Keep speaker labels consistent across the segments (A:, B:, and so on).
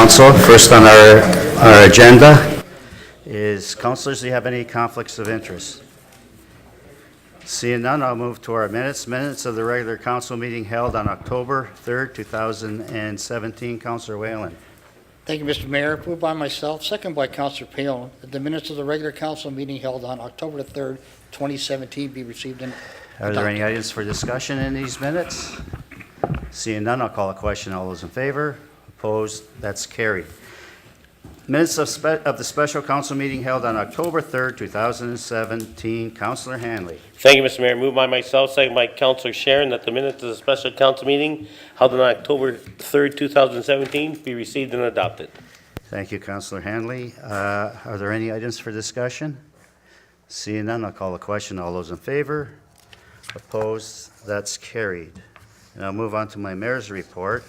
A: council. First on our agenda is, councilors, do you have any conflicts of interest? Seeing none, I'll move to our minutes. Minutes of the regular council meeting held on October 3rd, 2017. Councilor Whalen.
B: Thank you, Mr. Mayor. Moved by myself, second by Councilor Phelan, that the minutes of the regular council meeting held on October 3rd, 2017 be received and
A: Are there any items for discussion in these minutes? Seeing none, I'll call a question. All those in favor? Opposed? That's carried. Minutes of the special council meeting held on October 3rd, 2017. Councilor Hanley.
C: Thank you, Mr. Mayor. Moved by myself, second by Councilor Sharon, that the minutes of the special council meeting held on October 3rd, 2017 be received and adopted.
A: Thank you, Councilor Hanley. Are there any items for discussion? Seeing none, I'll call a question. All those in favor? Opposed? That's carried. And I'll move on to my mayor's report.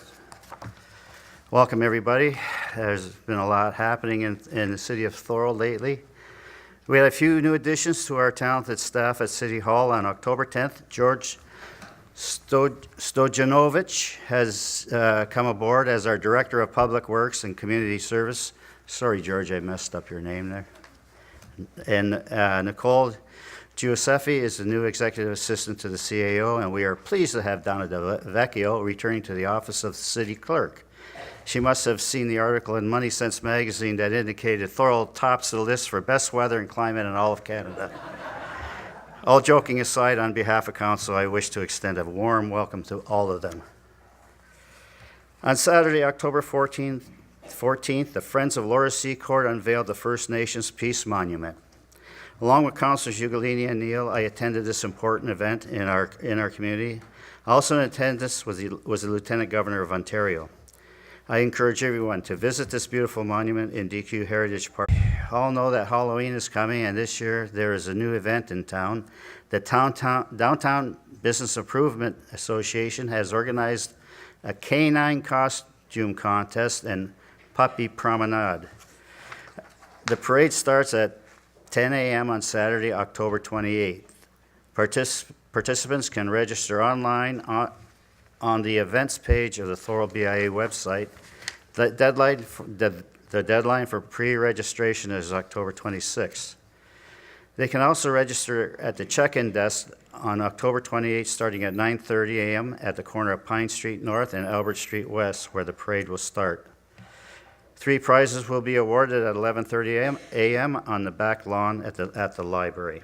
A: Welcome, everybody. There's been a lot happening in the city of Thorold lately. We had a few new additions to our talented staff at City Hall on October 10th. George Stojanovich has come aboard as our Director of Public Works and Community Service. Sorry, George, I messed up your name there. And Nicole Giuseppe is the new Executive Assistant to the CAO, and we are pleased to have Donna DeVecchio returning to the office of the City Clerk. She must have seen the article in Money Sense magazine that indicated Thorold tops the list for best weather and climate in all of Canada. All joking aside, on behalf of council, I wish to extend a warm welcome to all of them. On Saturday, October 14th, the Friends of Laura Seacourt unveiled the First Nations Peace Monument. Along with Councilors Ugolini and Neal, I attended this important event in our community. Also in attendance was the Lieutenant Governor of Ontario. I encourage everyone to visit this beautiful monument in DQ Heritage Park. All know that Halloween is coming, and this year there is a new event in town. The Downtown Business Improvement Association has organized a canine costume contest and puppy promenade. The parade starts at 10 a.m. on Saturday, October 28th. Participants can register online on the events page of the Thorold BIA website. The deadline for pre-registration is October 26th. They can also register at the check-in desk on October 28th, starting at 9:30 a.m. at the corner of Pine Street North and Albert Street West, where the parade will start. 3 prizes will be awarded at 11:30 a.m. on the back lawn at the library.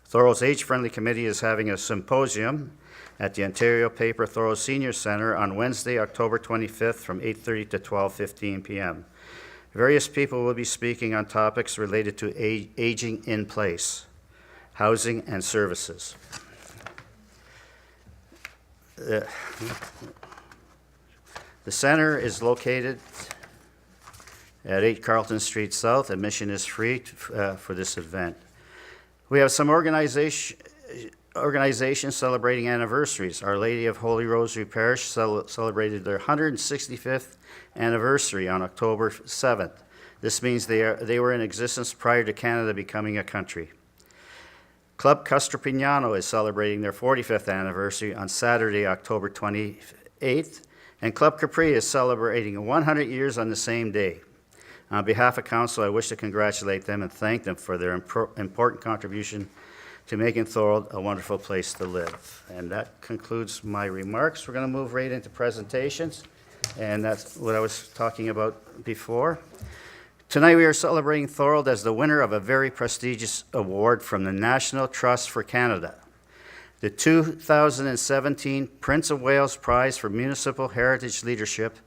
A: Thorold's Age-Friendly Committee is having a symposium at the Ontario Paper Thorold Senior Center on Wednesday, October 25th from 8:30 to 12:15 p.m. Various people will be speaking on topics related to aging in place, housing, and services. The center is located at 8 Carlton Street South. Admission is free for this event. We have some organizations celebrating anniversaries. Our Lady of Holy Rosary Parish celebrated their 165th anniversary on October 7th. This means they were in existence prior to Canada becoming a country. Club Castropignano is celebrating their 45th anniversary on Saturday, October 28th, and Club Capri is celebrating 100 years on the same day. On behalf of council, I wish to congratulate them and thank them for their important contribution to making Thorold a wonderful place to live. And that concludes my remarks. We're going to move right into presentations, and that's what I was talking about before. Tonight we are celebrating Thorold as the winner of a very prestigious award from the National Trust for Canada, the 2017 Prince of Wales Prize for Municipal Heritage Leadership.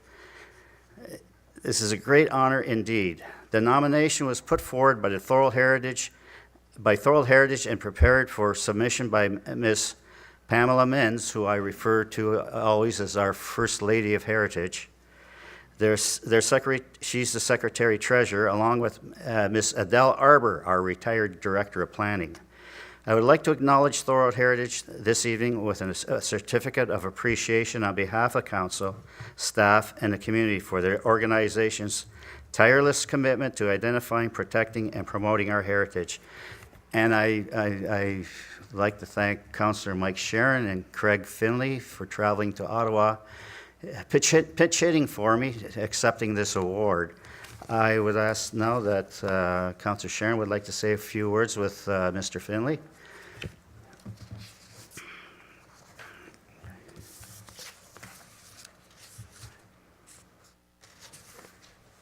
A: This is a great honor indeed. The nomination was put forward by Thorold Heritage and prepared for submission by Miss Pamela Menz, who I refer to always as our First Lady of Heritage. She's the Secretary Treasurer, along with Miss Adele Arbor, our retired Director of Planning. I would like to acknowledge Thorold Heritage this evening with a certificate of appreciation on behalf of council, staff, and the community for their organization's tireless commitment to identifying, protecting, and promoting our heritage. And I like to thank Councillor Mike Sharon and Craig Finley for traveling to Ottawa pitch hitting for me, accepting this award. I would ask now that Councillor Sharon would like to say a few words with Mr. Finley.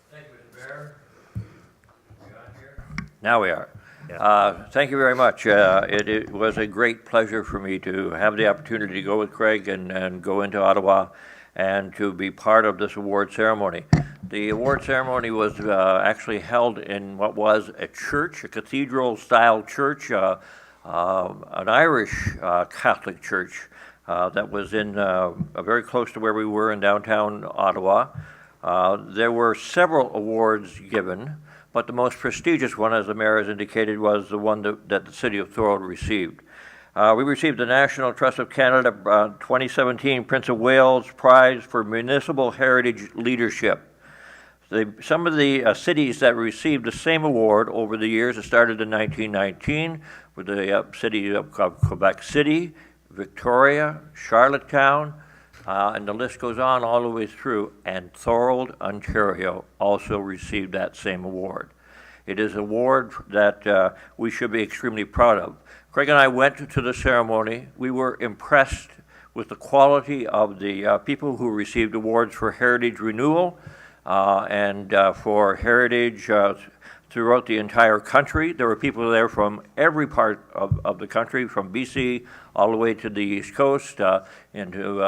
D: Thank you, Mr. Mayor. We on here? Now we are. Thank you very much. It was a great pleasure for me to have the opportunity to go with Craig and go into Ottawa and to be part of this award ceremony. The award ceremony was actually held in what was a church, a cathedral-style church, an Irish Catholic church that was in very close to where we were in downtown Ottawa. There were several awards given, but the most prestigious one, as the mayor has indicated, was the one that the city of Thorold received. We received the National Trust of Canada 2017 Prince of Wales Prize for Municipal Heritage Leadership. Some of the cities that received the same award over the years, it started in 1919 with the city of Quebec City, Victoria, Charlottetown, and the list goes on all the way through, and Thorold, Ontario also received that same award. It is an award that we should be extremely proud of. Craig and I went to the ceremony. We were impressed with the quality of the people who received awards for heritage renewal and for heritage throughout the entire country. There were people there from every part of the country, from BC all the way to the East Coast, into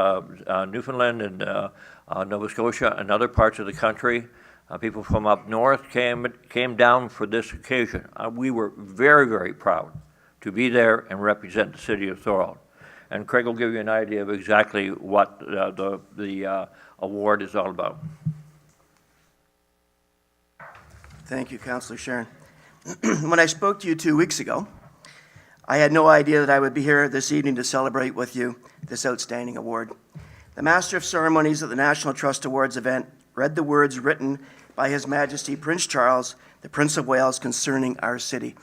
D: Newfoundland and Nova Scotia and other parts of the country. People from up north came down for this occasion. We were very, very proud to be there and represent the city of Thorold. And Craig will give you an idea of exactly what the award is all about.
E: Thank you, Councillor Sharon. When I spoke to you 2 weeks ago, I had no idea that I would be here this evening to celebrate with you this outstanding award. The Master of Ceremonies at the National Trust Awards event read the words written by His Majesty Prince Charles, the Prince of Wales, concerning our city.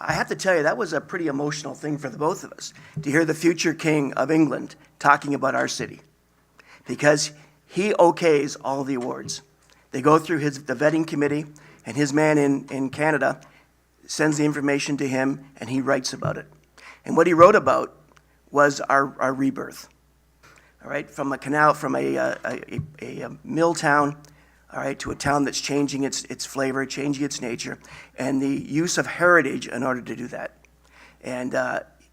E: I have to tell you, that was a pretty emotional thing for the both of us, to hear the future King of England talking about our city, because he okays all the awards. They go through the vetting committee, and his man in Canada sends the information to him, and he writes about it. And what he wrote about was our rebirth. All right, from a canal, from a mill town, all right, to a town that's changing its flavor, changing its nature, and the use of heritage in order to do that. And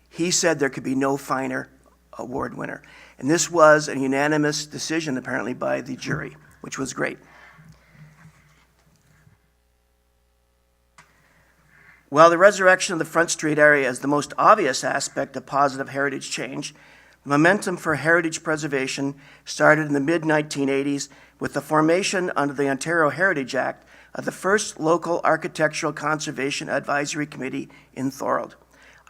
E: he said there could be no finer award winner. And this was a unanimous decision, apparently, by the jury, which was great. While the resurrection of the Front Street area is the most obvious aspect of positive heritage change, the momentum for heritage preservation started in the mid-1980s with the formation under the Ontario Heritage Act of the first local architectural conservation advisory committee in Thorold.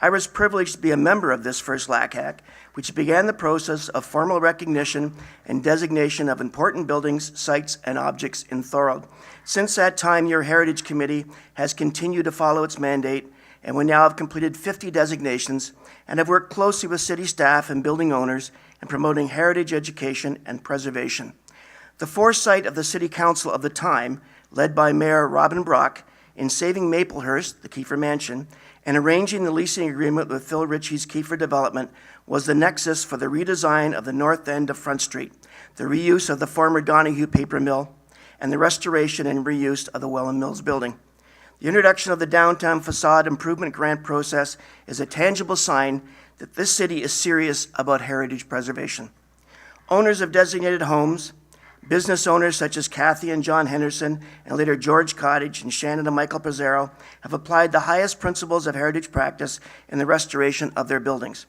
E: I was privileged to be a member of this first LACAC, which began the process of formal recognition and designation of important buildings, sites, and objects in Thorold. Since that time, your Heritage Committee has continued to follow its mandate, and we now have completed 50 designations and have worked closely with city staff and building owners in promoting heritage education and preservation. The foresight of the City Council of the time, led by Mayor Robin Brock, in saving Maplehurst, the Kiefer Mansion, and arranging the leasing agreement with Phil Ritchie's Kiefer Development was the nexus for the redesign of the north end of Front Street, the reuse of the former Donahue paper mill, and the restoration and reuse of the Welland Mills building. The introduction of the downtown facade improvement grant process is a tangible sign that this city is serious about heritage preservation. Owners of designated homes, business owners such as Kathy and John Henderson, and later George Cottage and Shannon and Michael Pizzaro, have applied the highest principles of heritage practice in the restoration of their buildings.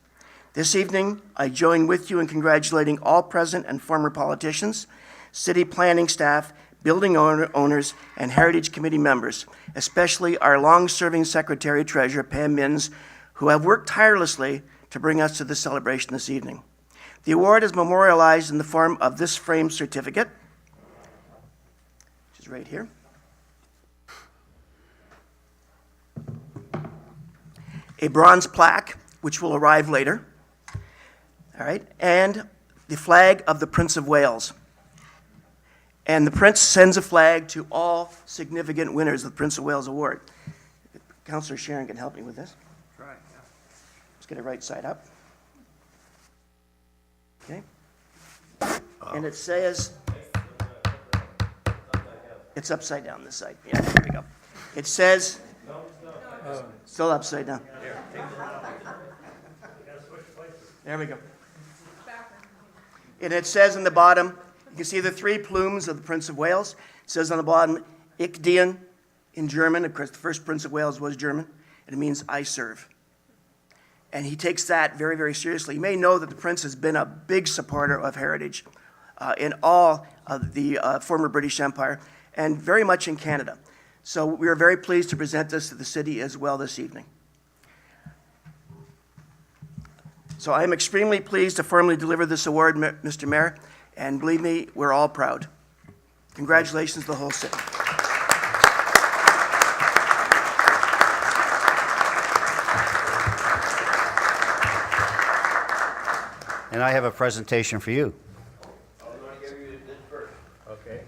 E: This evening, I join with you in congratulating all present and former politicians, city planning staff, building owners, and Heritage Committee members, especially our long-serving Secretary-Treasurer, Pam Minns, who have worked tirelessly to bring us to this celebration this evening. The award is memorialized in the form of this framed certificate, which is right here. A bronze plaque, which will arrive later. All right, and the flag of the Prince of Wales. And the Prince sends a flag to all significant winners of the Prince of Wales Award. Councillor Sharon can help me with this.
D: Right.
E: Let's get it right side up. Okay. And it says, it's upside down this side. Yeah, there we go. It says, still upside down. There we go. And it says in the bottom, you can see the three plumes of the Prince of Wales. It says on the bottom, Ich dien in German. Of course, the first Prince of Wales was German, and it means I serve. And he takes that very, very seriously. You may know that the Prince has been a big supporter of heritage in all of the former British Empire, and very much in Canada. So we are very pleased to present this to the city as well this evening. So I am extremely pleased to formally deliver this award, Mr. Mayor, and believe me, we're all proud. Congratulations to the whole city.
A: And I have a presentation for you.
C: Okay.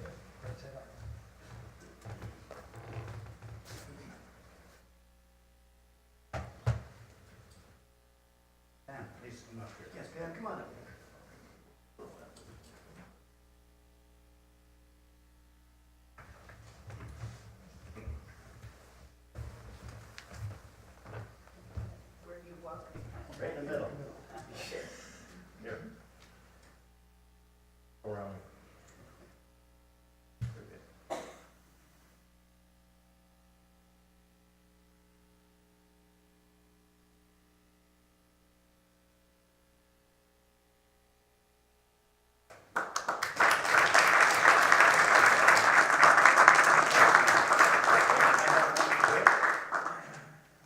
A: Please come up here.
E: Yes, Pam, come on up.
A: Right in the middle. Here. Around.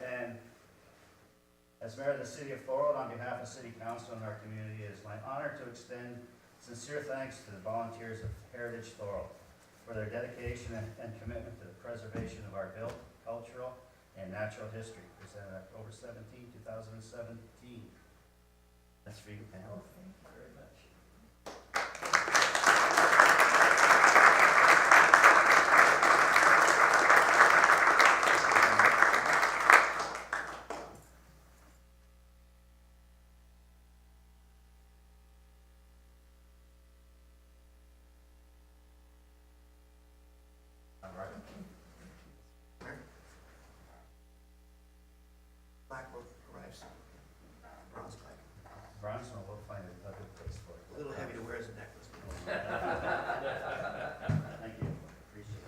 A: And as mayor of the city of Thorold, on behalf of city council and our community, it is my honor to extend sincere thanks to the volunteers of Heritage Thorold for their dedication and commitment to the preservation of our built, cultural, and natural history, presented October 17, 2017. That's for you, Pam. Thank you very much.
E: Black will arrive. Bronze black.
A: Bronson, we'll find a good place for it.
E: A little heavy to wear as a necklace.
A: Thank you. Appreciate it.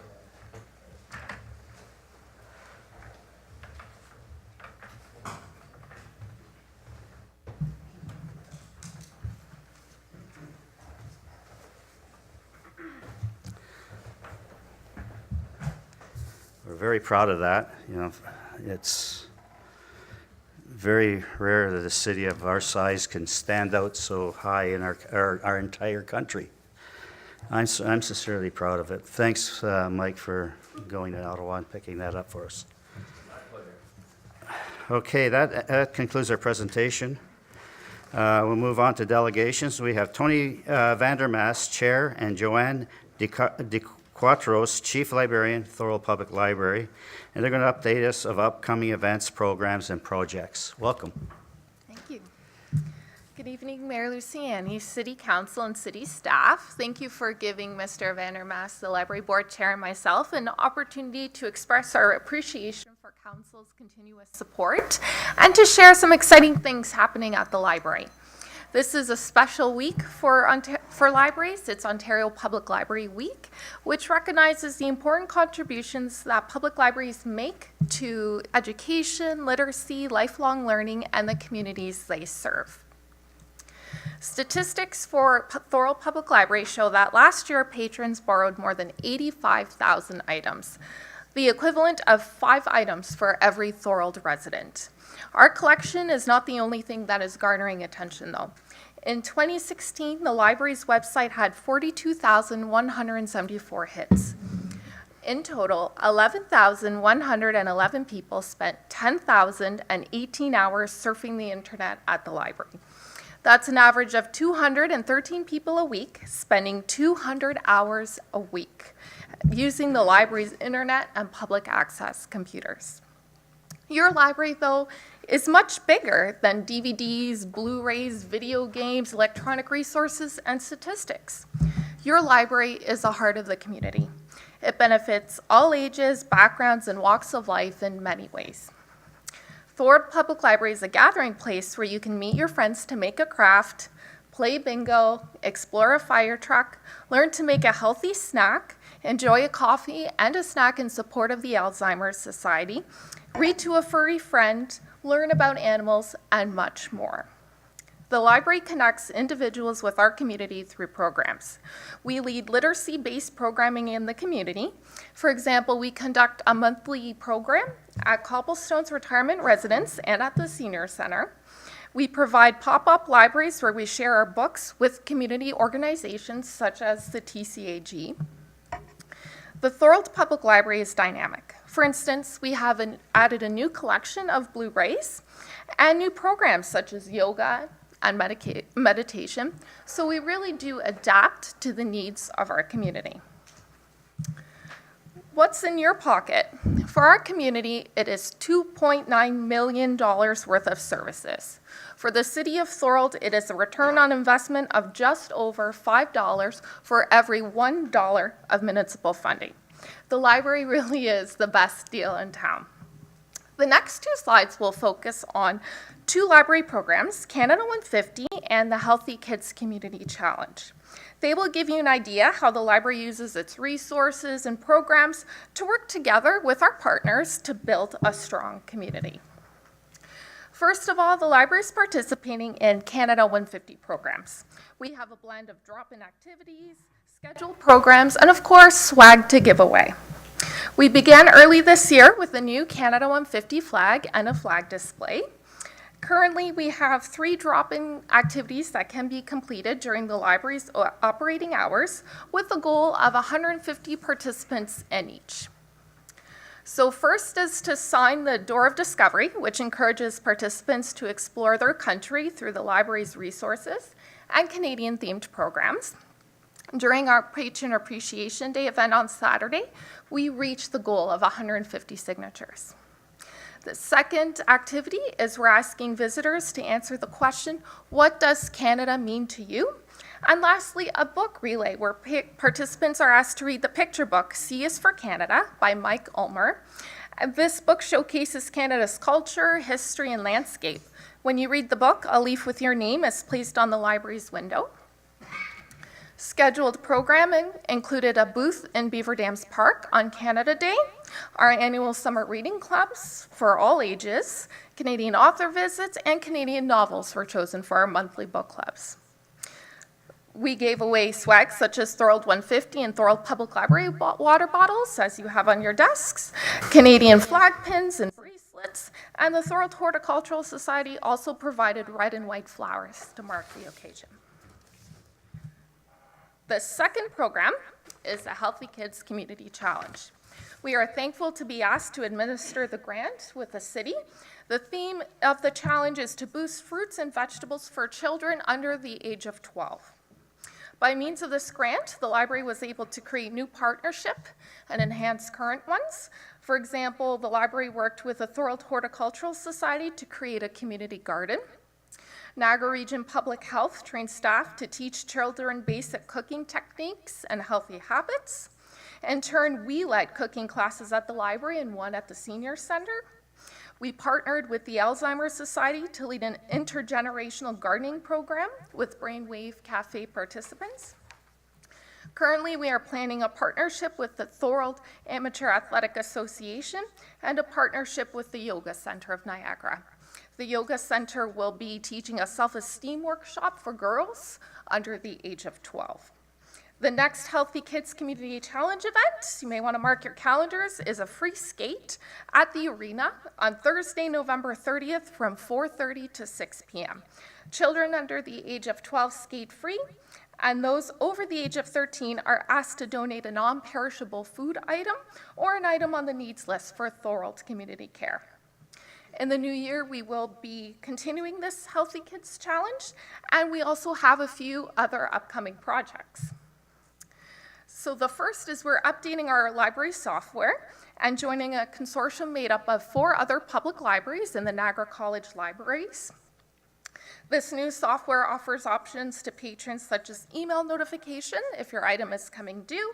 A: We're very proud of that. You know, it's very rare that a city of our size can stand out so high in our entire country. I'm sincerely proud of it. Thanks, Mike, for going to Ottawa and picking that up for us. Okay, that concludes our presentation. We'll move on to delegations. We have Tony Vandermaas, Chair, and Joanne DeQuatros, Chief Librarian, Thorold Public Library, and they're going to update us of upcoming events, programs, and projects. Welcome.
F: Thank you. Good evening, Mayor Luciani, City Council, and City staff. Thank you for giving Mr. Vandermaas, the Library Board Chair, and myself an opportunity to express our appreciation for Council's continuous support and to share some exciting things happening at the library. This is a special week for libraries. It's Ontario Public Library Week, which recognizes the important contributions that public libraries make to education, literacy, lifelong learning, and the communities they serve. Statistics for Thorold Public Library show that last year patrons borrowed more than 85,000 items, the equivalent of 5 items for every Thorold resident. Our collection is not the only thing that is garnering attention, though. In 2016, the library's website had 42,174 hits. In total, 11,111 people spent 10,018 hours surfing the internet at the library. That's an average of 213 people a week, spending 200 hours a week using the library's internet and public access computers. Your library, though, is much bigger than DVDs, Blu-rays, video games, electronic resources, and statistics. Your library is the heart of the community. It benefits all ages, backgrounds, and walks of life in many ways. Thorold Public Library is a gathering place where you can meet your friends to make a craft, play bingo, explore a fire truck, learn to make a healthy snack, enjoy a coffee and a snack in support of the Alzheimer's Society, read to a furry friend, learn about animals, and much more. The library connects individuals with our community through programs. We lead literacy-based programming in the community. For example, we conduct a monthly program at Cobblestone's retirement residence and at the senior center. We provide pop-up libraries where we share our books with community organizations such as the TCAG. The Thorold Public Library is dynamic. For instance, we have added a new collection of Blu-rays and new programs such as yoga and meditation, so we really do adapt to the needs of our community. What's in your pocket? For our community, it is $2.9 million worth of services. For the City of Thorold, it is a return on investment of just over $5 for every $1 of municipal funding. The library really is the best deal in town. The next two slides will focus on two library programs, Canada 150 and the Healthy Kids Community Challenge. They will give you an idea how the library uses its resources and programs to work together with our partners to build a strong community. First of all, the library is participating in Canada 150 programs. We have a blend of drop-in activities, scheduled programs, and of course, swag to give away. We began early this year with a new Canada 150 flag and a flag display. Currently, we have 3 drop-in activities that can be completed during the library's operating hours with a goal of 150 participants in each. So first is to sign the Door of Discovery, which encourages participants to explore their country through the library's resources and Canadian-themed programs. During our Patron Appreciation Day event on Saturday, we reached the goal of 150 signatures. The second activity is we're asking visitors to answer the question, what does Canada mean to you? And lastly, a book relay where participants are asked to read the picture book, C is for Canada by Mike Ulmer. This book showcases Canada's culture, history, and landscape. When you read the book, a leaf with your name is placed on the library's window. Scheduled programming included a booth in Beaver Dams Park on Canada Day, our annual summer reading clubs for all ages, Canadian author visits, and Canadian novels were chosen for our monthly book clubs. We gave away swag such as Thorold 150 and Thorold Public Library water bottles, as you have on your desks, Canadian flag pins and bracelets, and the Thorold Horticultural Society also provided red and white flowers to mark the occasion. The second program is the Healthy Kids Community Challenge. We are thankful to be asked to administer the grant with the city. The theme of the challenge is to boost fruits and vegetables for children under the age of 12. By means of this grant, the library was able to create new partnership and enhance current ones. For example, the library worked with the Thorold Horticultural Society to create a community garden. Niagara Region Public Health trained staff to teach children basic cooking techniques and healthy habits. In turn, we led cooking classes at the library and one at the senior center. We partnered with the Alzheimer's Society to lead an intergenerational gardening program with Brainwave Cafe participants. Currently, we are planning a partnership with the Thorold Amateur Athletic Association and a partnership with the Yoga Center of Niagara. The Yoga Center will be teaching a self-esteem workshop for girls under the age of 12. The next Healthy Kids Community Challenge event, you may want to mark your calendars, is a free skate at the arena on Thursday, November 30th from 4:30 to 6 p.m. Children under the age of 12 skate free, and those over the age of 13 are asked to donate a non-perishable food item or an item on the needs list for Thorold Community Care. In the new year, we will be continuing this Healthy Kids Challenge, and we also have a few other upcoming projects. So the first is we're updating our library software and joining a consortium made up of 4 other public libraries in the Niagara College libraries. This new software offers options to patrons such as email notification if your item is coming due,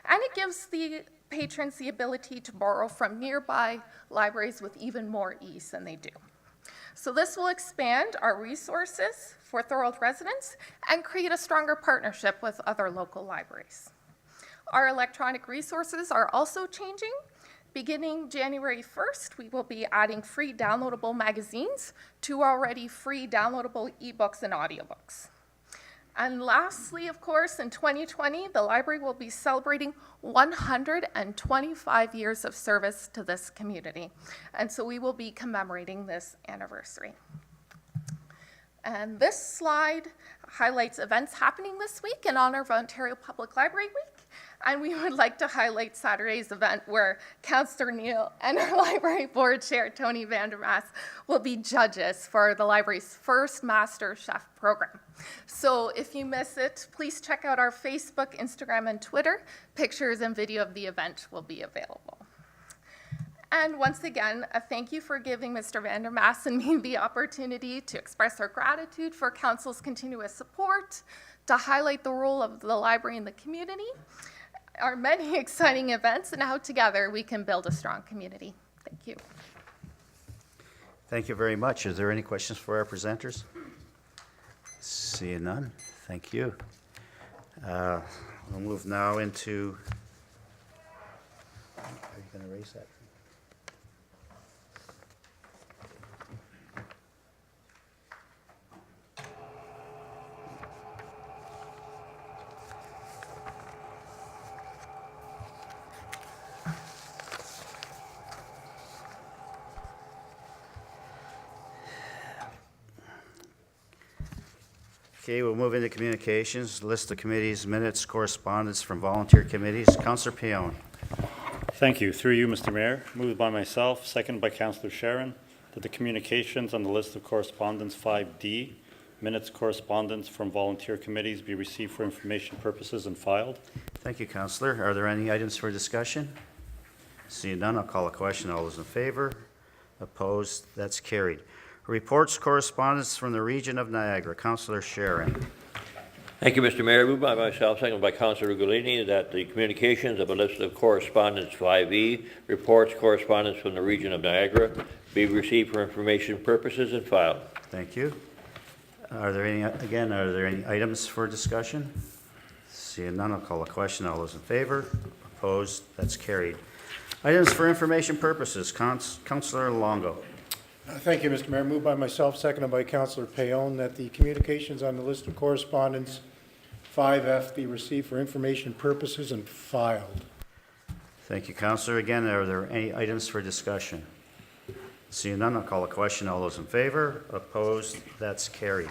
F: and it gives the patrons the ability to borrow from nearby libraries with even more ease than they do. So this will expand our resources for Thorold residents and create a stronger partnership with other local libraries. Our electronic resources are also changing. Beginning January 1st, we will be adding free downloadable magazines to already free downloadable ebooks and audiobooks. And lastly, of course, in 2020, the library will be celebrating 125 years of service to this community. And so we will be commemorating this anniversary. And this slide highlights events happening this week in honor of Ontario Public Library Week. And we would like to highlight Saturday's event where Councillor Neil and our library board chair, Tony Vandermaas, will be judges for the library's first Master Chef program. So if you miss it, please check out our Facebook, Instagram, and Twitter. Pictures and video of the event will be available. And once again, a thank you for giving Mr. Vandermaas and me the opportunity to express our gratitude for Council's continuous support, to highlight the role of the library in the community, our many exciting events, and how together we can build a strong community. Thank you.
A: Thank you very much. Is there any questions for our presenters? Seeing none, thank you. We'll move now into, are you going to raise that? Okay, we'll move into communications. List of committees, minutes, correspondence from volunteer committees. Councillor Pion.
G: Thank you. Through you, Mr. Mayor. Moved by myself, seconded by Councillor Sharon, that the communications on the list of correspondence 5D, minutes, correspondence from volunteer committees be received for information purposes and filed.
A: Thank you, Councillor. Are there any items for discussion? Seeing none, I'll call a question. All those in favor? Opposed? That's carried. Reports, correspondence from the region of Niagara. Councillor Sharon.
D: Thank you, Mr. Mayor. Moved by myself, seconded by Councillor Ugolini, that the communications of a list of correspondence 5E, reports, correspondence from the region of Niagara, be received for information purposes and filed.
A: Thank you. Are there any items for discussion? Seeing none, I'll call a question. All those in favor? Opposed? That's carried. Items for information purposes. Councillor Longo.
H: Thank you, Mr. Mayor. Moved by myself, seconded by Councillor Payon, that the communications on the list of correspondence 5F be received for information purposes and filed.
A: Thank you, Councillor. Again, are there any items for discussion? Seeing none, I'll call a question. All those in favor? Opposed? That's carried.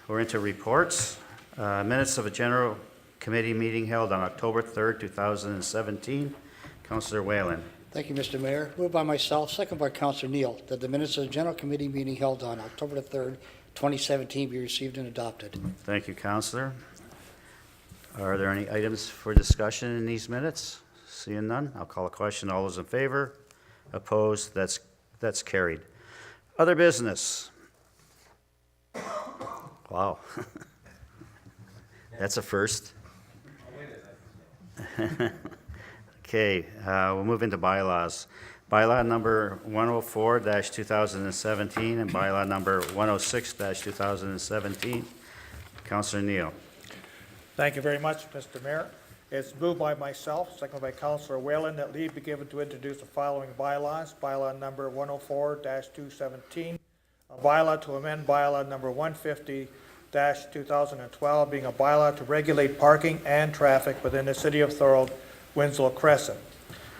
A: We're into reports. Minutes of a general committee meeting held on October 3rd, 2017. Councillor Whalen.
B: Thank you, Mr. Mayor. Moved by myself, second by Councillor Neil, that the minutes of the general committee meeting held on October the 3rd, 2017 be received and adopted.
A: Thank you, Councillor. Are there any items for discussion in these minutes? Seeing none, I'll call a question. All those in favor? Opposed? That's carried. Other business. Wow. That's a first. Okay, we'll move into bylaws. Bylaw number 104-2017 and bylaw number 106-2017. Councillor Neal.
I: Thank you very much, Mr. Mayor. It's moved by myself, seconded by Councillor Whalen, that leave be given to introduce the following bylaws. Bylaw number 104-217, a bylaw to amend bylaw number 150-2012, being a bylaw to regulate parking and traffic within the city of Thorold, Winslow Crescent.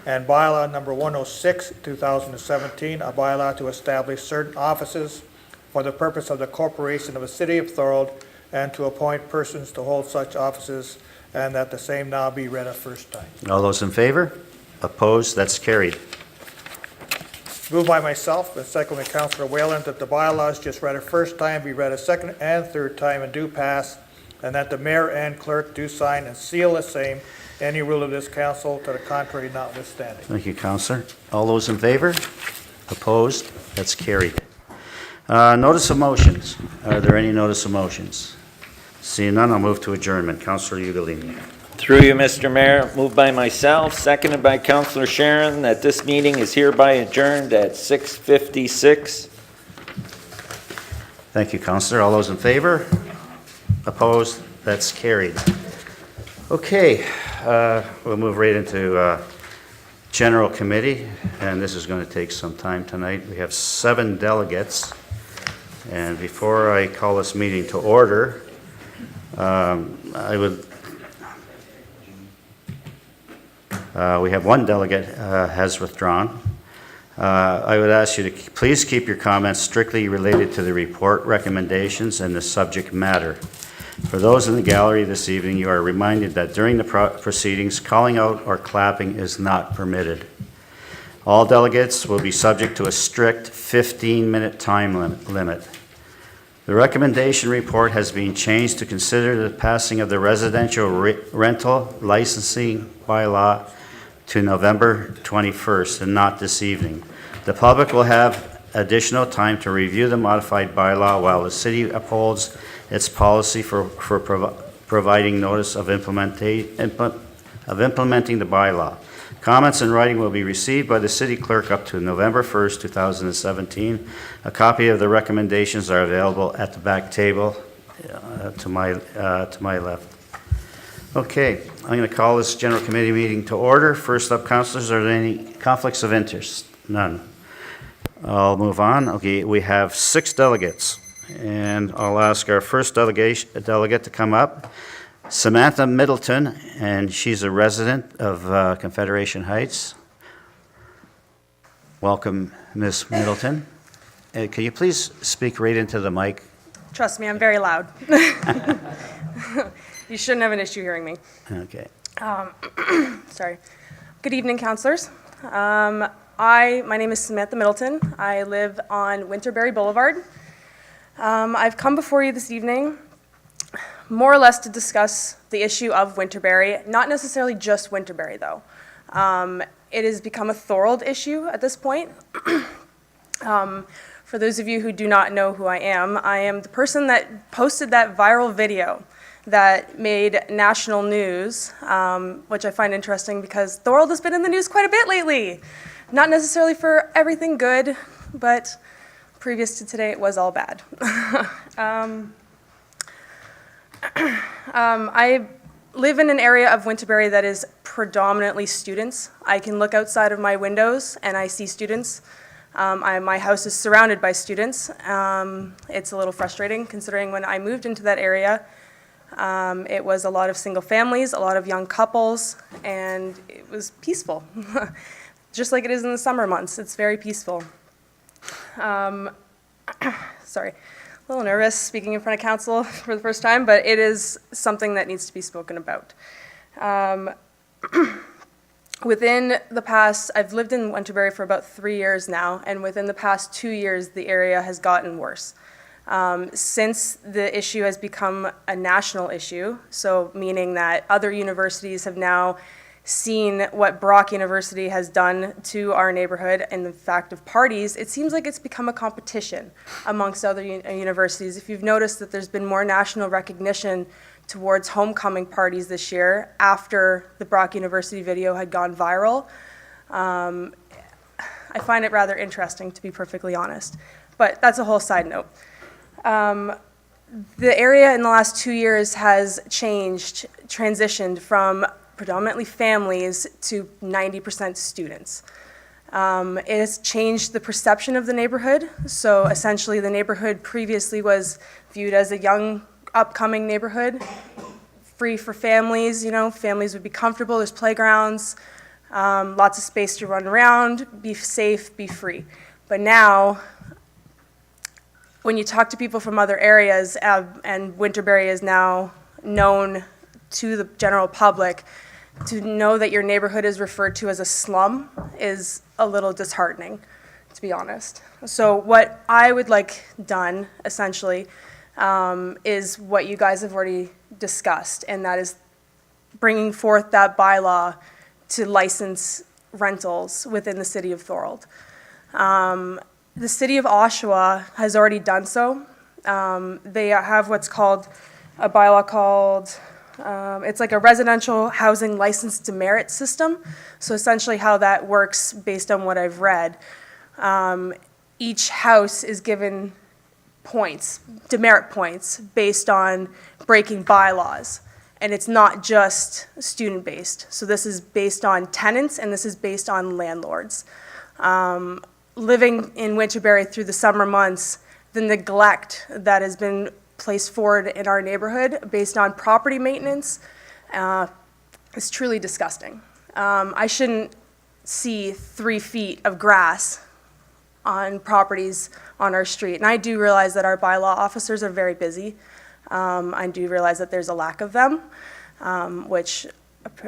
I: And bylaw number 106-2017, a bylaw to establish certain offices for the purpose of the corporation of the city of Thorold and to appoint persons to hold such offices, and that the same now be read a first time.
A: All those in favor? Opposed? That's carried.
I: Moved by myself and seconded by Councillor Whalen that the bylaws just read a first time be read a second and third time and do pass, and that the mayor and clerk do sign and seal the same, any rule of this council to the contrary notwithstanding.
A: Thank you, Counselor. All those in favor? Opposed? That's carried. Notice of motions. Are there any notice of motions? Seeing none, I'll move to adjournment. Counselor Ugolini.
D: Through you, Mr. Mayor, moved by myself, seconded by Councillor Sharon, that this meeting is hereby adjourned at 6:56.
A: Thank you, Counselor. All those in favor? Opposed? That's carried. Okay, we'll move right into General Committee, and this is going to take some time tonight. We have 7 delegates, and before I call this meeting to order, we have 1 delegate has withdrawn. I would ask you to please keep your comments strictly related to the report, recommendations, and the subject matter. For those in the gallery this evening, you are reminded that during the proceedings, calling out or clapping is not permitted. All delegates will be subject to a strict 15-minute time limit. The recommendation report has been changed to consider the passing of the residential rental licensing bylaw to November 21st and not this evening. The public will have additional time to review the modified bylaw while the city upholds its policy for providing notice of implementing the bylaw. Comments in writing will be received by the city clerk up to November 1st, 2017. A copy of the recommendations are available at the back table to my left. Okay, I'm going to call this General Committee meeting to order. First up, councilors, are there any conflicts of interest? None. I'll move on. Okay, we have 6 delegates, and I'll ask our first delegate to come up, Samantha Middleton, and she's a resident of Confederation Heights. Welcome, Ms. Middleton. Can you please speak right into the mic?
J: Trust me, I'm very loud. You shouldn't have an issue hearing me.
A: Okay.
J: Sorry. Good evening, councilors. My name is Samantha Middleton. I live on Winterberry Boulevard. I've come before you this evening more or less to discuss the issue of Winterberry, not necessarily just Winterberry, though. It has become a Thorold issue at this point. For those of you who do not know who I am the person that posted that viral video that made national news, which I find interesting because Thorold has been in the news quite a bit lately. Not necessarily for everything good, but previous to today, it was all bad. I live in an area of Winterberry that is predominantly students. I can look outside of my windows and I see students. My house is surrounded by students. It's a little frustrating considering when I moved into that area, it was a lot of single families, a lot of young couples, and it was peaceful. Just like it is in the summer months, it's very peaceful. Sorry, a little nervous speaking in front of council for the first time, but it is something that needs to be spoken about. Within the past, I've lived in Winterberry for about 3 years now, and within the past 2 years, the area has gotten worse. Since the issue has become a national issue, so meaning that other universities have now seen what Brock University has done to our neighborhood and the fact of parties, it seems like it's become a competition amongst other universities. If you've noticed that there's been more national recognition towards homecoming parties this year after the Brock University video had gone viral, I find it rather interesting, to be perfectly honest. But that's a whole side note. The area in the last 2 years has transitioned from predominantly families to 90% students. It has changed the perception of the neighborhood. So essentially the neighborhood previously was viewed as a young, upcoming neighborhood, free for families, families would be comfortable, there's playgrounds, lots of space to run around, be safe, be free. But now, when you talk to people from other areas, and Winterberry is now known to the general public, to know that your neighborhood is referred to as a slum is a little disheartening, to be honest. So what I would like done, essentially, is what you guys have already discussed, and that is bringing forth that bylaw to license rentals within the city of Thorold. The city of Oshawa has already done so. They have what's called a bylaw called, it's like a residential housing license demerit system. So essentially how that works, based on what I've read, each house is given points, demerit points, based on breaking bylaws. And it's not just student-based. So this is based on tenants, and this is based on landlords. Living in Winterberry through the summer months, the neglect that has been placed forward in our neighborhood based on property maintenance is truly disgusting. I shouldn't see 3 feet of grass on properties on our street. And I do realize that our bylaw officers are very busy. I do realize that there's a lack of them, which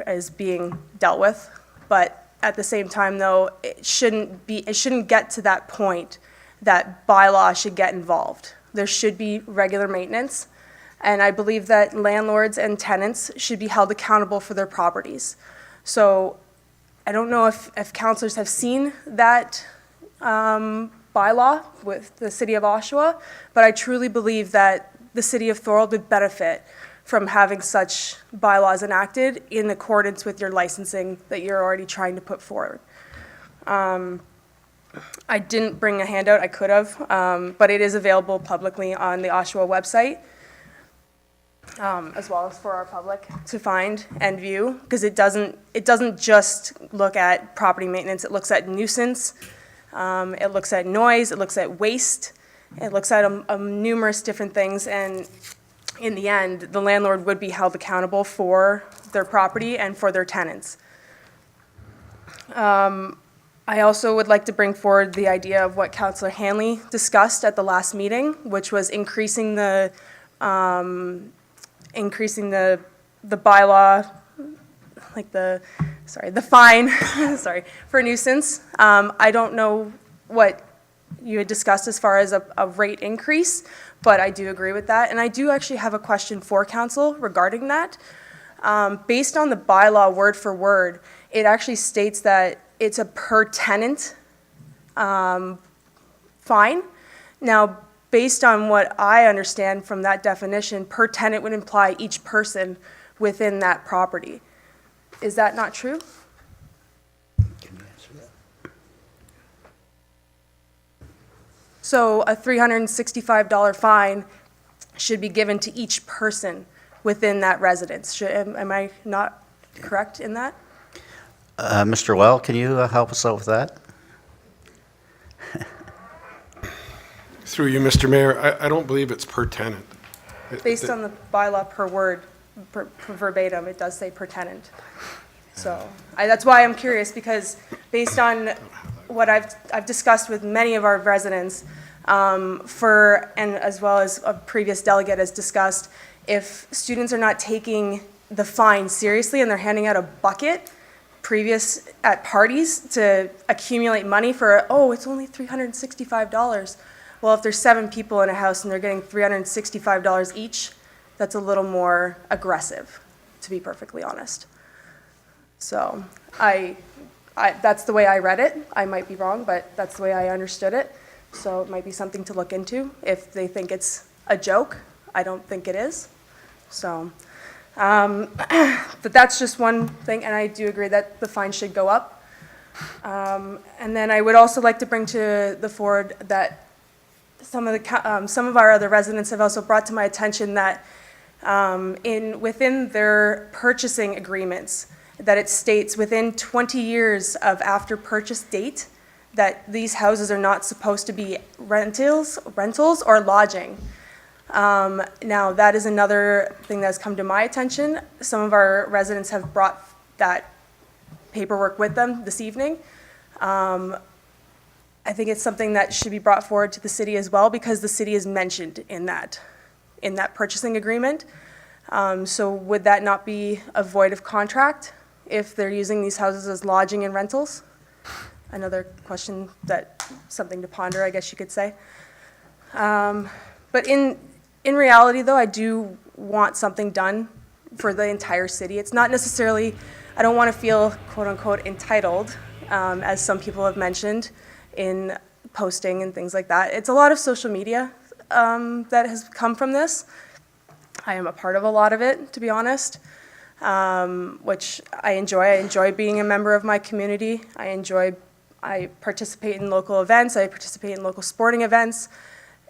J: is being dealt with. But at the same time, though, it shouldn't get to that point that bylaw should get involved. There should be regular maintenance, and I believe that landlords and tenants should be held accountable for their properties. So I don't know if councilors have seen that bylaw with the city of Oshawa, but I truly believe that the city of Thorold would benefit from having such bylaws enacted in accordance with your licensing that you're already trying to put forward. I didn't bring a handout, I could have, but it is available publicly on the Oshawa website, as well as for our public to find and view, because it doesn't just look at property maintenance, it looks at nuisance, it looks at noise, it looks at waste, it looks at numerous different things, and in the end, the landlord would be held accountable for their property and for their tenants. I also would like to bring forward the idea of what Councillor Hanley discussed at the last meeting, which was increasing the bylaw, like the fine, sorry, for nuisance. I don't know what you had discussed as far as a rate increase, but I do agree with that. And I do actually have a question for council regarding that. Based on the bylaw word for word, it actually states that it's a per tenant fine. Now, based on what I understand from that definition, per tenant would imply each person within that property. Is that not true?
A: Can you answer that?
J: So a $365 fine should be given to each person within that residence. Am I not correct in that?
A: Mr. Well, can you help us out with that?
K: Through you, Mr. Mayor, I don't believe it's per tenant.
J: Based on the bylaw per word, per verbatim, it does say per tenant. So that's why I'm curious, because based on what I've discussed with many of our residents, and as well as a previous delegate has discussed, if students are not taking the fine seriously and they're handing out a bucket previous at parties to accumulate money for, oh, it's only $365. Well, if there's 7 people in a house and they're getting $365 each, that's a little more aggressive, to be perfectly honest. So that's the way I read it. I might be wrong, but that's the way I understood it. So it might be something to look into if they think it's a joke. I don't think it is. So, but that's just one thing, and I do agree that the fine should go up. And then I would also like to bring to the fore that some of our other residents have also brought to my attention that within their purchasing agreements, that it states within 20 years of after purchase date that these houses are not supposed to be rentals or lodging. Now, that is another thing that's come to my attention. Some of our residents have brought that paperwork with them this evening. I think it's something that should be brought forward to the city as well, because the city is mentioned in that purchasing agreement. So would that not be a void of contract if they're using these houses as lodging and rentals? Another question that something to ponder, I guess you could say. But in reality, though, I do want something done for the entire city. It's not necessarily, I don't want to feel quote-unquote entitled, as some people have mentioned in posting and things like that. It's a lot of social media that has come from this. I am a part of a lot of it, to be honest, which I enjoy. I enjoy being a member of my community. I participate in local events. I participate in local sporting events.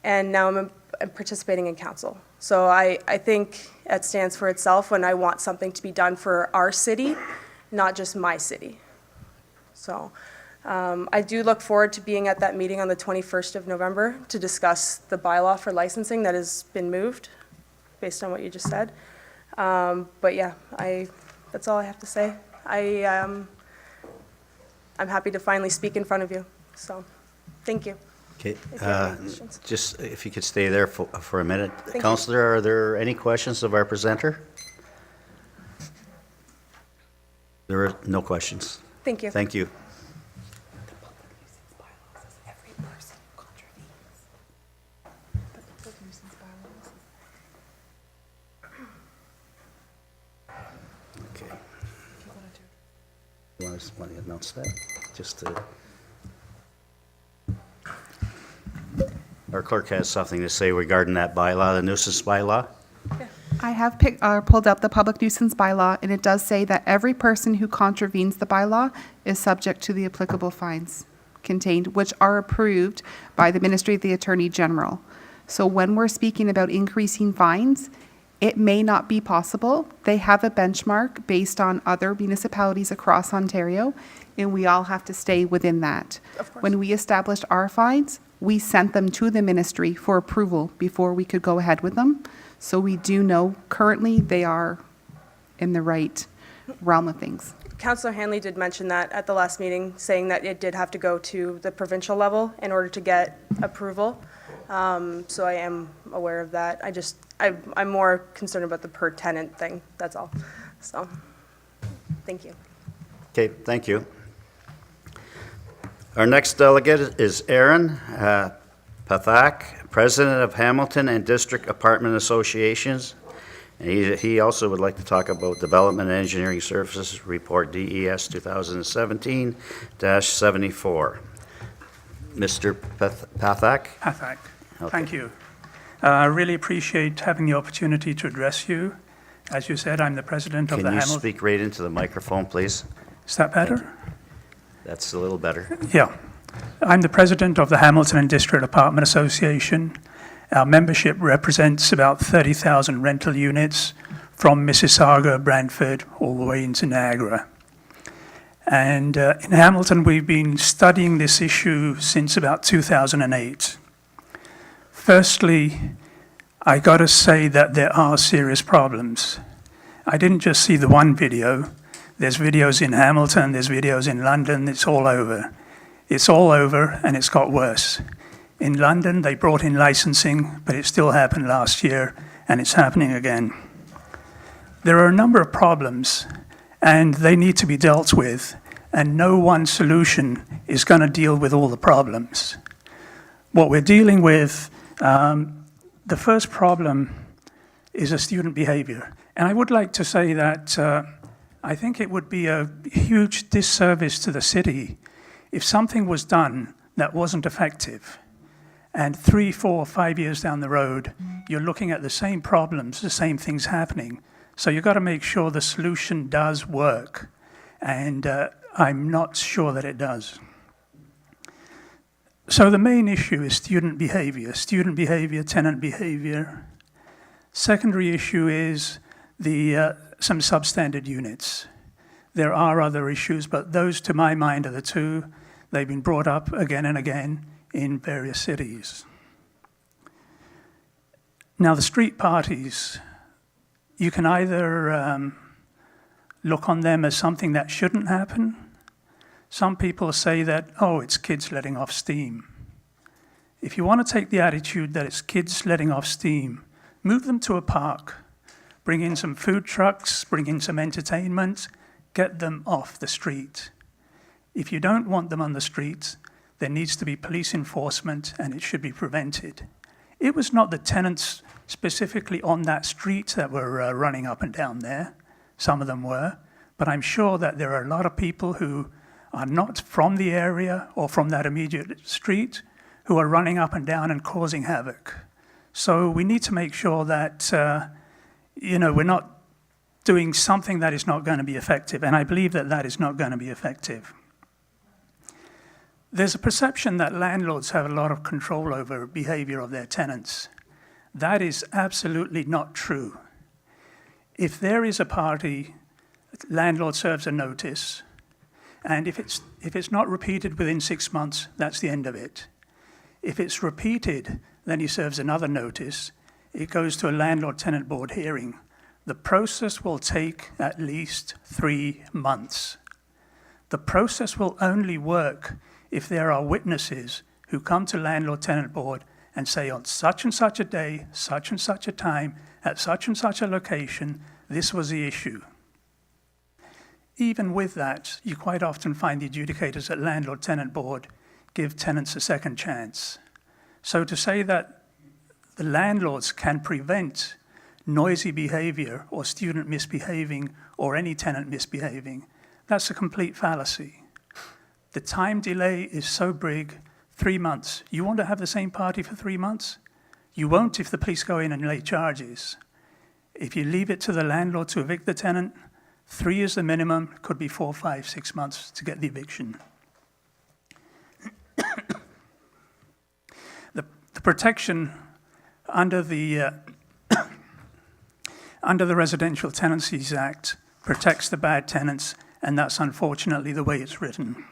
J: And now I'm participating in council. So I think it stands for itself when I want something to be done for our city, not just my city. So I do look forward to being at that meeting on the 21st of November to discuss the bylaw for licensing that has been moved, based on what you just said. But yeah, that's all I have to say. I'm happy to finally speak in front of you. So, thank you.
A: Okay,
J: If you have any questions.
A: just if you could stay there for a minute.
J: you.
A: Counselor, are there any questions of our presenter? There are no questions.
J: Thank you.
A: Thank you. Okay. You want to announce that? Just to... Our clerk has something to say regarding that bylaw, the nuisance bylaw.
L: I have pulled up the public nuisance bylaw, and it does say that every person who contravenes the bylaw is subject to the applicable fines contained, which are approved by the Ministry of the Attorney General. So when we're speaking about increasing fines, it may not be possible. They have a benchmark based on other municipalities across Ontario, and we all have to stay within that.
J: Of course.
L: When we established our fines, we sent them to the ministry for approval before we could go ahead with them. So we do know currently they are in the right realm of things.
J: Councillor Hanley did mention that at the last meeting, saying that it did have to go to the provincial level in order to get approval. So I am aware of that. I'm more concerned about the per tenant thing, that's all. So, thank you.
A: Okay, thank you. Our next delegate is Aaron Pathak, President of Hamilton and District Apartment Associations. And he also would like to talk about Development and Engineering Services Report, DES 2017-74. Mr. Pathak?
M: Pathak,
A: Okay.
M: thank you. I really appreciate having the opportunity to address you. As you said, I'm the president of the
A: Can you
M: Hamilton.
A: speak right into the microphone, please?
M: Is that better?
A: That's a little better.
M: Yeah. I'm the president of the Hamilton and District Apartment Association. Our membership represents about 30,000 rental units from Mississauga, Brantford, all the way into Niagara. And in Hamilton, we've been studying this issue since about 2008. Firstly, I got to say that there are serious problems. I didn't just see the one video. There's videos in Hamilton, there's videos in London, it's all over. It's all over, and it's got worse. In London, they brought in licensing, but it still happened last year, and it's happening again. There are a number of problems, and they need to be dealt with, and no one solution is going to deal with all the problems. What we're dealing with, the first problem is a student behavior. And I would like to say that I think it would be a huge disservice to the city if something was done that wasn't effective. And 3, 4, 5 years down the road, you're looking at the same problems, the same things happening. So you've got to make sure the solution does work. And I'm not sure that it does. So the main issue is student behavior, tenant behavior. Secondary issue is some substandard units. There are other issues, but those, to my mind, are the two. They've been brought up again and again in various cities. Now, the street parties, you can either look on them as something that shouldn't happen. Some people say that, oh, it's kids letting off steam. If you want to take the attitude that it's kids letting off steam, move them to a park. Bring in some food trucks, bring in some entertainment, get them off the street. If you don't want them on the street, There needs to be police enforcement, and it should be prevented. It was not the tenants specifically on that street that were running up and down there. Some of them were. But I'm sure that there are a lot of people who are not from the area or from that immediate street who are running up and down and causing havoc. So we need to make sure that, we're not doing something that is not going to be effective. And I believe that that is not going to be effective. There's a perception that landlords have a lot of control over behavior of their tenants. That is absolutely not true. If there is a party, landlord serves a notice, and if it's not repeated within 6 months, that's the end of it. If it's repeated, then he serves another notice. It goes to a landlord-tenant board hearing. The process will take at least 3 months. The process will only work if there are witnesses who come to landlord-tenant board and say on such and such a day, such and such a time, at such and such a location, this was the issue. Even with that, you quite often find the adjudicators at landlord-tenant board give tenants a second chance. So to say that the landlords can prevent noisy behavior or student misbehaving or any tenant misbehaving, that's a complete fallacy. The time delay is so big, 3 months. You want to have the same party for 3 months? You won't if the police go in and lay charges. If you leave it to the landlord to evict the tenant, 3 is the minimum, could be 4, 5, 6 months to get the eviction. The protection under the Residential Tenancies Act protects the bad tenants, and that's unfortunately the way it's written.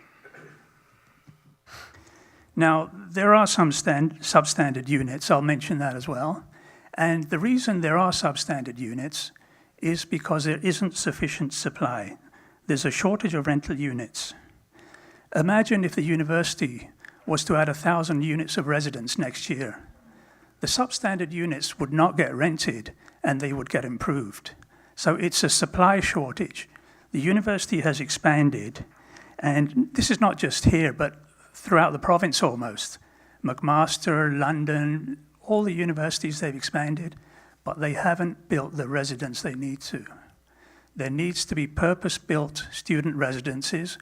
M: Now, there are some substandard units, I'll mention that as well. And the reason there are substandard units is because there isn't sufficient supply. There's a shortage of rental units. Imagine if the university was to add 1,000 units of residence next year. The substandard units would not get rented and they would get improved. So it's a supply shortage. The university has expanded, and this is not just here, but throughout the province almost. McMaster, London, all the universities, they've expanded, but they haven't built the residence they need to. There needs to be purpose-built student residences,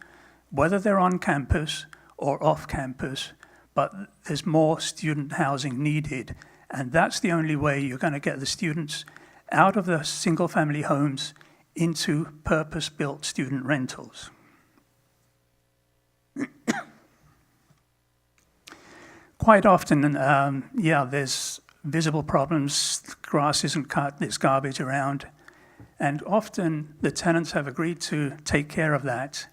M: whether they're on campus or off campus, but there's more student housing needed, and that's the only way you're going to get the students out of the single-family homes into purpose-built student rentals. Quite often, there's visible problems, grass isn't cut, there's garbage around, and often the tenants have agreed to take care of that,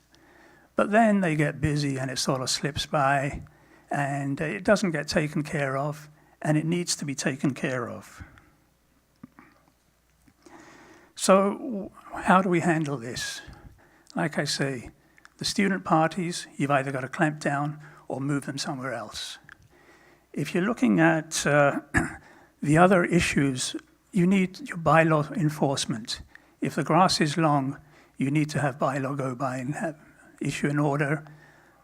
M: but then they get busy and it sort of slips by, and it doesn't get taken care of, and it needs to be taken care of. So how do we handle this? Like I say, the student parties, you've either got to clamp down or move them somewhere else. If you're looking at the other issues, you need your bylaw enforcement. If the grass is long, you need to have bylaw go by and issue an order.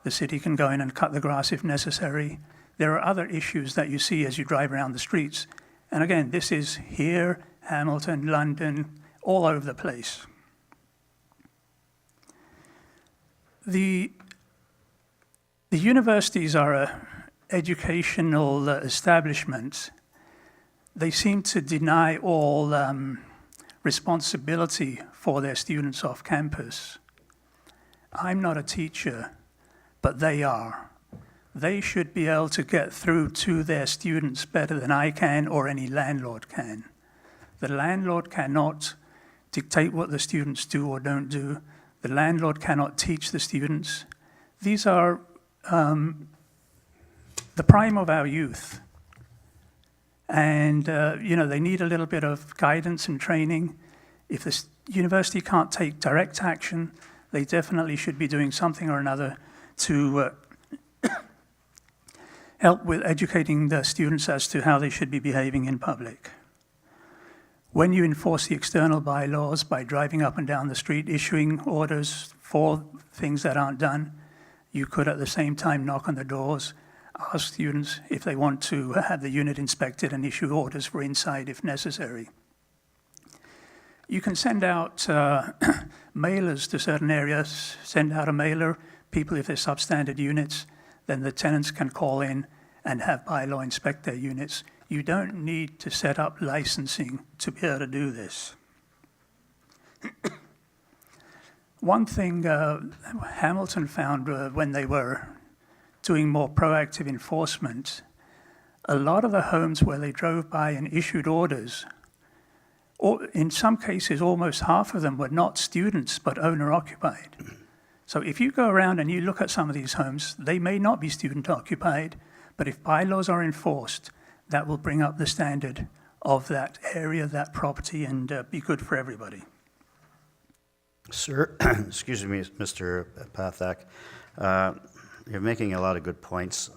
M: The city can go in and cut the grass if necessary. There are other issues that you see as you drive around the streets. And again, this is here, Hamilton, London, all over the place. The universities are an educational establishment. They seem to deny all responsibility for their students off campus. I'm not a teacher, but they are. They should be able to get through to their students better than I can or any landlord can. The landlord cannot dictate what the students do or don't do. The landlord cannot teach the students. These are the prime of our youth. And, they need a little bit of guidance and training. If the university can't take direct action, they definitely should be doing something or another to help with educating the students as to how they should be behaving in public. When you enforce the external bylaws by driving up and down the street, issuing orders for things that aren't done, You could at the same time knock on the doors, ask students if they want to have the unit inspected and issue orders for inside if necessary. You can send out mailers to certain areas, send out a mailer, people if they're substandard units, then the tenants can call in and have bylaw inspect their units. You don't need to set up licensing to be able to do this. One thing Hamilton found when they were doing more proactive enforcement, a lot of the homes where they drove by and issued orders, or in some cases almost half of them were not students but owner-occupied. So if you go around and you look at some of these homes, they may not be student-occupied, but if bylaws are enforced, that will bring up the standard of that area, that property, and be good for everybody.
A: Sir, excuse me, Mr. Pathak, you're making a lot of good points,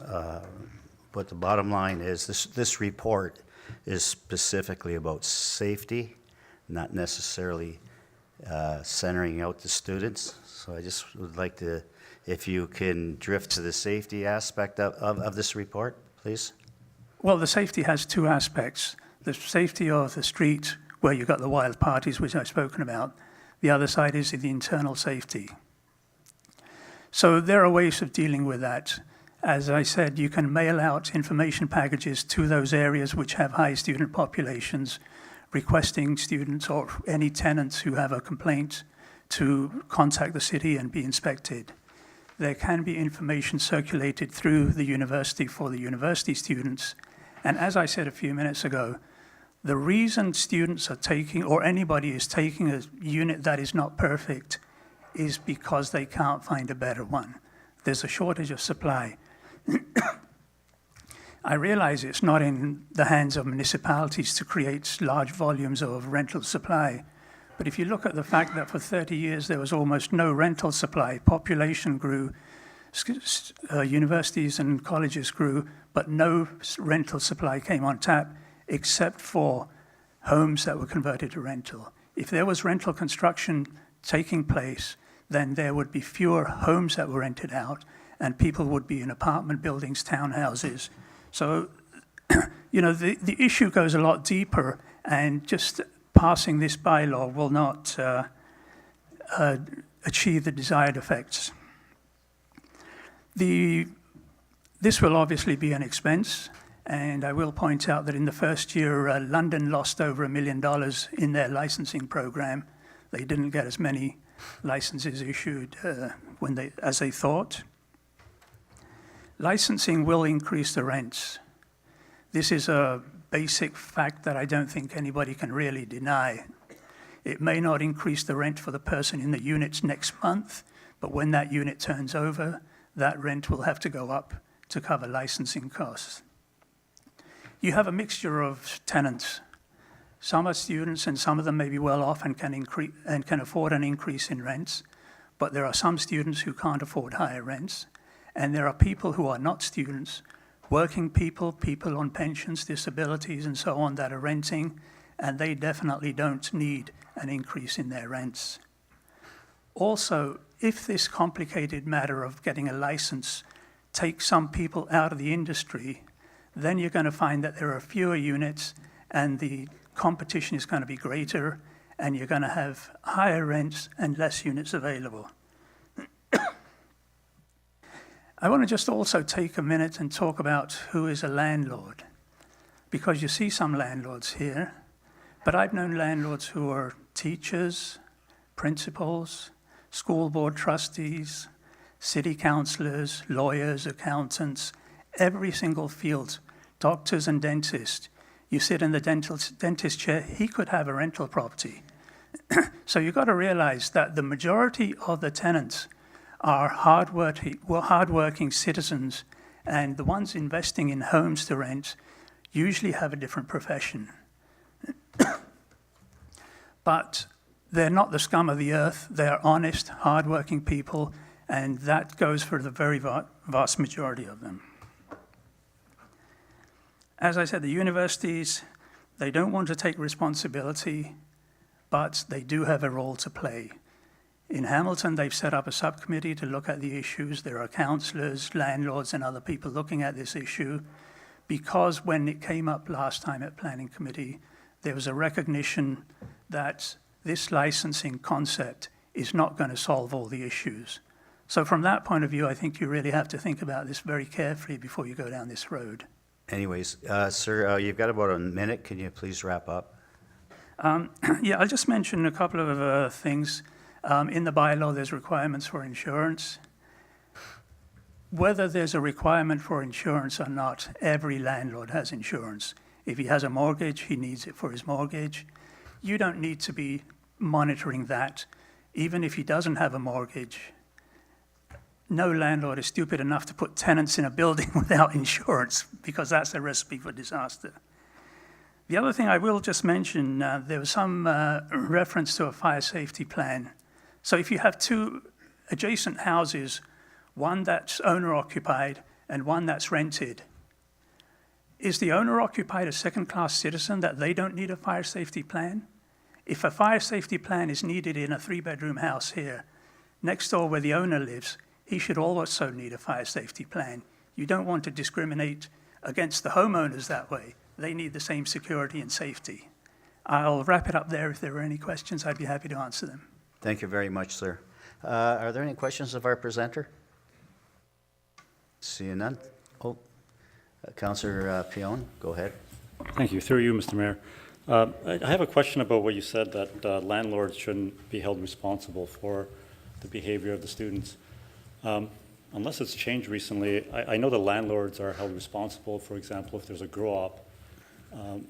A: but the bottom line is this report is specifically about safety, not necessarily centering out the students. So I just would like to, if you can drift to the safety aspect of this report, please.
M: Well, the safety has two aspects. The safety of the street, where you've got the wild parties, which I've spoken about. The other side is the internal safety. So there are ways of dealing with that. As I said, you can mail out information packages to those areas which have high student populations, requesting students or any tenants who have a complaint to contact the city and be inspected. There can be information circulated through the university for the university students. And as I said a few minutes ago, the reason students are taking, or anybody is taking a unit that is not perfect, is because they can't find a better one. There's a shortage of supply. I realize it's not in the hands of municipalities to create large volumes of rental supply, but if you look at the fact that for 30 years there was almost no rental supply, population grew, universities and colleges grew, but no rental supply came on tap except for homes that were converted to rental. If there was rental construction taking place, then there would be fewer homes that were rented out, and people would be in apartment buildings, townhouses. So, the issue goes a lot deeper, and just passing this bylaw will not achieve the desired effects. This will obviously be an expense, and I will point out that in the first year, London lost over $1 million in their licensing program. They didn't get as many licenses issued as they thought. Licensing will increase the rents. This is a basic fact that I don't think anybody can really deny. It may not increase the rent for the person in the units next month, but when that unit turns over, that rent will have to go up to cover licensing costs. You have a mixture of tenants. Some are students, and some of them may be well off and can afford an increase in rents, but there are some students who can't afford higher rents, and there are people who are not students, working people, people on pensions, disabilities, and so on that are renting, and they definitely don't need an increase in their rents. Also, if this complicated matter of getting a license takes some people out of the industry, then you're going to find that there are fewer units and the competition is going to be greater, and you're going to have higher rents and less units available. I want to just also take a minute and talk about who is a landlord, because you see some landlords here, but I've known landlords who are teachers, principals, school board trustees, city councillors, lawyers, accountants, every single field, doctors and dentists. You sit in the dentist chair, he could have a rental property. So you've got to realize that the majority of the tenants are hardworking citizens, and the ones investing in homes to rent usually have a different profession. But they're not the scum of the earth. They're honest, hardworking people, and that goes for the very vast majority of them. As I said, the universities, they don't want to take responsibility, but they do have a role to play. In Hamilton, they've set up a subcommittee to look at the issues. There are councillors, landlords, and other people looking at this issue, because when it came up last time at Planning Committee, there was a recognition that this licensing concept is not going to solve all the issues. So from that point of view, I think you really have to think about this very carefully before you go down this road.
A: Anyways, sir, you've got about a minute. Can you please wrap up?
M: Yeah, I'll just mention a couple of things. In the bylaw, there's requirements for insurance. Whether there's a requirement for insurance or not, every landlord has insurance. If he has a mortgage, he needs it for his mortgage. You don't need to be monitoring that. Even if he doesn't have a mortgage, no landlord is stupid enough to put tenants in a building without insurance, because that's a recipe for disaster. The other thing I will just mention, there was some reference to a fire safety plan. So if you have two adjacent houses, one that's owner-occupied and one that's rented, is the owner-occupied a second-class citizen that they don't need a fire safety plan? If a fire safety plan is needed in a three-bedroom house here, next door where the owner lives, he should also need a fire safety plan. You don't want to discriminate against the homeowners that way. They need the same security and safety. I'll wrap it up there. If there are any questions, I'd be happy to answer them.
A: Thank you very much, sir. Are there any questions of our presenter? Seeing none. Oh, Councillor Pion, go ahead.
G: Thank you. Through you, Mr. Mayor. I have a question about what you said, that landlords shouldn't be held responsible for the behavior of the students. Unless it's changed recently, I know the landlords are held responsible, for example, if there's a grow-op,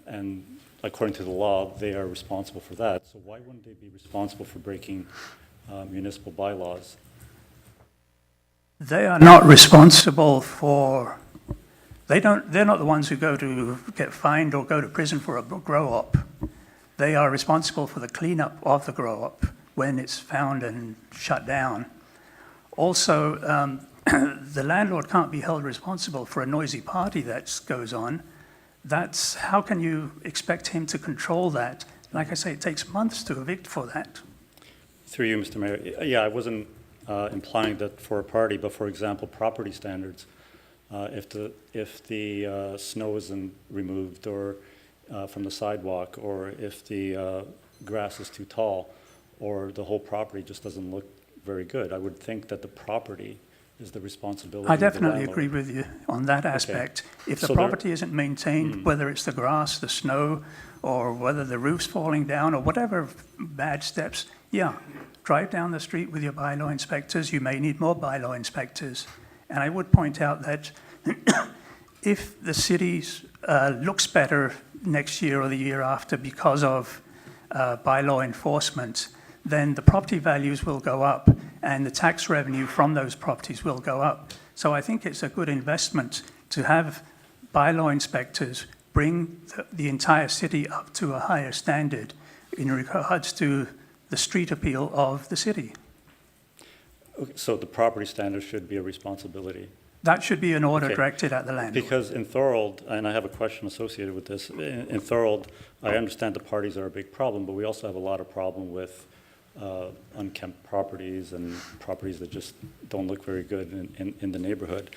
G: and according to the law, they are responsible for that. So why wouldn't they be responsible for breaking municipal bylaws?
M: They are not responsible for, they're not the ones who go to get fined or go to prison for a grow-op. They are responsible for the cleanup of the grow-op when it's found and shut down. Also, the landlord can't be held responsible for a noisy party that goes on. How can you expect him to control that? Like I say, it takes months to evict for that.
G: Through you, Mr. Mayor. Yeah, I wasn't implying that for a party, but for example, property standards. If the snow isn't removed or from the sidewalk, or if the grass is too tall, or the whole property just doesn't look very good, I would think that the property is the responsibility
M: I
G: of the
M: definitely
G: landlord.
M: agree with you on that aspect.
G: Okay.
M: If the
G: So there-
M: property isn't maintained, whether it's the grass, the snow, or whether the roof's falling down, or whatever bad steps, yeah, drive down the street with your bylaw inspectors. You may need more bylaw inspectors. And I would point out that if the city looks better next year or the year after because of bylaw enforcement, then the property values will go up and the tax revenue from those properties will go up. So I think it's a good investment to have bylaw inspectors bring the entire city up to a higher standard in regards to the street appeal of the city.
G: Okay, so the property standards should be a responsibility.
M: That should be an order
G: Okay.
M: directed at the landlord.
G: Because in Thorold, and I have a question associated with this, in Thorold, I understand the parties are a big problem, but we also have a lot of problem with unkempt properties and properties that just don't look very good in the neighborhood.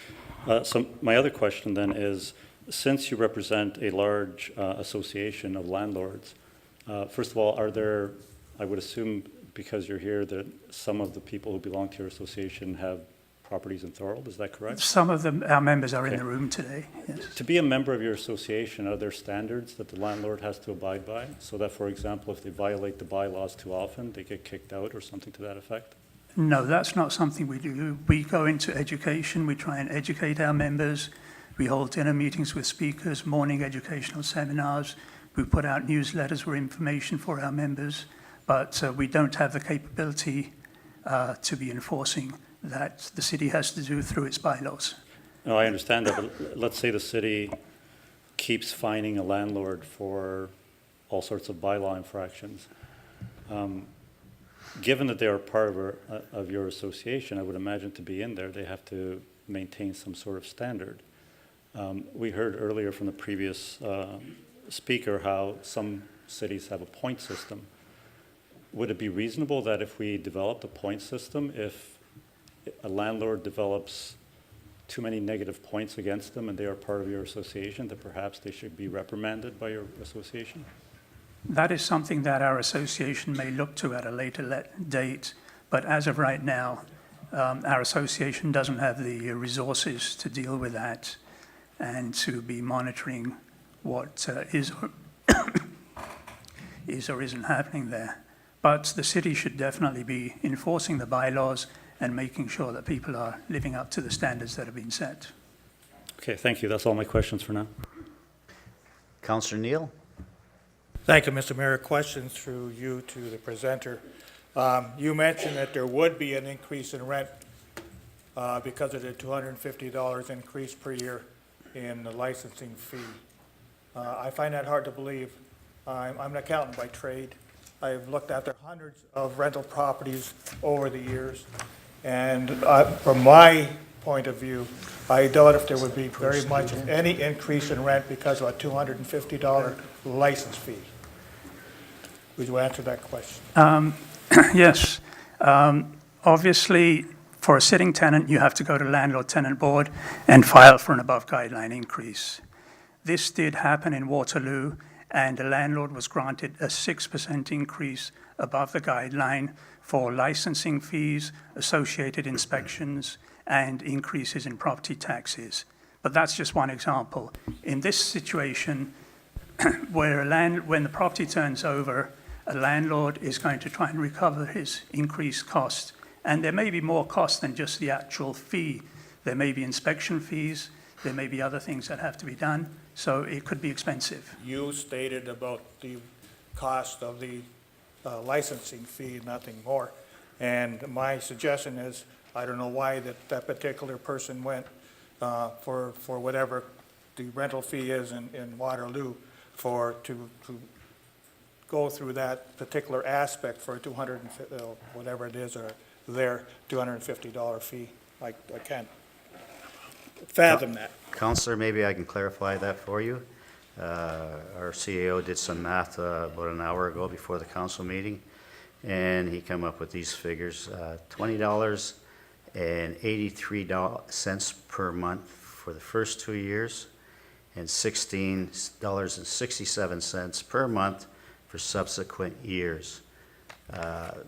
G: So my other question then is, since you represent a large association of landlords, first of all, are there, I would assume because you're here, that some of the people who belong to your association have properties in Thorold, is that correct?
M: Some of them, our members are in
G: Okay.
M: the room today, yes.
G: To be a member of your association, are there standards that the landlord has to abide by? So that, for example, if they violate the bylaws too often, they get kicked out or something to that effect?
M: No, that's not something we do. We go into education, we try and educate our members. We hold dinner meetings with speakers, morning educational seminars. We put out newsletters with information for our members, but we don't have the capability to be enforcing that the city has to do through its bylaws.
G: No, I understand that, but let's say the city keeps fining a landlord for all sorts of bylaw infractions. Given that they are part of your association, I would imagine to be in there, they have to maintain some sort of standard. We heard earlier from the previous speaker how some cities have a point system. would it be reasonable that if we developed a point system, if a landlord develops too many negative points against them and they are part of your association, that perhaps they should be reprimanded by your association?
M: That is something that our association may look to at a later date, but as of right now, our association doesn't have the resources to deal with that and to be monitoring what is or isn't happening there. But the city should definitely be enforcing the bylaws and making sure that people are living up to the standards that have been set.
G: Okay, thank you. That's all my questions for now.
A: Councillor Neal?
I: Thank you, Mr. Mayor. Questions through you to the presenter. You mentioned that there would be an increase in rent because of the $250 increase per year in the licensing fee. I find that hard to believe. I'm an accountant by trade. I've looked after hundreds of rental properties over the years, and from my point of view, I doubt if there would be very much of any increase in rent because of a $250 license fee. Would you answer that question?
M: Yes. Obviously, for a sitting tenant, you have to go to Landlord-Tenant Board and file for an above-guideline increase. This did happen in Waterloo, and the landlord was granted a 6% increase above the guideline for licensing fees, associated inspections, and increases in property taxes. But that's just one example. In this situation, where when the property turns over, a landlord is going to try and recover his increased cost. And there may be more cost than just the actual fee. There may be inspection fees, there may be other things that have to be done, so it could be expensive.
I: You stated about the cost of the licensing fee, nothing more. And my suggestion is, I don't know why that particular person went for whatever the rental fee is in Waterloo to go through that particular aspect for a whatever it is, or their $250 fee. I can't fathom that.
A: Councillor, maybe I can clarify that for you. Our CEO did some math about an hour ago before the council meeting, and he came up with these figures. $20.83 per month for the first 2 years, and $16.67 per month for subsequent years.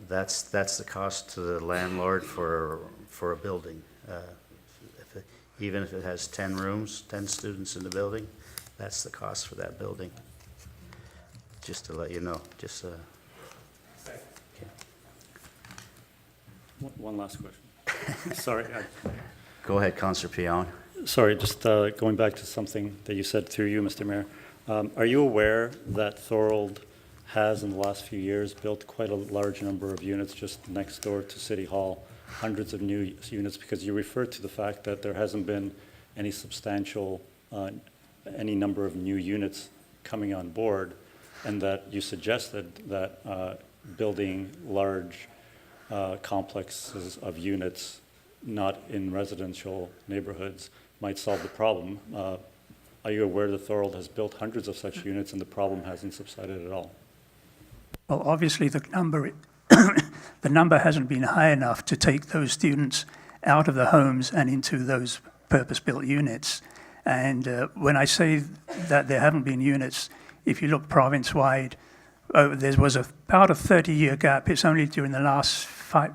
A: That's the cost to the landlord for a building. Even if it has 10 rooms, 10 students in the building, that's the cost for that building. Just to let you know, okay.
G: One last question. Sorry.
A: Go ahead, Councillor Pion.
G: Sorry, just going back to something that you said through you, Mr. Mayor. Are you aware that Thorold has, in the last few years, built quite a large number of units just next door to City Hall, hundreds of new units, because you referred to the fact that there hasn't been any substantial, any number of new units coming on board, and that you suggested that building large complexes of units not in residential neighborhoods might solve the problem. Are you aware that Thorold has built hundreds of such units and the problem hasn't subsided at all?
M: Well, obviously the number hasn't been high enough to take those students out of the homes and into those purpose-built units. And when I say that there haven't been units, if you look province-wide, there was about a 30-year gap. It's only during the last 4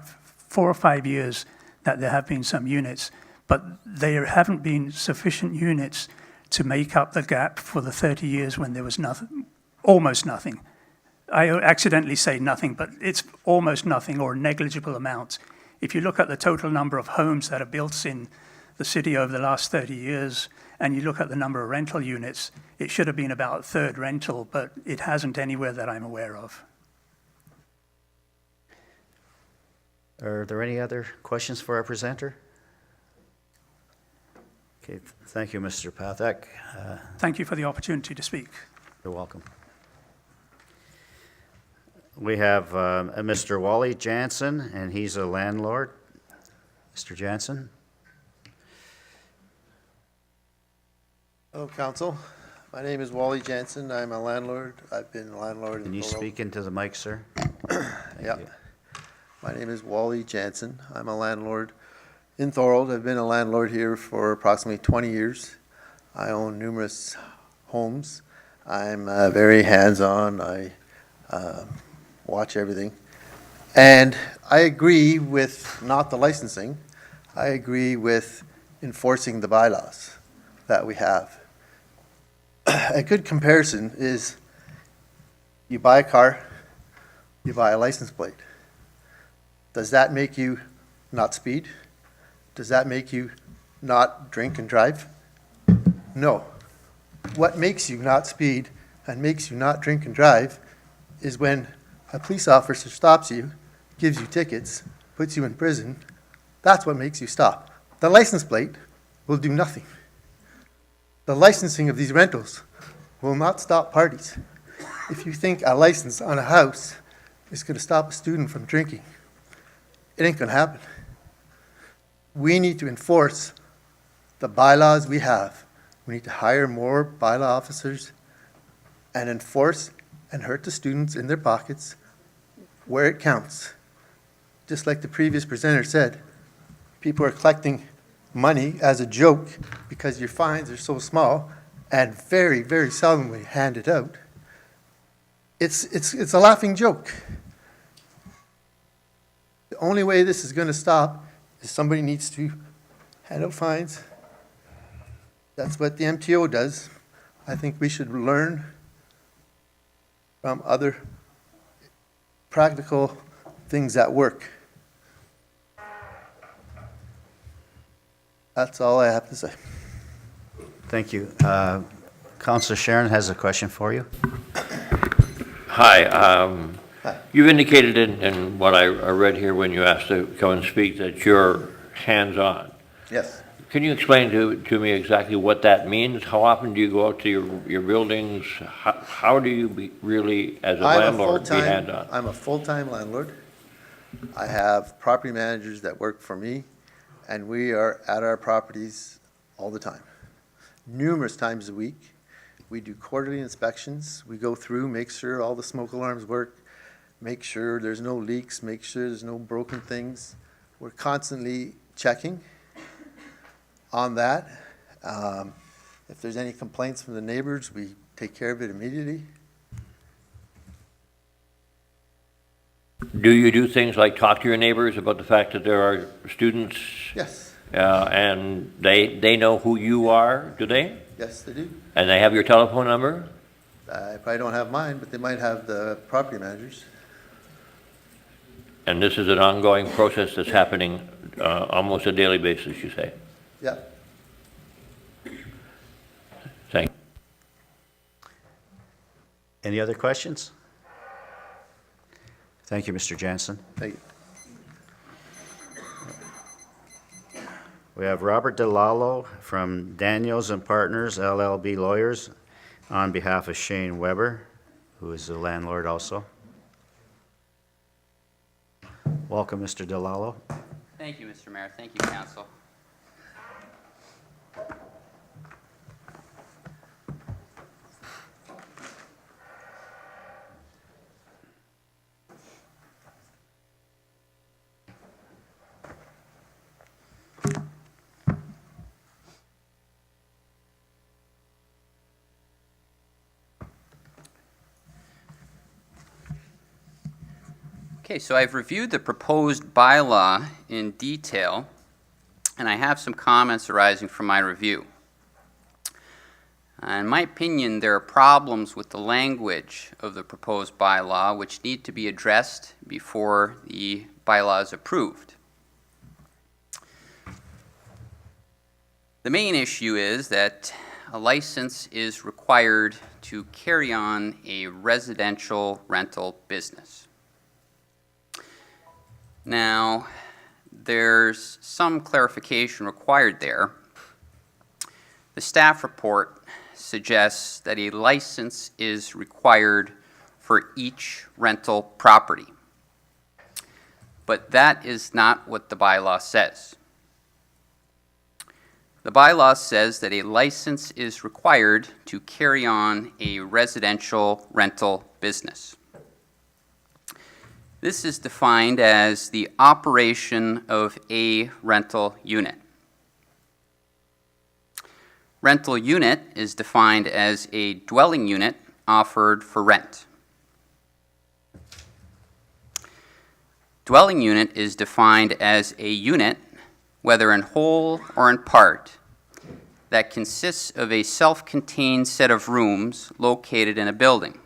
M: or 5 years that there have been some units, but there haven't been sufficient units to make up the gap for the 30 years when there was nothing, almost nothing. I accidentally say nothing, but it's almost nothing or negligible amounts. If you look at the total number of homes that are built in the city over the last 30 years, and you look at the number of rental units, it should have been about a third rental, but it hasn't anywhere that I'm aware of.
A: Are there any other questions for our presenter? Okay, thank you, Mr. Pathak.
M: Thank you for the opportunity to speak.
A: You're welcome. We have Mr. Wally Jansen, and he's a landlord. Mr. Jansen?
N: Hello, Council. My name is Wally Jansen. I'm a landlord. I've been a landlord in
A: Can you
N: Thorold.
A: speak into the mic, sir?
N: Yeah. My name is Wally Jansen. I'm a landlord in Thorold. I've been a landlord here for approximately 20 years. I own numerous homes. I'm very hands-on. I watch everything. And I agree with not the licensing. I agree with enforcing the bylaws that we have. A good comparison is you buy a car, you buy a license plate. Does that make you not speed? Does that make you not drink and drive? No. What makes you not speed and makes you not drink and drive is when a police officer stops you, gives you tickets, puts you in prison. That's what makes you stop. The license plate will do nothing. The licensing of these rentals will not stop parties. If you think a license on a house is going to stop a student from drinking, it ain't going to happen. We need to enforce the bylaws we have. We need to hire more bylaw officers and enforce and hurt the students in their pockets where it counts. Just like the previous presenter said, people are collecting money as a joke because your fines are so small and very, very seldomly handed out. It's a laughing joke. The only way this is going to stop is somebody needs to hand out fines. That's what the MTO does. I think we should learn from other practical things that work. That's all I have to say.
A: Thank you. Councilor Sharon has a question for you.
D: Hi. You've indicated in what I read here when you asked to come and speak that you're hands-on.
N: Yes.
D: Can you explain to me exactly what that means? How often do you go out to your buildings? How do you really, as a landlord, be hands-on?
N: I'm a full-time landlord. I have property managers that work for me, and we are at our properties all the time, numerous times a week. We do quarterly inspections. We go through, make sure all the smoke alarms work, make sure there's no leaks, make sure there's no broken things. We're constantly checking on that. If there's any complaints from the neighbors, we take care of it immediately.
D: Do you do things like talk to your neighbors about the fact that there are students?
N: Yes.
D: And they know who you are, do they?
N: Yes, they do.
D: And they have your telephone number?
N: I probably don't have mine, but they might have the property managers.
D: And this is an ongoing process that's happening almost a daily basis, you say?
N: Yeah.
D: Thank you.
A: Any other questions? Thank you, Mr. Jansen.
N: Thank you.
A: We have Robert DeLallo from Daniels and Partners LLB Lawyers on behalf of Shane Weber, who is the landlord also. Welcome, Mr. DeLallo.
O: Thank you, Mr. Mayor. Thank you, Council. Okay, so I've reviewed the proposed bylaw in detail, and I have some comments arising from my review. In my opinion, there are problems with the language of the proposed bylaw which need to be addressed before the bylaw is approved. The main issue is that a license is required to carry on a residential rental business. Now, there's some clarification required there. The staff report suggests that a license is required for each rental property. But that is not what the bylaw says. The bylaw says that a license is required to carry on a residential rental business. This is defined as the operation of a rental unit. Rental unit is defined as a dwelling unit offered for rent. Dwelling unit is defined as a unit, whether in whole or in part, that consists of a self-contained set of rooms located in a building,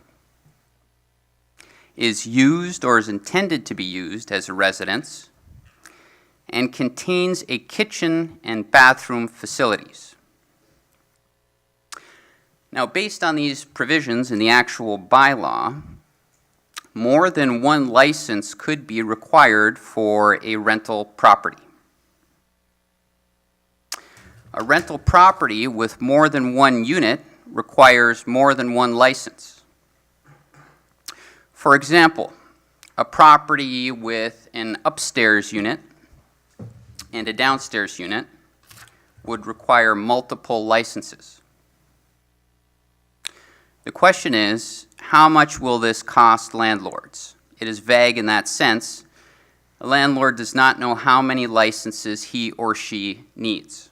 O: is used or is intended to be used as a residence, and contains a kitchen and bathroom facilities. Now, based on these provisions in the actual bylaw, more than one license could be required for a rental property. A rental property with more than one unit requires more than one license. For example, a property with an upstairs unit and a downstairs unit would require multiple licenses. The question is, how much will this cost landlords? It is vague in that sense. A landlord does not know how many licenses he or she needs.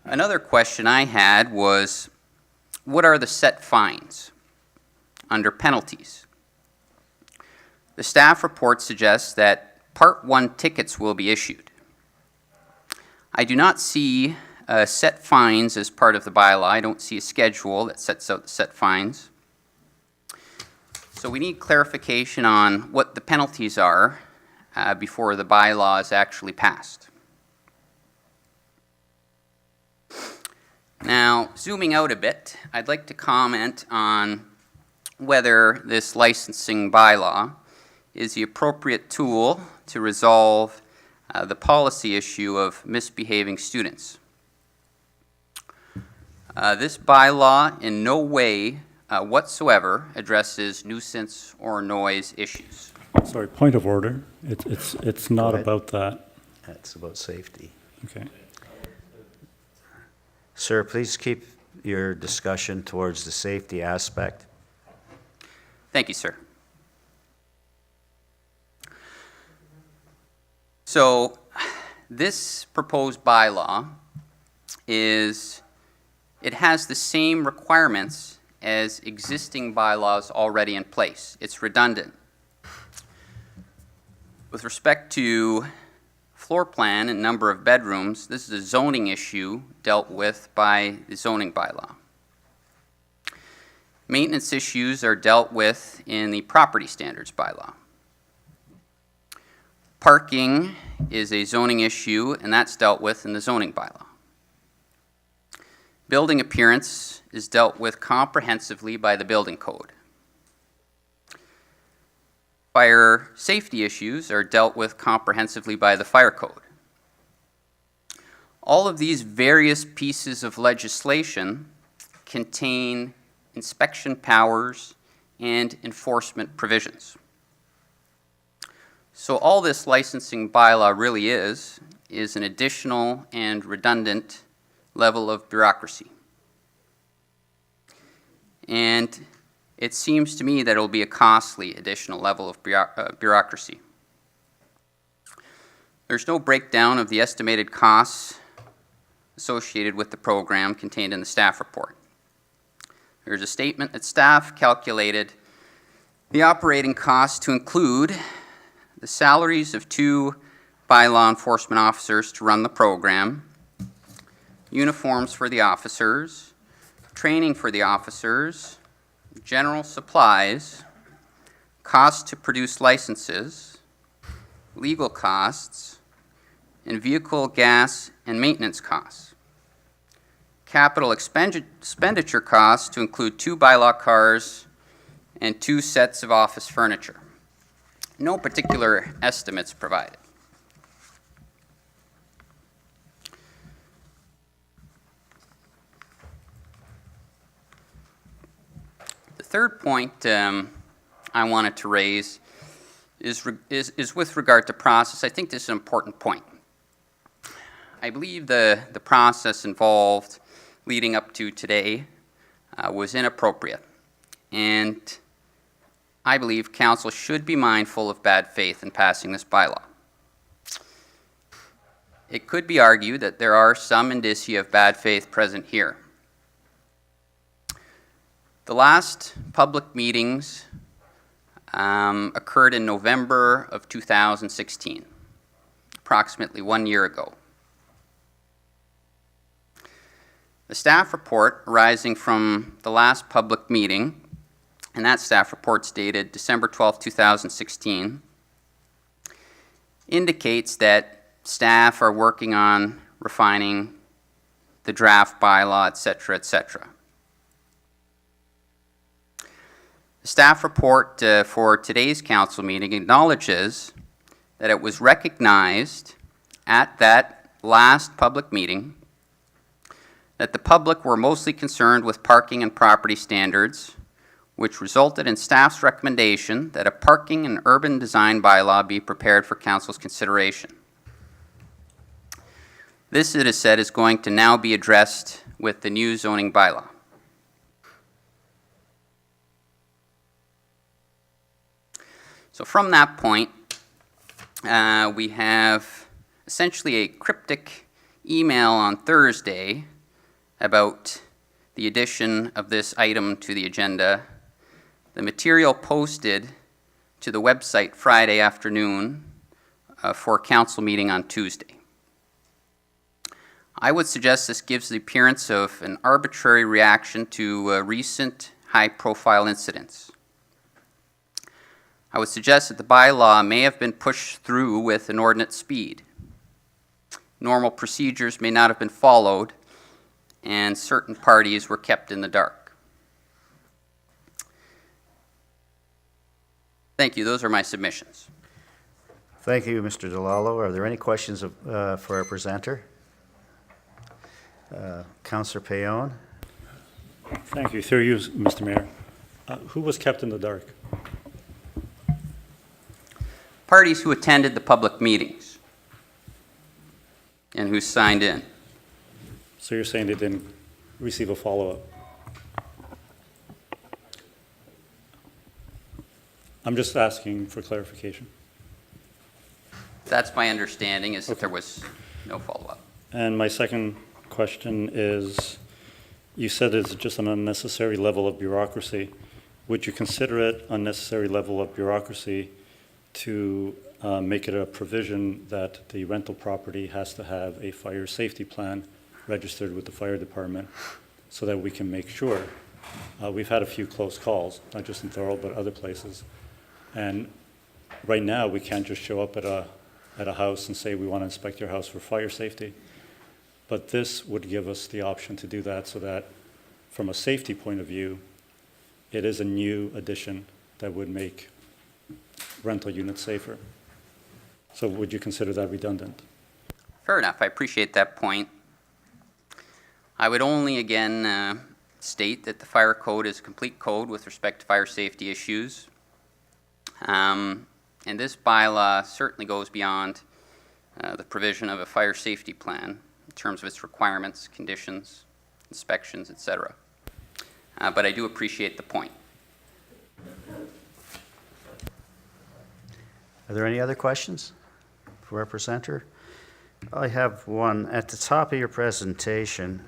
O: Another question I had was, what are the set fines under penalties? The staff report suggests that Part 1 tickets will be issued. I do not see set fines as part of the bylaw. I don't see a schedule that sets out the set fines. So we need clarification on what the penalties are before the bylaw is actually passed. Now, zooming out a bit, I'd like to comment on whether this licensing bylaw is the appropriate tool to resolve the policy issue of misbehaving students. This bylaw in no way whatsoever addresses nuisance or noise issues.
G: Sorry, point of order. It's not
A: ahead.
G: about that.
A: That's about safety.
G: Okay.
A: Sir, please keep your discussion towards the safety aspect.
O: Thank you, sir. So, this proposed bylaw it has the same requirements as existing bylaws already in place. It's redundant. With respect to floor plan and number of bedrooms, this is a zoning issue dealt with by the zoning bylaw. Maintenance issues are dealt with in the property standards bylaw. Parking is a zoning issue, and that's dealt with in the zoning bylaw. Building appearance is dealt with comprehensively by the building code. Fire safety issues are dealt with comprehensively by the fire code. All of these various pieces of legislation contain inspection powers and enforcement provisions. So all this licensing bylaw really is an additional and redundant level of bureaucracy. And it seems to me that it will be a costly additional level of bureaucracy. There's no breakdown of the estimated costs associated with the program contained in the staff report. There's a statement that staff calculated the operating costs to include the salaries of 2 bylaw enforcement officers to run the program, uniforms for the officers, training for the officers, general supplies, costs to produce licenses, legal costs, and vehicle, gas, and maintenance costs. Capital expenditure costs to include 2 bylaw cars and 2 sets of office furniture. No particular estimates provided. The third point I wanted to raise is with regard to process. I think this is an important point. I believe the process involved leading up to today was inappropriate. and I believe council should be mindful of bad faith in passing this bylaw. It could be argued that there are some indicia of bad faith present here. The last public meetings occurred in November of 2016, approximately 1 year ago. The staff report arising from the last public meeting, and that staff report dated December 12, 2016, indicates that staff are working on refining the draft bylaw, etc., etc. The staff report for today's council meeting acknowledges that it was recognized at that last public meeting that the public were mostly concerned with parking and property standards, which resulted in staff's recommendation that a parking and urban design bylaw be prepared for council's consideration. This, it is said, is going to now be addressed with the new zoning bylaw. So from that point, we have essentially a cryptic email on Thursday about the addition of this item to the agenda. The material posted to the website Friday afternoon for council meeting on Tuesday. I would suggest this gives the appearance of an arbitrary reaction to recent high-profile incidents. I would suggest that the bylaw may have been pushed through with inordinate speed. Normal procedures may not have been followed, and certain parties were kept in the dark. Thank you. Those are my submissions.
A: Thank you, Mr. DeLallo. Are there any questions for our presenter? Councillor Payon.
G: Thank you. Through you, Mr. Mayor. Who was kept in the dark?
O: Parties who attended the public meetings and who signed in.
G: So you're saying they didn't receive a follow-up? I'm just asking for clarification.
O: That's my understanding, is that there was no follow-up.
G: And my second question is, you said it's just an unnecessary level of bureaucracy. Would you consider it unnecessary level of bureaucracy to make it a provision that the rental property has to have a fire safety plan registered with the fire department so that we can make sure? We've had a few close calls, not just in Thorold, but other places. And right now, we can't just show up at a house and say we want to inspect your house for fire safety. But this would give us the option to do that so that from a safety point of view, it is a new addition that would make rental units safer. So would you consider that redundant?
O: Fair enough. I appreciate that point. I would only again state that the fire code is a complete code with respect to fire safety issues. And this bylaw certainly goes beyond the provision of a fire safety plan in terms of its requirements, conditions, inspections, etc. But I do appreciate the point.
A: Are there any other questions for our presenter? I have one. At the top of your presentation,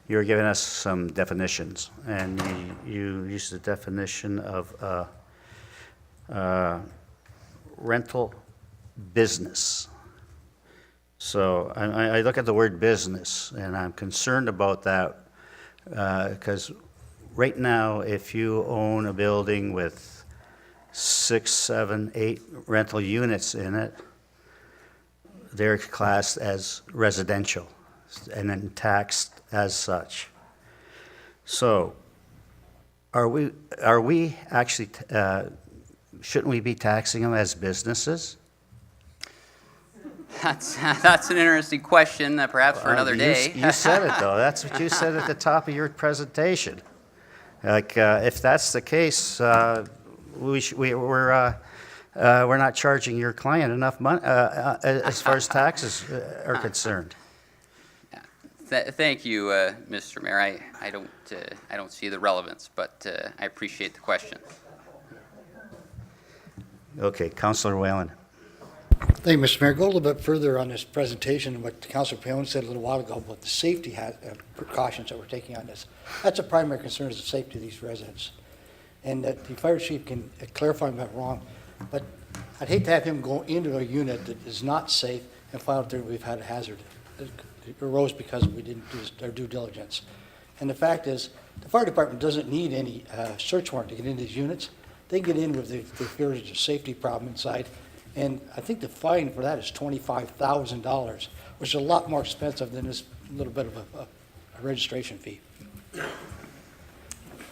A: you were giving us some definitions, and you used the definition of rental business. So I look at the word business, and I'm concerned about that because right now, if you own a building with 6, 7, 8 rental units in it, they're classed as residential and then taxed as such. So are we actually, shouldn't we be taxing them as businesses?
O: That's an interesting question, perhaps for another day.
A: You said it, though. That's what you said at the top of your presentation. Like, if that's the case, we're not charging your client enough money as far as taxes are concerned.
O: Thank you, Mr. Mayor. I don't see the relevance, but I appreciate the question.
A: Okay, Councillor Whalen.
B: Thank you, Mr. Mayor. Go a little bit further on this presentation and what Councilor Payon said a little while ago about the safety precautions that we're taking on this. That's a primary concern, is the safety of these residents. And that the fire chief can clarify if I'm wrong, but I'd hate to have him go into a unit that is not safe and find out that we've had a hazard that arose because we didn't do our due diligence. And the fact is, the fire department doesn't need any search warrant to get into these units. They get in with if there's a safety problem inside. And I think the fine for that is $25,000, which is a lot more expensive than this little bit of a registration fee.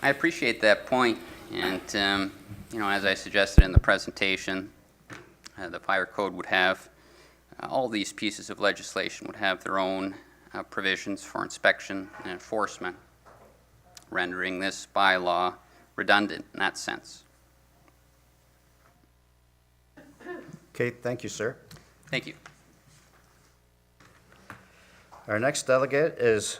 O: I appreciate that point, and as I suggested in the presentation, the fire code would have all these pieces of legislation would have their own provisions for inspection and enforcement, rendering this bylaw redundant in that sense.
A: Okay, thank you, sir.
O: Thank you.
A: Our next delegate is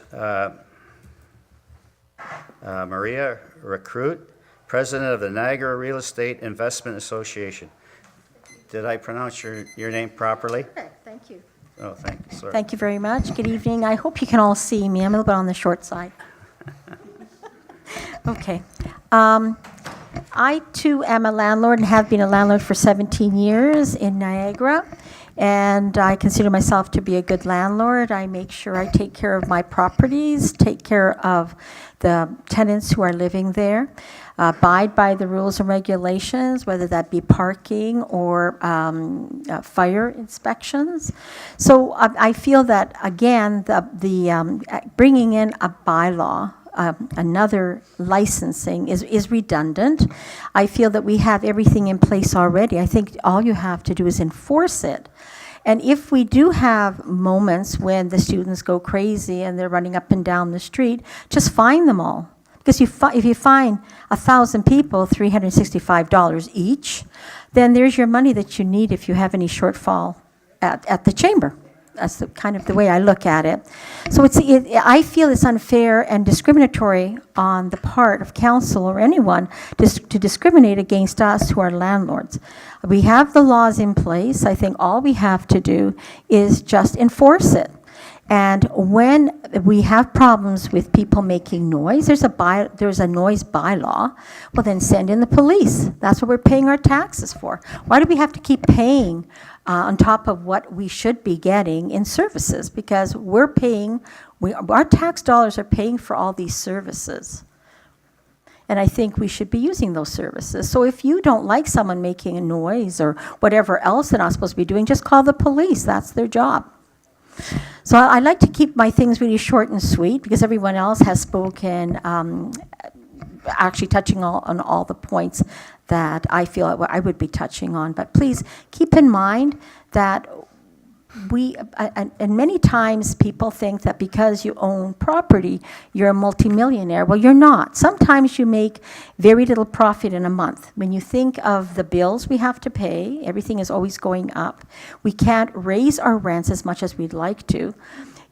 A: Maria Recruit, President of the Niagara Real Estate Investment Association. Did I pronounce your name properly?
P: Correct, thank you.
A: Oh, thank you, sir.
P: Thank you very much. Good evening. I hope you can all see me. I'm a little bit on the short side. Okay. I, too, am a landlord and have been a landlord for 17 years in Niagara, and I consider myself to be a good landlord. I make sure I take care of my properties, take care of the tenants who are living there, abide by the rules and regulations, whether that be parking or fire inspections. So I feel that, again, the bringing in a bylaw, another licensing is redundant. I feel that we have everything in place already. I think all you have to do is enforce it. And if we do have moments when the students go crazy and they're running up and down the street, just fine them all. Because if you fine 1,000 people $365 each, then there's your money that you need if you have any shortfall at the chamber. That's kind of the way I look at it. So I feel it's unfair and discriminatory on the part of council or anyone to discriminate against us who are landlords. We have the laws in place. I think all we have to do is just enforce it. And when we have problems with people making noise, there's a noise bylaw, well then send in the police. That's what we're paying our taxes for. Why do we have to keep paying on top of what we should be getting in services? Because our tax dollars are paying for all these services. And I think we should be using those services. So if you don't like someone making a noise or whatever else they're not supposed to be doing, just call the police. That's their job. So I like to keep my things really short and sweet because everyone else has spoken, actually touching on all the points that I feel I would be touching on. But please keep in mind that and many times people think that because you own property, you're a multimillionaire. Well, you're not. Sometimes you make very little profit in a month. When you think of the bills we have to pay, everything is always going up. We can't raise our rents as much as we'd like to,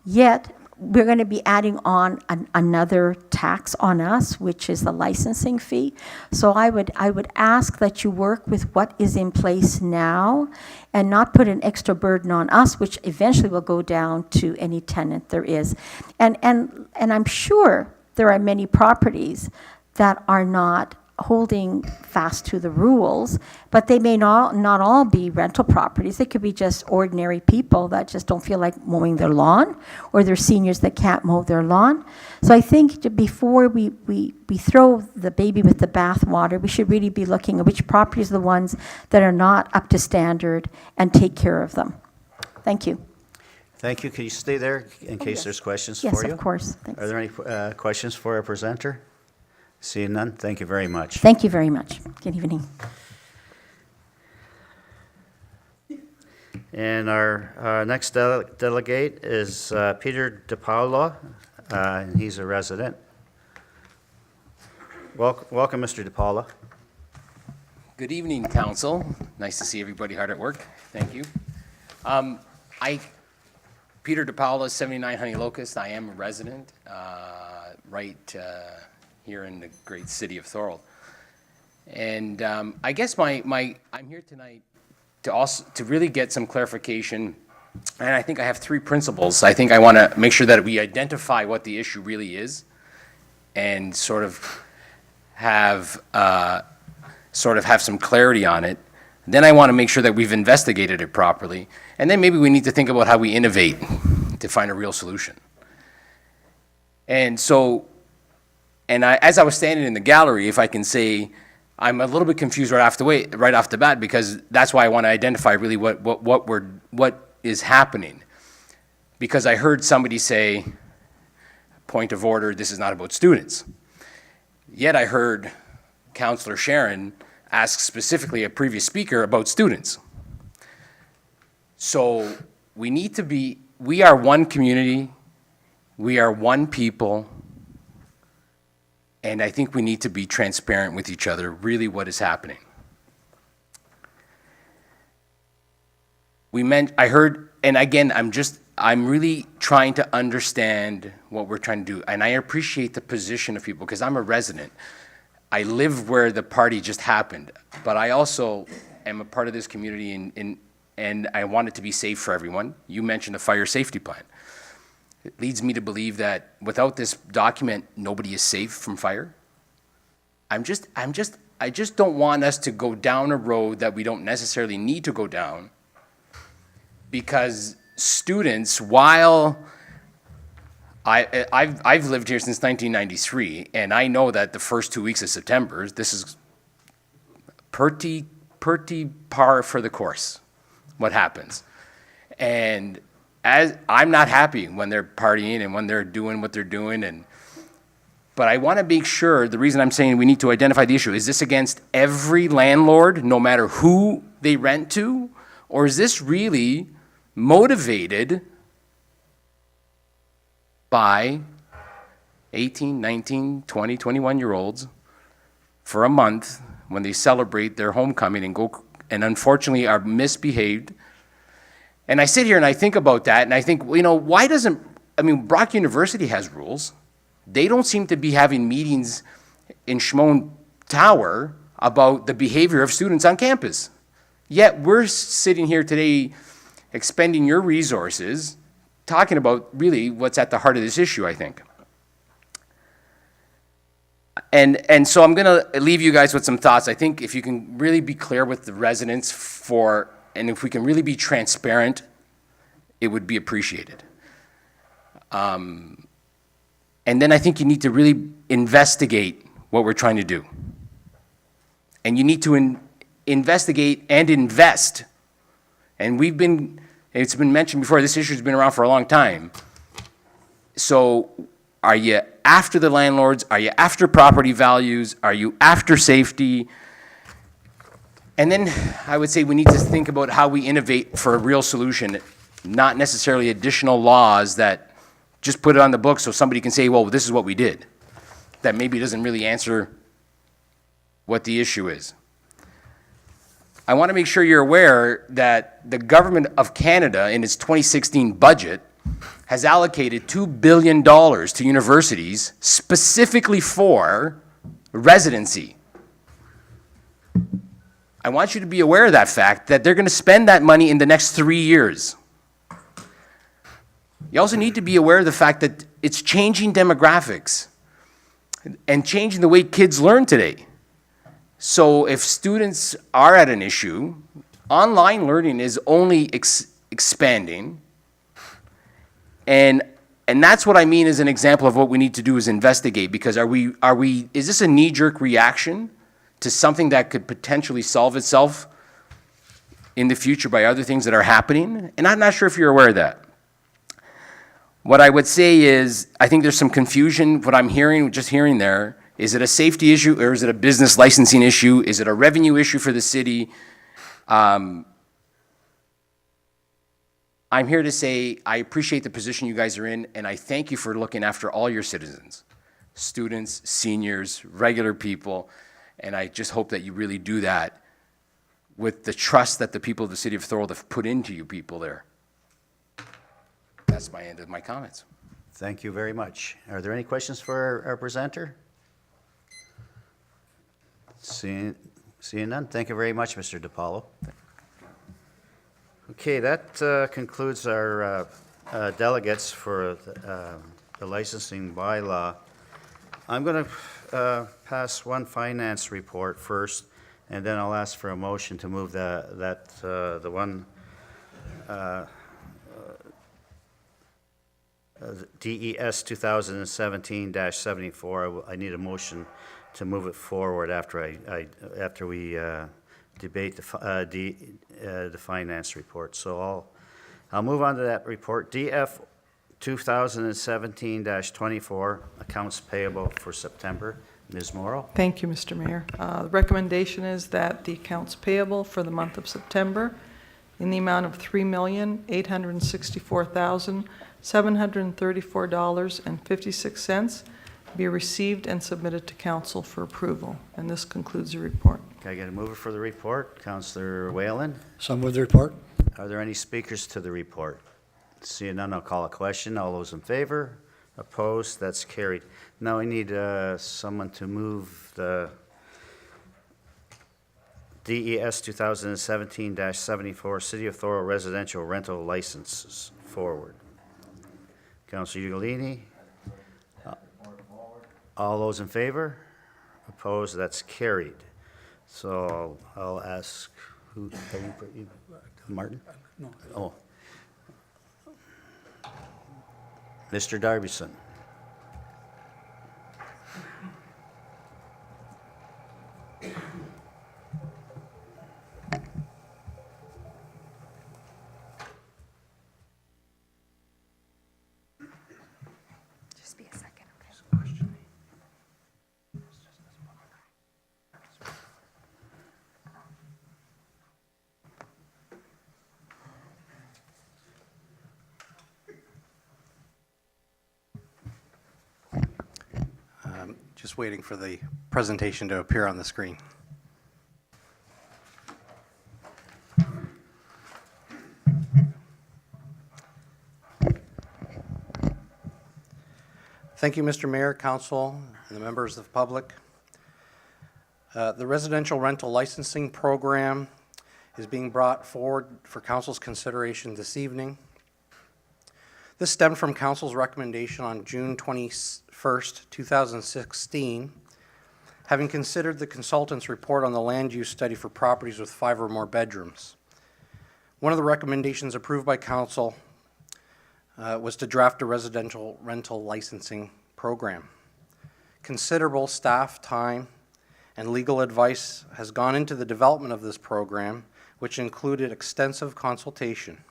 P: yet we're going to be adding on another tax on us, which is the licensing fee. So I would ask that you work with what is in place now and not put an extra burden on us, which eventually will go down to any tenant there is. And I'm sure there are many properties that are not holding fast to the rules, but they may not all be rental properties. They could be just ordinary people that just don't feel like mowing their lawn, or they're seniors that can't mow their lawn. So I think before we throw the baby with the bathwater, we should really be looking at which properties are the ones that are not up to standard and take care of them. Thank you.
A: Thank you. Can you stay there in case
P: yes.
A: there's questions for
P: Yes,
A: you?
P: of course. Thanks.
A: Are there any questions for our presenter? Seeing none, thank you very much.
P: Thank you very much. Good evening.
A: And our next delegate is Peter DePaula, and he's a resident. Welcome, Mr. DePaula.
Q: Good evening, Council. Nice to see everybody hard at work. Thank you. Peter DePaula, 79 Honey Locust. I am a resident right here in the great city of Thorold. And I guess I'm here tonight to really get some clarification. And I think I have three principles. I think I want to make sure that we identify what the issue really is and sort of have some clarity on it. Then I want to make sure that we've investigated it properly. And then maybe we need to think about how we innovate to find a real solution. And so, as I was standing in the gallery, if I can say, I'm a little bit confused right off the bat, because that's why I want to identify really what is happening. Because I heard somebody say, point of order, this is not about students. Yet I heard Councillor Sharon ask specifically a previous speaker about students. So we are one community, we are one people, and I think we need to be transparent with each other, really what is happening. I heard, and again, I'm really trying to understand what we're trying to do, and I appreciate the position of people, because I'm a resident. I live where the party just happened, but I also am a part of this community, and I want it to be safe for everyone. You mentioned a fire safety plan. It leads me to believe that without this document, nobody is safe from fire. I just don't want us to go down a road that we don't necessarily need to go down, because students, while I've lived here since 1993, and I know that the first 2 weeks of September, this is pretty par for the course, what happens. And as I'm not happy when they're partying and when they're doing what they're doing, but I want to make sure, the reason I'm saying we need to identify the issue, is this against every landlord, no matter who they rent to, or is this really motivated by 18, 19, 20, 21-year-olds for a month when they celebrate their homecoming and unfortunately are misbehaved. And I sit here and I think about that, and I think, Brock University has rules. They don't seem to be having meetings in Schmon Tower about the behavior of students on campus. Yet we're sitting here today expending your resources talking about really what's at the heart of this issue, I think. And so I'm going to leave you guys with some thoughts. I think if you can really be clear with the residents and if we can really be transparent, it would be appreciated. And then I think you need to really investigate what we're trying to do. And you need to investigate and invest. And it's been mentioned before, this issue has been around for a long time. So are you after the landlords? Are you after property values? Are you after safety? And then I would say we need to think about how we innovate for a real solution, not necessarily additional laws that just put it on the book so somebody can say, well, this is what we did. That maybe doesn't really answer what the issue is. I want to make sure you're aware that the government of Canada, in its 2016 budget, has allocated $2 billion to universities specifically for residency. I want you to be aware of that fact, that they're going to spend that money in the next 3 years. You also need to be aware of the fact that it's changing demographics and changing the way kids learn today. So if students are at an issue, online learning is only expanding. And that's what I mean as an example of what we need to do is investigate, because is this a knee-jerk reaction to something that could potentially solve itself in the future by other things that are happening? And I'm not sure if you're aware of that. What I would say is, I think there's some confusion, what I'm hearing, just hearing there. Is it a safety issue, or is it a business licensing issue? Is it a revenue issue for the city? I'm here to say I appreciate the position you guys are in, and I thank you for looking after all your citizens, students, seniors, regular people, and I just hope that you really do that with the trust that the people of the city of Thorold have put into you people there. That's that's my end of my comments.
A: Thank you very much. Are there any questions for our presenter? Seeing none, thank you very much, Mr. DiPaolo. Okay, that concludes our delegates for the licensing bylaw. I'm going to pass one finance report first, and then I'll ask for a motion to move the one DES 2017-74. I need a motion to move it forward after we debate the finance report. So I'll move on to that report. DF 2017-24, accounts payable for September. Ms. Morrow.
R: Thank you, Mr. Mayor. The recommendation is that the accounts payable for the month of September in the amount of $3,864,734.56 be received and submitted to council for approval. And this concludes the report.
A: Can I get a mover for the report? Councillor Whalen.
B: So move the report.
A: Are there any speakers to the report? Seeing none, I'll call a question. All those in favor? Opposed? That's carried. Now I need someone to move the DES 2017-74 City of Thorold residential rental licenses forward. Councillor Ugolini? All those in favor? Opposed? That's carried. So I'll ask, who, are you, Martin?
S: No.
A: Oh. Mr. Darbyson.
L: Just be a second, okay?
S: Just waiting for the presentation to appear on the screen. Thank you, Mr. Mayor, Council, and the members of the public. The residential rental licensing program is being brought forward for Council's consideration this evening. This stemmed from Council's recommendation on June 21st, 2016, having considered the consultant's report on the land use study for properties with 5 or more bedrooms. One of the recommendations approved by Council was to draft a residential rental licensing program. Considerable staff time and legal advice has gone into the development of this program, which included extensive consultation.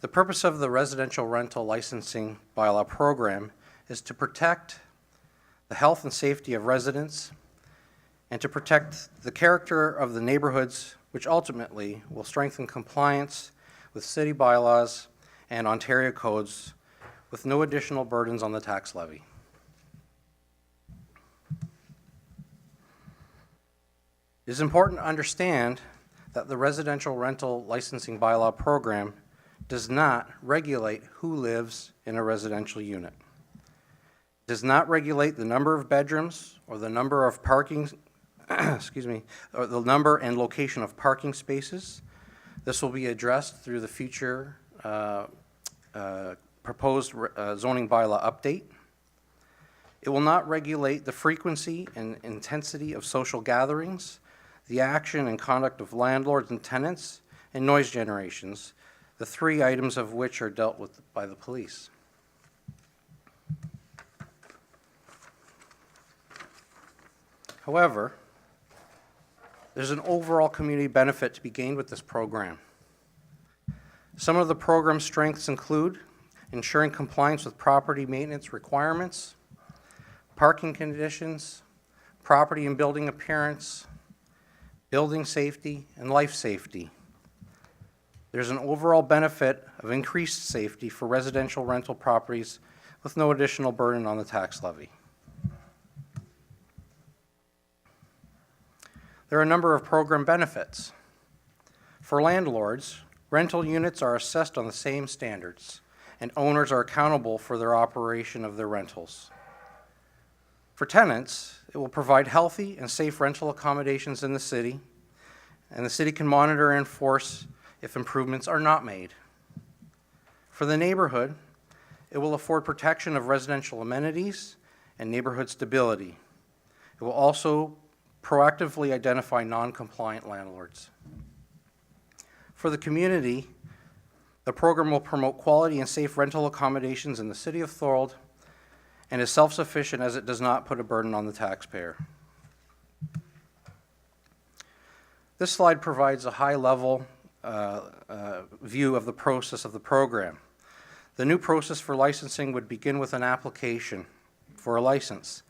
S: The purpose of the residential rental licensing bylaw program is to protect the health and safety of residents and to protect the character of the neighborhoods, which ultimately will strengthen compliance with city bylaws and Ontario codes with no additional burdens on the tax levy. It is important to understand that the residential rental licensing bylaw program does not regulate who lives in a residential unit. It does not regulate the number of bedrooms or the number of parking, or the number and location of parking spaces. This will be addressed through the future proposed zoning bylaw update. It will not regulate the frequency and intensity of social gatherings, the action and conduct of landlords and tenants, and noise generations, the 3 items of which are dealt with by the police. However, there's an overall community benefit to be gained with this program. Some of the program strengths include ensuring compliance with property maintenance requirements, parking conditions, property and building appearance, building safety, and life safety. There's an overall benefit of increased safety for residential rental properties with no additional burden on the tax levy. There are a number of program benefits. For landlords, rental units are assessed on the same standards, and owners are accountable for their operation of their rentals. For tenants, it will provide healthy and safe rental accommodations in the city, and the city can monitor and enforce if improvements are not made. For the neighborhood, it will afford protection of residential amenities and neighborhood stability. It will also proactively identify non-compliant landlords. For the community, the program will promote quality and safe rental accommodations in the city of Thorold and is self-sufficient as it does not put a burden on the taxpayer. This slide provides a high-level view of the process of the program. The new process for licensing would begin with an application for a license.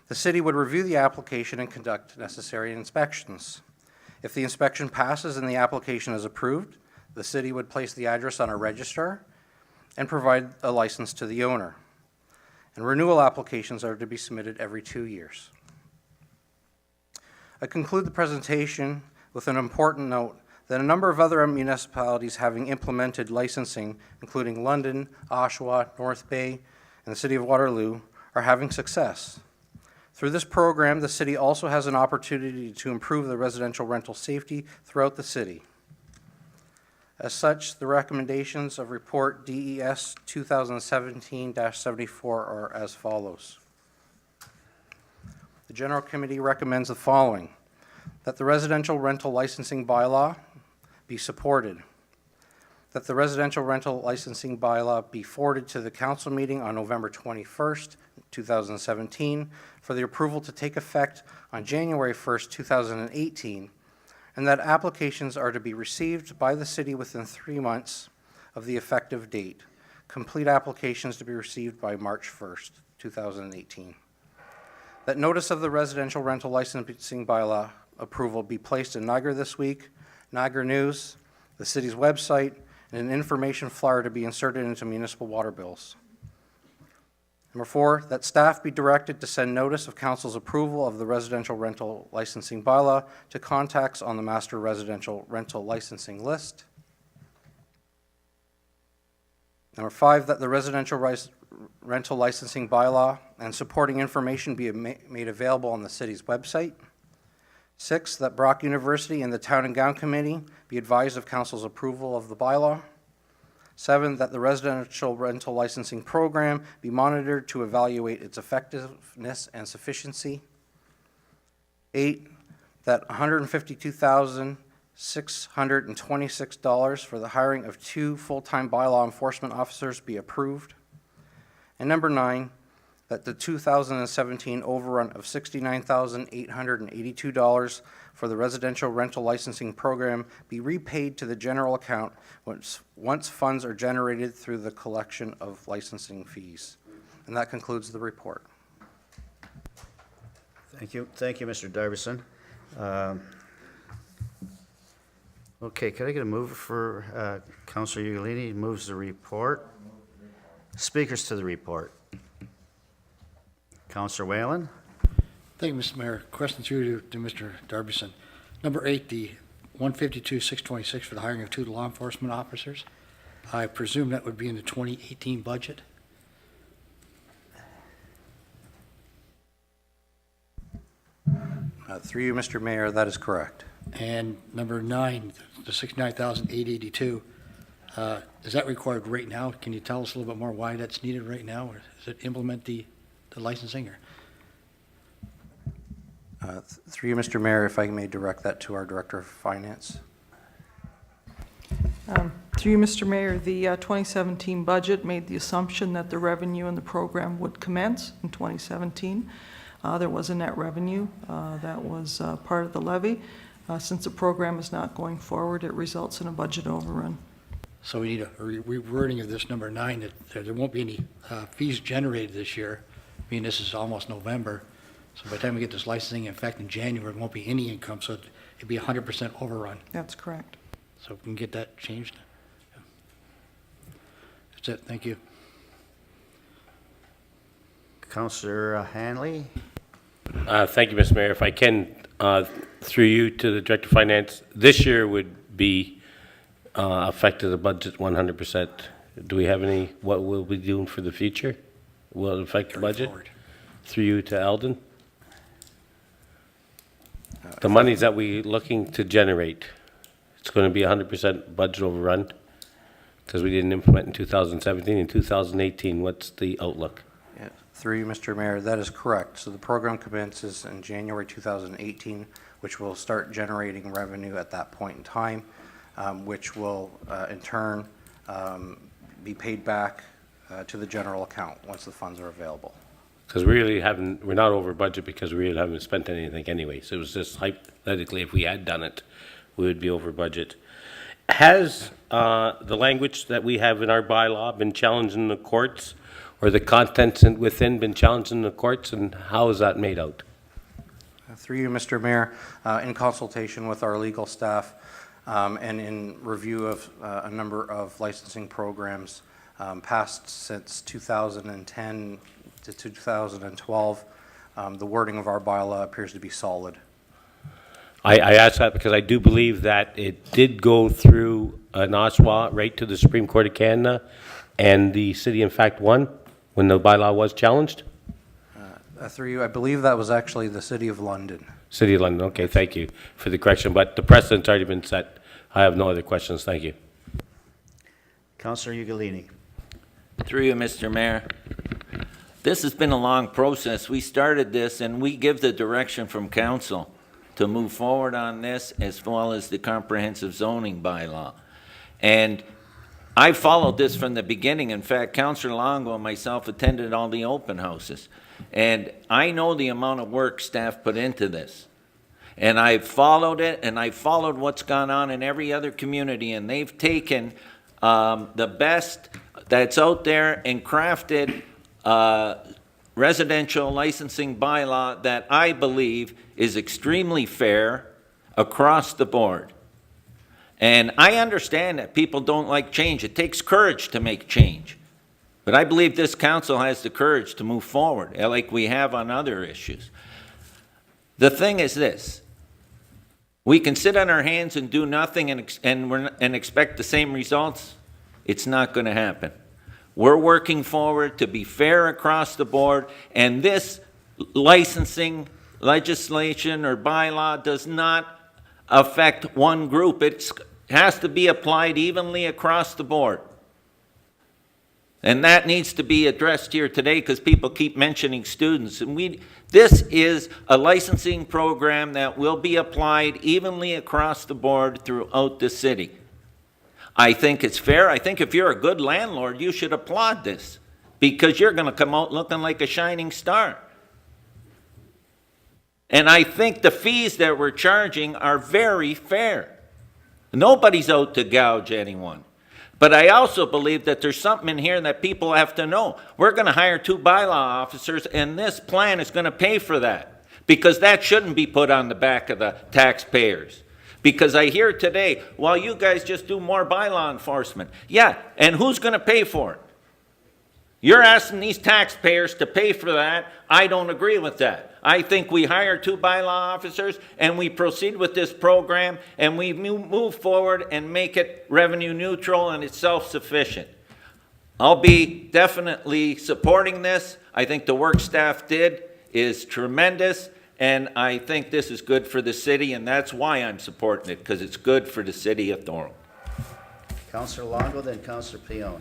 S: The city would review the application and conduct necessary inspections. If the inspection passes and the application is approved, the city would place the address on a register and provide a license to the owner. And renewal applications are to be submitted every 2 years. I conclude the presentation with an important note that a number of other municipalities having implemented licensing, including London, Oshawa, North Bay, and the City of Waterloo, are having success. Through this program, the city also has an opportunity to improve the residential rental safety throughout the city. As such, the recommendations of Report DES 2017-74 are as follows. The General Committee recommends the following: that the residential rental licensing bylaw be supported, that the residential rental licensing bylaw be forwarded to the council meeting on November 21st, 2017, for the approval to take effect on January 1st, 2018, and that applications are to be received by the city within 3 months of the effective date. Complete applications to be received by March 1st, 2018. That notice of the residential rental licensing bylaw approval be placed in Niagara this week, Niagara News, the city's website, and an information flyer to be inserted into municipal water bills. Number 4, that staff be directed to send notice of council's approval of the residential rental licensing bylaw to contacts on the master residential rental licensing list. Number 5, that the residential rental licensing bylaw and supporting information be made available on the city's website. 6, that Brock University and the Town and Gown Committee be advised of council's approval of the bylaw. 7, that the residential rental licensing program be monitored to evaluate its effectiveness and sufficiency. 8, that $152,626 for the hiring of 2 full-time bylaw enforcement officers be approved. And number 9, that the 2017 overrun of $69,882 for the residential rental licensing program be repaid to the general account once funds are generated through the collection of licensing fees. And that concludes the report.
A: Thank you, Mr. Darvison. Okay, could I get a mover for Councilor Ugolini? Moves the report. Speakers to the report. Councilor Whalen.
B: Thank you, Mr. Mayor. Question through to Mr. Darvison. Number 8, the 152,626 for the hiring of 2 law enforcement officers. I presume that would be in the 2018 budget.
S: Through you, Mr. Mayor, that is correct.
B: And number 9, the 69,882. Is that required right now? Can you tell us a little bit more why that's needed right now? Or does it implement the licensing? Or?
S: Through you, Mr. Mayor, if I may direct that to our Director of Finance.
R: Through you, Mr. Mayor, the 2017 budget made the assumption that the revenue in the program would commence in 2017. There was a net revenue that was part of the levy. Since the program is not going forward, it results in a budget overrun.
B: So we need a rewording of this number 9, that there won't be any fees generated this year. I mean, this is almost November. So by the time we get this licensing in effect in January, there won't be any income, so it'd be 100% overrun.
R: That's correct.
B: So we can get that changed. That's it. Thank you.
A: Councilor Hanley.
C: Thank you, Mr. Mayor. If I can, through you to the Director of Finance, this year would be affected the budget 100%. Do we have any, what we'll be doing for the future? Will it affect the budget? Through you to Eldon? The monies that we looking to generate, it's going to be 100% budget overrun because we didn't implement in 2017 and 2018. What's the outlook?
S: Yeah, through you, Mr. Mayor, that is correct. So the program commences in January 2018, which will start generating revenue at that point in time, which will in turn be paid back to the general account once the funds are available.
C: Because we really haven't, we're not over budget because we really haven't spent anything anyway. So it was just hypothetically, if we had done it, we would be over budget. Has the language that we have in our bylaw been challenged in the courts, or the contents within been challenged in the courts, and how is that made out?
S: Through you, Mr. Mayor, in consultation with our legal staff and in review of a number of licensing programs passed since 2010 to 2012, the wording of our bylaw appears to be solid.
C: I ask that because I do believe that it did go through an Oshawa right to the Supreme Court of Canada, and the city in fact won when the bylaw was challenged.
S: Through you, I believe that was actually the City of London.
C: City of London, okay, thank you for the correction, but the precedent's already been set. I have no other questions, thank you.
A: Councillor Ugolini.
D: Through you, Mr. Mayor. This has been a long process. We started this and we give the direction from council to move forward on this as well as the comprehensive zoning bylaw. And I followed this from the beginning. In fact, Councillor Longo and myself attended all the open houses. And I know the amount of work staff put into this. And I've followed it, and I've followed what's gone on in every other community, and they've taken the best that's out there and crafted residential licensing bylaw that I believe is extremely fair across the board. And I understand that people don't like change. It takes courage to make change. But I believe this council has the courage to move forward, like we have on other issues. The thing is this. We can sit on our hands and do nothing and expect the same results. It's not going to happen. We're working forward to be fair across the board, and this licensing legislation or bylaw does not affect one group. It has to be applied evenly across the board. And that needs to be addressed here today because people keep mentioning students. And this is a licensing program that will be applied evenly across the board throughout the city. I think it's fair. I think if you're a good landlord, you should applaud this because you're going to come out looking like a shining star. And I think the fees that we're charging are very fair. Nobody's out to gouge anyone. But I also believe that there's something in here that people have to know. We're going to hire 2 bylaw officers, and this plan is going to pay for that. Because that shouldn't be put on the back of the taxpayers. Because I hear today, well, you guys just do more bylaw enforcement. Yeah, and who's going to pay for it? You're asking these taxpayers to pay for that. I don't agree with that. I think we hire 2 bylaw officers and we proceed with this program and we move forward and make it revenue neutral and it's self-sufficient. I'll be definitely supporting this. I think the work staff did is tremendous, and I think this is good for the city, and that's why I'm supporting it, because it's good for the city of Thorold.
A: Councillor Longo, then Councillor Pion.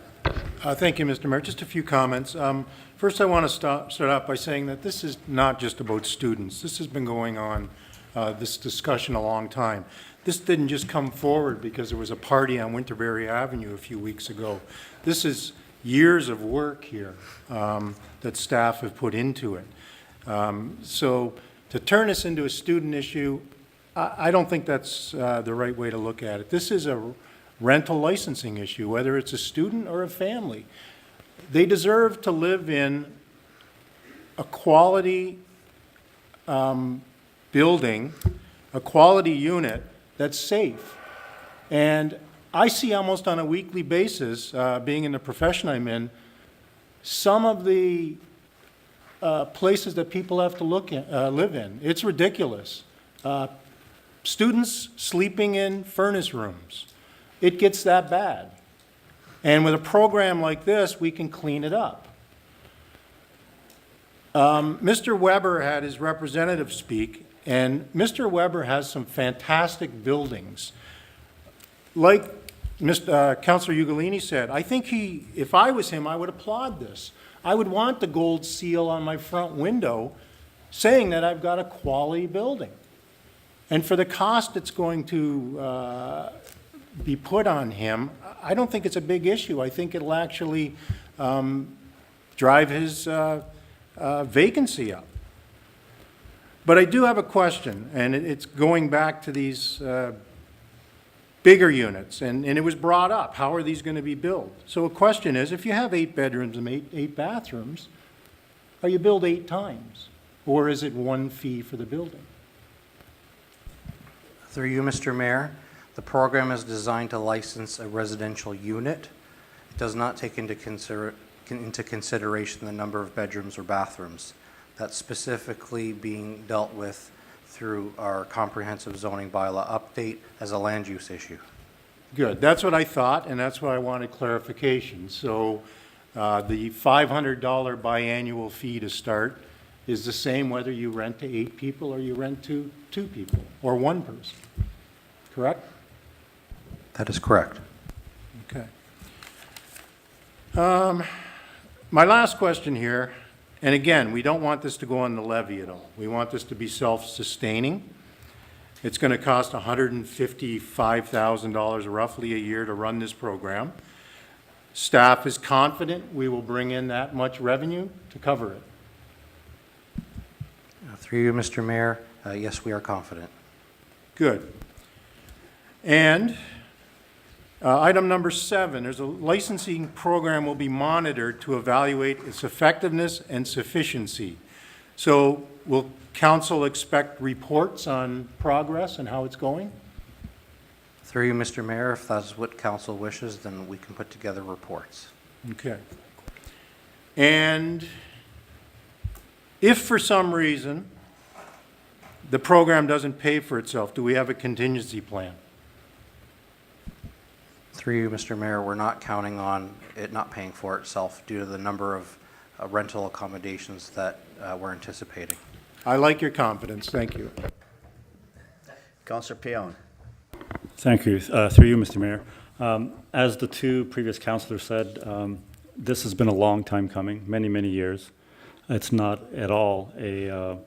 H: Thank you, Mr. Mayor. Just a few comments. First, I want to start off by saying that this is not just about students. This has been going on, this discussion, a long time. This didn't just come forward because there was a party on Winterberry Avenue a few weeks ago. This is years of work here that staff have put into it. So to turn this into a student issue, I don't think that's the right way to look at it. This is a rental licensing issue, whether it's a student or a family. They deserve to live in a quality building, a quality unit that's safe. And I see almost on a weekly basis, being in the profession I'm in, some of the places that people have to live in. It's ridiculous. students sleeping in furnace rooms. It gets that bad. And with a program like this, we can clean it up. Mr. Weber had his representative speak, and Mr. Weber has some fantastic buildings. Like Councilor Ugolini said, I think if I was him, I would applaud this. I would want the gold seal on my front window saying that I've got a quality building. And for the cost it's going to be put on him, I don't think it's a big issue. I think it'll actually drive his vacancy up. But I do have a question, and it's going back to these bigger units, and it was brought up. How are these going to be built? So a question is, if you have 8 bedrooms and 8 bathrooms, are you billed 8 times? Or is it one fee for the building?
S: Through you, Mr. Mayor, the program is designed to license a residential unit. It does not take into consideration the number of bedrooms or bathrooms. That's specifically being dealt with through our comprehensive zoning bylaw update as a land use issue.
H: Good. That's what I thought, and that's why I wanted clarification. So the $500 biannual fee to start is the same whether you rent to 8 people or you rent to 2 people or 1 person, correct?
S: That is correct.
H: Okay. My last question here, and again, we don't want this to go on the levy at all. We want this to be self-sustaining. It's going to cost $155,000 roughly a year to run this program. Staff is confident we will bring in that much revenue to cover it.
S: Through you, Mr. Mayor, yes, we are confident.
H: Good. And item number 7, there's a licensing program will be monitored to evaluate its effectiveness and sufficiency. So will council expect reports on progress and how it's going?
S: Through you, Mr. Mayor, if that's what council wishes, then we can put together reports.
H: Okay. And if for some reason the program doesn't pay for itself, do we have a contingency plan?
S: Through you, Mr. Mayor, we're not counting on it not paying for itself due to the number of rental accommodations that we're anticipating.
H: I like your confidence. Thank you.
A: Councillor Pion.
G: Thank you. Through you, Mr. Mayor. As the 2 previous councillors said, this has been a long time coming, many, many years. It's not at all a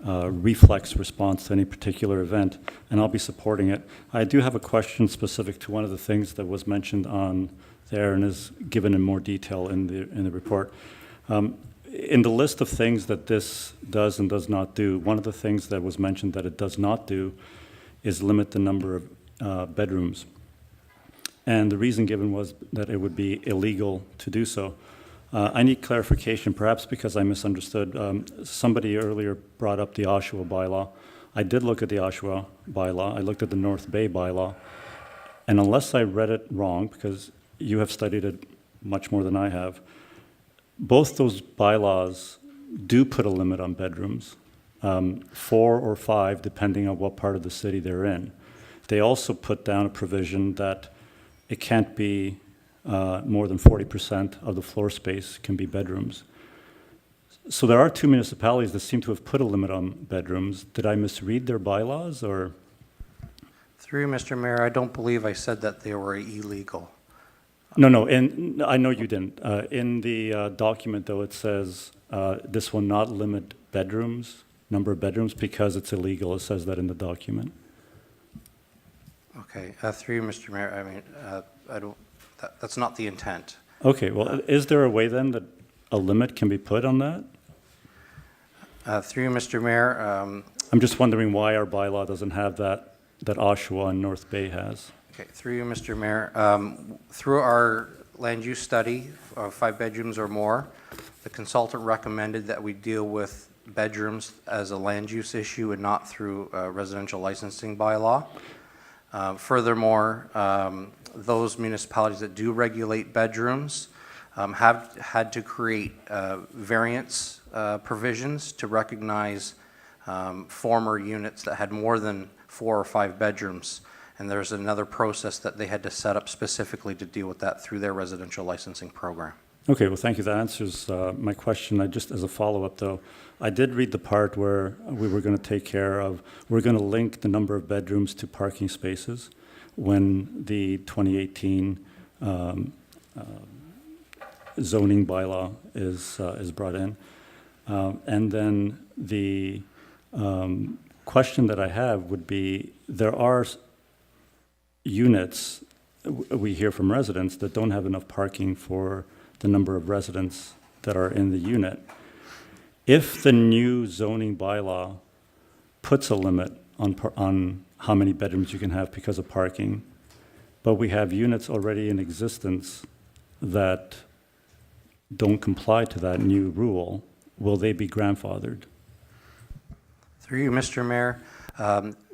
G: reflex response to any particular event, and I'll be supporting it. I do have a question specific to one of the things that was mentioned on there and is given in more detail in the report. In the list of things that this does and does not do, one of the things that was mentioned that it does not do is limit the number of bedrooms. And the reason given was that it would be illegal to do so. I need clarification, perhaps because I misunderstood. Somebody earlier brought up the Oshawa bylaw. I did look at the Oshawa bylaw. I looked at the North Bay bylaw. And unless I read it wrong, because you have studied it much more than I have, both those bylaws do put a limit on bedrooms, 4 or 5, depending on what part of the city they're in. They also put down a provision that it can't be more than 40% of the floor space can be bedrooms. So there are 2 municipalities that seem to have put a limit on bedrooms. Did I misread their bylaws, or?
S: Through you, Mr. Mayor, I don't believe I said that they were illegal.
G: No, and I know you didn't. In the document, though, it says this will not limit bedrooms, number of bedrooms, because it's illegal. It says that in the document.
S: Okay, through you, Mr. Mayor, I mean, that's not the intent.
G: Okay, well, is there a way then that a limit can be put on that?
S: Through you, Mr. Mayor.
G: I'm just wondering why our bylaw doesn't have that Oshawa and North Bay has.
S: Okay, through you, Mr. Mayor. Through our land use study of 5 bedrooms or more, the consultant recommended that we deal with bedrooms as a land use issue and not through a residential licensing bylaw. Furthermore, those municipalities that do regulate bedrooms have had to create variance provisions to recognize former units that had more than 4 or 5 bedrooms. And there's another process that they had to set up specifically to deal with that through their residential licensing program.
G: Okay, well, thank you. That answers my question. Just as a follow-up, though, I did read the part where we were going to take care of, we're going to link the number of bedrooms to parking spaces when the 2018 zoning bylaw is brought in. And then the question that I have would be, there are units we hear from residents that don't have enough parking for the number of residents that are in the unit. If the new zoning bylaw puts a limit on how many bedrooms you can have because of parking, but we have units already in existence that don't comply to that new rule, will they be grandfathered?
S: Through you, Mr. Mayor,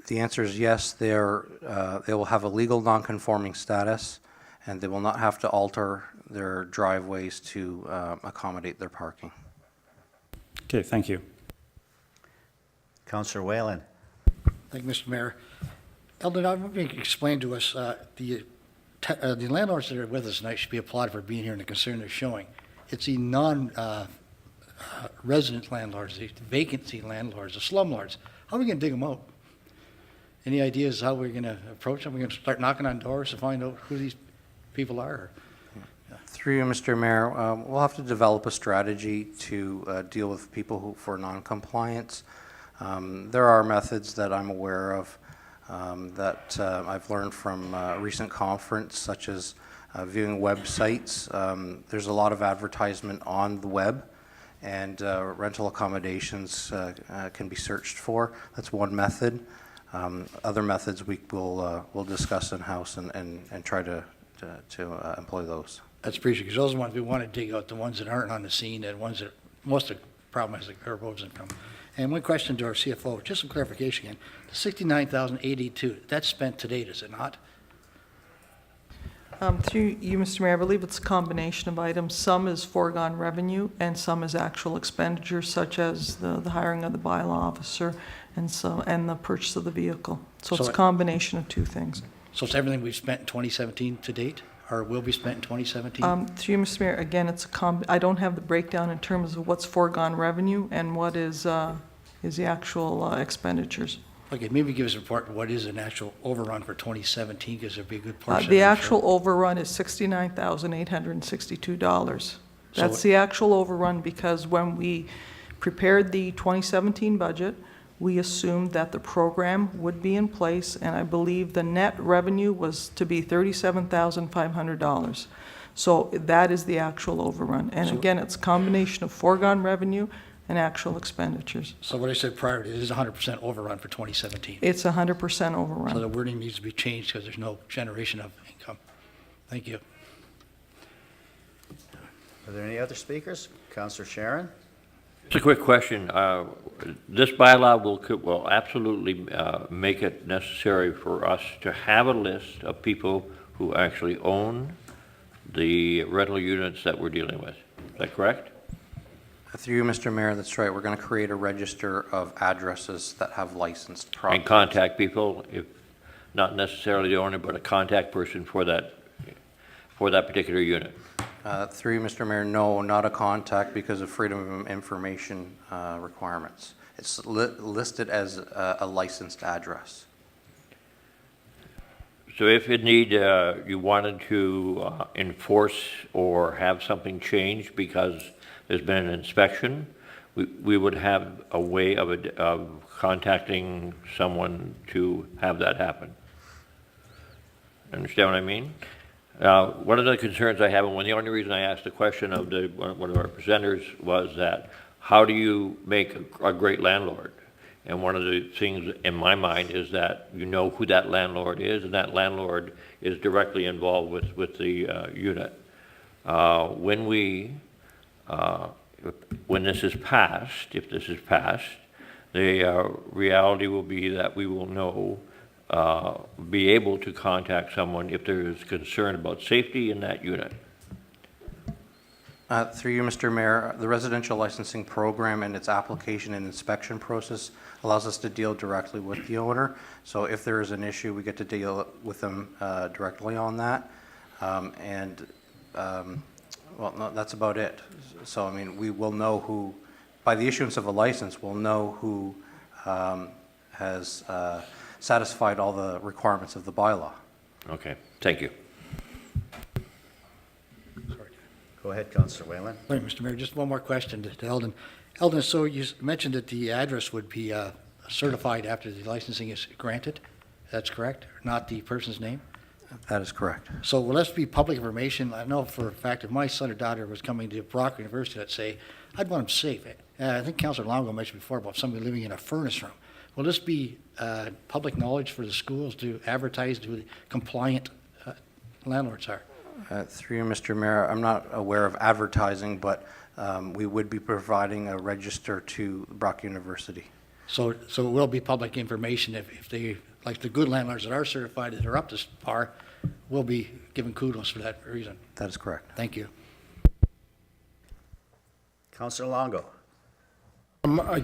S: the answer is yes. They will have a legal non-conforming status, and they will not have to alter their driveways to accommodate their parking.
G: Okay, thank you.
A: Councillor Whalen.
B: Thank you, Mr. Mayor. Eldon, I wonder if you could explain to us, the landlords that are with us tonight should be applauded for being here and the concern they're showing. It's the non-resident landlords, the vacancy landlords, the slumlords. How are we going to dig them out? Any ideas how we're going to approach them? We're going to start knocking on doors to find out who these people are?
S: Through you, Mr. Mayor, we'll have to develop a strategy to deal with people who, for non-compliance. There are methods that I'm aware of that I've learned from a recent conference, such as viewing websites. There's a lot of advertisement on the web, and rental accommodations can be searched for. That's one method. Other methods we'll discuss in-house and try to employ those.
B: That's appreciated, because those are the ones we want to dig out, the ones that aren't on the scene, and ones that, most of the problem is the roads income. And one question to our CFO, just some clarification again. The $69,082, that's spent to date, is it not?
R: Through you, Mr. Mayor, I believe it's a combination of items. Some is foregone revenue, and some is actual expenditures, such as the hiring of the bylaw officer and the purchase of the vehicle. So it's a combination of two things.
B: So it's everything we've spent in 2017 to date, or will be spent in 2017?
R: Through you, Mr. Mayor, again, I don't have the breakdown in terms of what's foregone revenue and what is the actual expenditures.
B: Okay, maybe give us a report on what is an actual overrun for 2017, because there'd be a good portion.
R: The actual overrun is $69,862. That's the actual overrun, because when we prepared the 2017 budget, we assumed that the program would be in place, and I believe the net revenue was to be $37,500. So that is the actual overrun. And again, it's a combination of foregone revenue and actual expenditures.
B: So what I said prior, it is 100% overrun for 2017.
R: It's 100% overrun.
B: So the wording needs to be changed because there's no generation of income. Thank you.
A: Are there any other speakers? Councillor Sharon?
D: Just a quick question. This bylaw will absolutely make it necessary for us to have a list of people who actually own the rental units that we're dealing with. Is that correct?
S: Through you, Mr. Mayor, that's right. We're going to create a register of addresses that have licensed properties.
D: And contact people, if not necessarily the owner, but a contact person for that particular unit.
S: Through you, Mr. Mayor, no, not a contact because of freedom of information requirements. It's listed as a licensed address.
D: So if indeed you wanted to enforce or have something changed because there's been an inspection, we would have a way of contacting someone to have that happen. Understand what I mean? One of the concerns I have, and the only reason I asked the question of one of our presenters was that, how do you make a great landlord? And one of the things in my mind is that you know who that landlord is, and that landlord is directly involved with the unit. When this is passed, if this is passed, the reality will be that we will know, be able to contact someone if there is concern about safety in that unit.
S: Through you, Mr. Mayor, the residential licensing program and its application and inspection process allows us to deal directly with the owner. So if there is an issue, we get to deal with them directly on that. Well, no, that's about it. So, I mean, we will know who, by the issuance of a license, we'll know who has satisfied all the requirements of the bylaw.
C: Okay, thank you.
A: Go ahead, Councillor Whalen.
B: Wait, Mr. Mayor, just one more question to Eldon. Eldon, so you mentioned that the address would be certified after the licensing is granted. That's correct? Not the person's name?
S: That is correct.
B: So will this be public information? I know for a fact if my son or daughter was coming to Brock University, let's say, I'd want them safe. I think Councillor Longo mentioned before about somebody living in a furnace room. Will this be public knowledge for the schools to advertise who the compliant landlords are?
S: Through you, Mr. Mayor, I'm not aware of advertising, but we would be providing a register to Brock University.
B: So it will be public information if they, like the good landlords that are certified, that are up to par, will be given kudos for that reason.
S: That is correct.
B: Thank you.
A: Councillor Longo.
H: I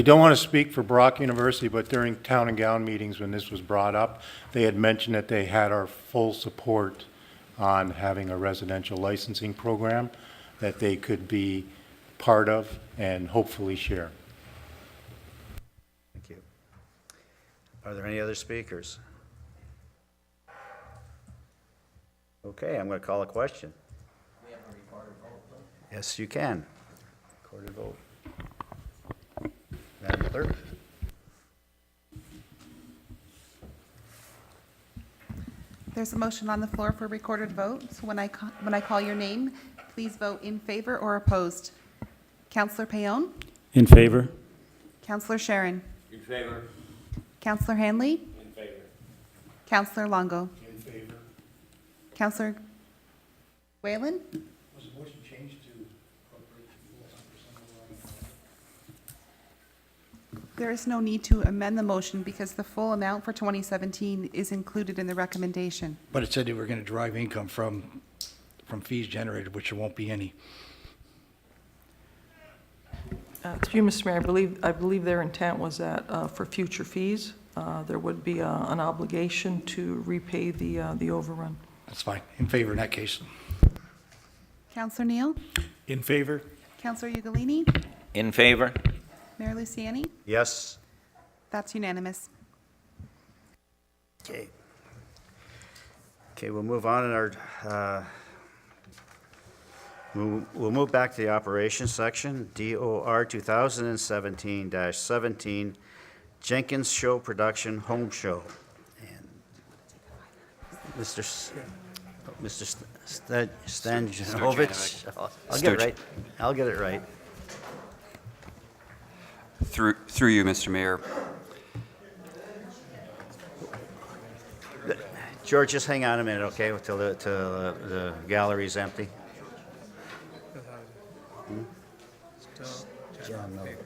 H: don't want to speak for Brock University, but during town and gown meetings when this was brought up, they had mentioned that they had our full support on having a residential licensing program that they could be part of and hopefully share.
A: Thank you. Are there any other speakers? Okay, I'm going to call a question. Yes, you can. Recorded vote. Madam Clerk?
L: There's a motion on the floor for recorded vote. So when I call your name, please vote in favor or opposed. Councillor Payon?
G: In favor.
L: Councillor Sharon?
C: In favor.
L: Councillor Hanley?
C: In favor.
L: Councillor Longo?
H: In favor.
L: Councillor Whalen?
B: Was the motion changed to incorporate the full 100%
L: There is no need to amend the motion because the full amount for 2017 is included in the recommendation.
B: But it said they were going to derive income from fees generated, which there won't be any.
R: Through you, Mr. Mayor, I believe their intent was that for future fees, there would be an obligation to repay the overrun.
B: That's fine. In favor in that case.
L: Councillor Neal?
H: In favor.
L: Councillor Ugolini?
D: In favor?
L: Mayor Luciani?
A: Yes.
L: That's unanimous.
A: Okay. Okay, we'll move on in our, we'll move back to the operations section, DOR 2017-17, Jenkins Show Production Home Show. And Mr. Stanjanovic, I'll get it right. I'll get it right.
T: Through you, Mr. Mayor.
A: George, just hang on a minute, okay, until the gallery's empty. John Novich.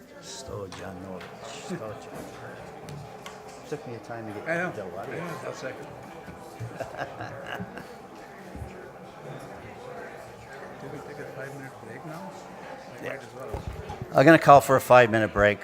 A: Took me a time to get. I know.
T: A second.
A: Did we take a 5-minute break now? Might as well. I'm going to call for a 5-minute break.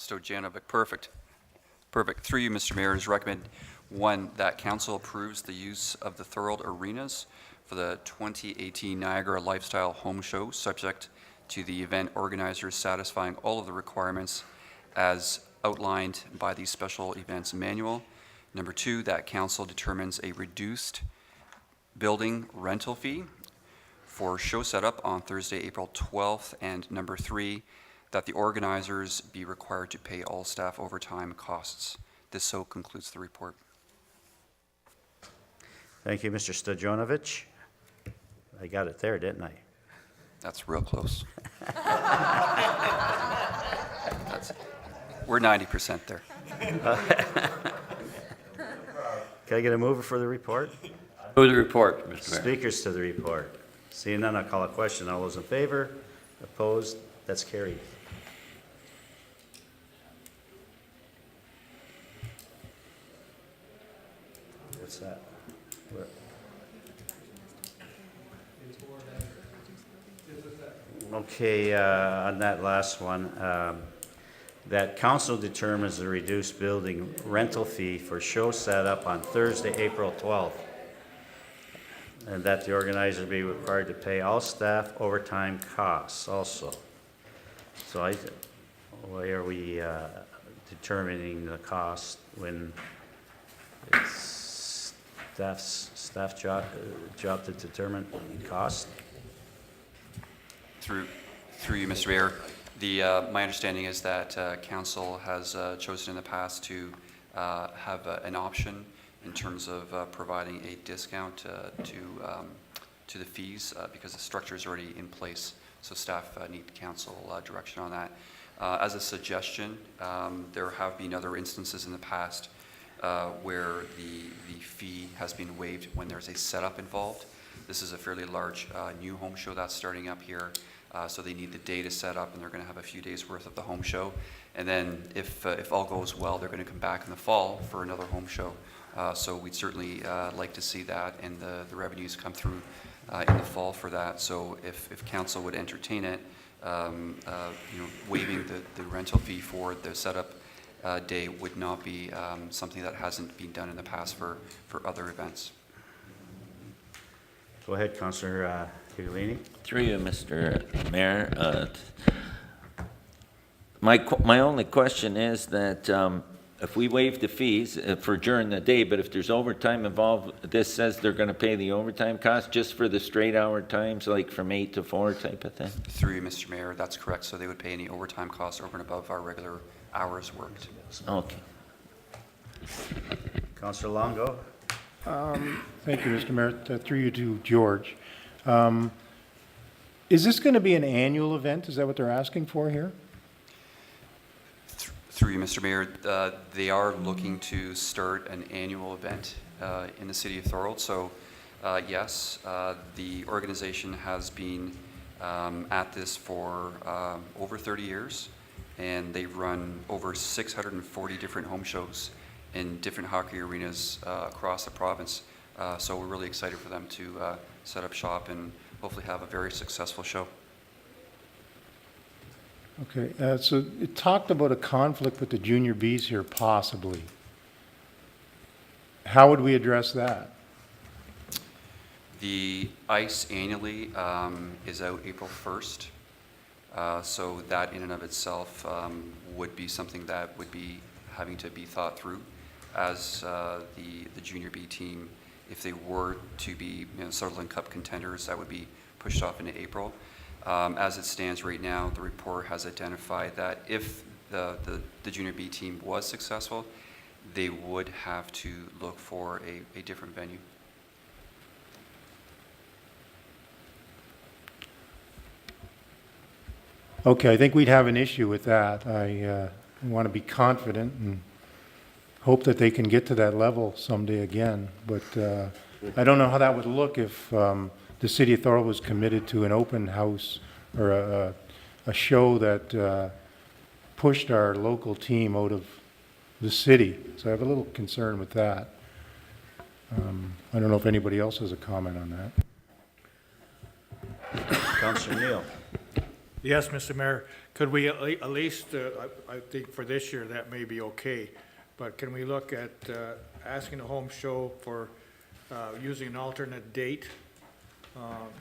T: Stojanovic. Perfect. Perfect. Through you, Mr. Mayor, is recommend, one, that council approves the use of the Thorold arenas for the 2018 Niagara Lifestyle Home Show, subject to the event organizers satisfying all of the requirements as outlined by the special events manual. Number two, that council determines a reduced building rental fee for show setup on Thursday, April 12th. And number three, that the organizers be required to pay all staff overtime costs. This so concludes the report.
A: Thank you, Mr. Stojanovic. I got it there, didn't I?
T: That's real close. We're 90% there.
A: Can I get a mover for the report?
D: Move the report, Mr. Mayor.
A: Speakers to the report. Seeing none, I'll call a question. All those in favor? Opposed? That's carried. What's that? Where? Okay, on that last one, that council determines the reduced building rental fee for show setup on Thursday, April 12th, and that the organizer be required to pay all staff overtime costs also. So why are we determining the cost when it's staff job to determine cost?
T: Through you, Mr. Mayor, my understanding is that council has chosen in the past to have an option in terms of providing a discount to the fees because the structure is already in place. So staff need council direction on that. As a suggestion, there have been other instances in the past where the fee has been waived when there's a setup involved. This is a fairly large new home show that's starting up here. So they need the day to set up, and they're going to have a few days worth of the home show. And then if all goes well, they're going to come back in the fall for another home show. So we'd certainly like to see that, and the revenues come through in the fall for that. So if council would entertain it, waiving the rental fee for the setup day would not be something that hasn't been done in the past for other events.
A: Go ahead, Councillor Giglini.
U: Through you, Mr. Mayor. My only question is that if we waive the fees for during the day, but if there's overtime involved, this says they're going to pay the overtime cost just for the straight hour times, like from 8 to 4 type of thing?
T: Through you, Mr. Mayor, that's correct. So they would pay any overtime costs over and above our regular hours worked.
U: Okay.
A: Councillor Longo.
H: Thank you, Mr. Mayor. Through you to George. Is this going to be an annual event? Is that what they're asking for here?
T: Through you, Mr. Mayor, they are looking to start an annual event in the city of Thorold. So, yes, the organization has been at this for over 30 years, and they've run over 640 different home shows in different hockey arenas across the province. So we're really excited for them to set up shop and hopefully have a very successful show.
H: Okay, so it talked about a conflict with the junior Bs here, possibly. How would we address that?
T: The ice annually is out April 1st. So that in and of itself would be something that would be having to be thought through as the junior B team. If they were to be Sutherland Cup contenders, that would be pushed off into April. As it stands right now, the report has identified that if the junior B team was successful, they would have to look for a different venue.
H: Okay, I think we'd have an issue with that. I want to be confident and hope that they can get to that level someday again. But I don't know how that would look if the city of Thorold was committed to an open house or a show that pushed our local team out of the city. So I have a little concern with that. I don't know if anybody else has a comment on that.
A: Councillor Neal.
I: Yes, Mr. Mayor, could we at least, I think for this year, that may be okay, but can we look at asking the home show for using an alternate date,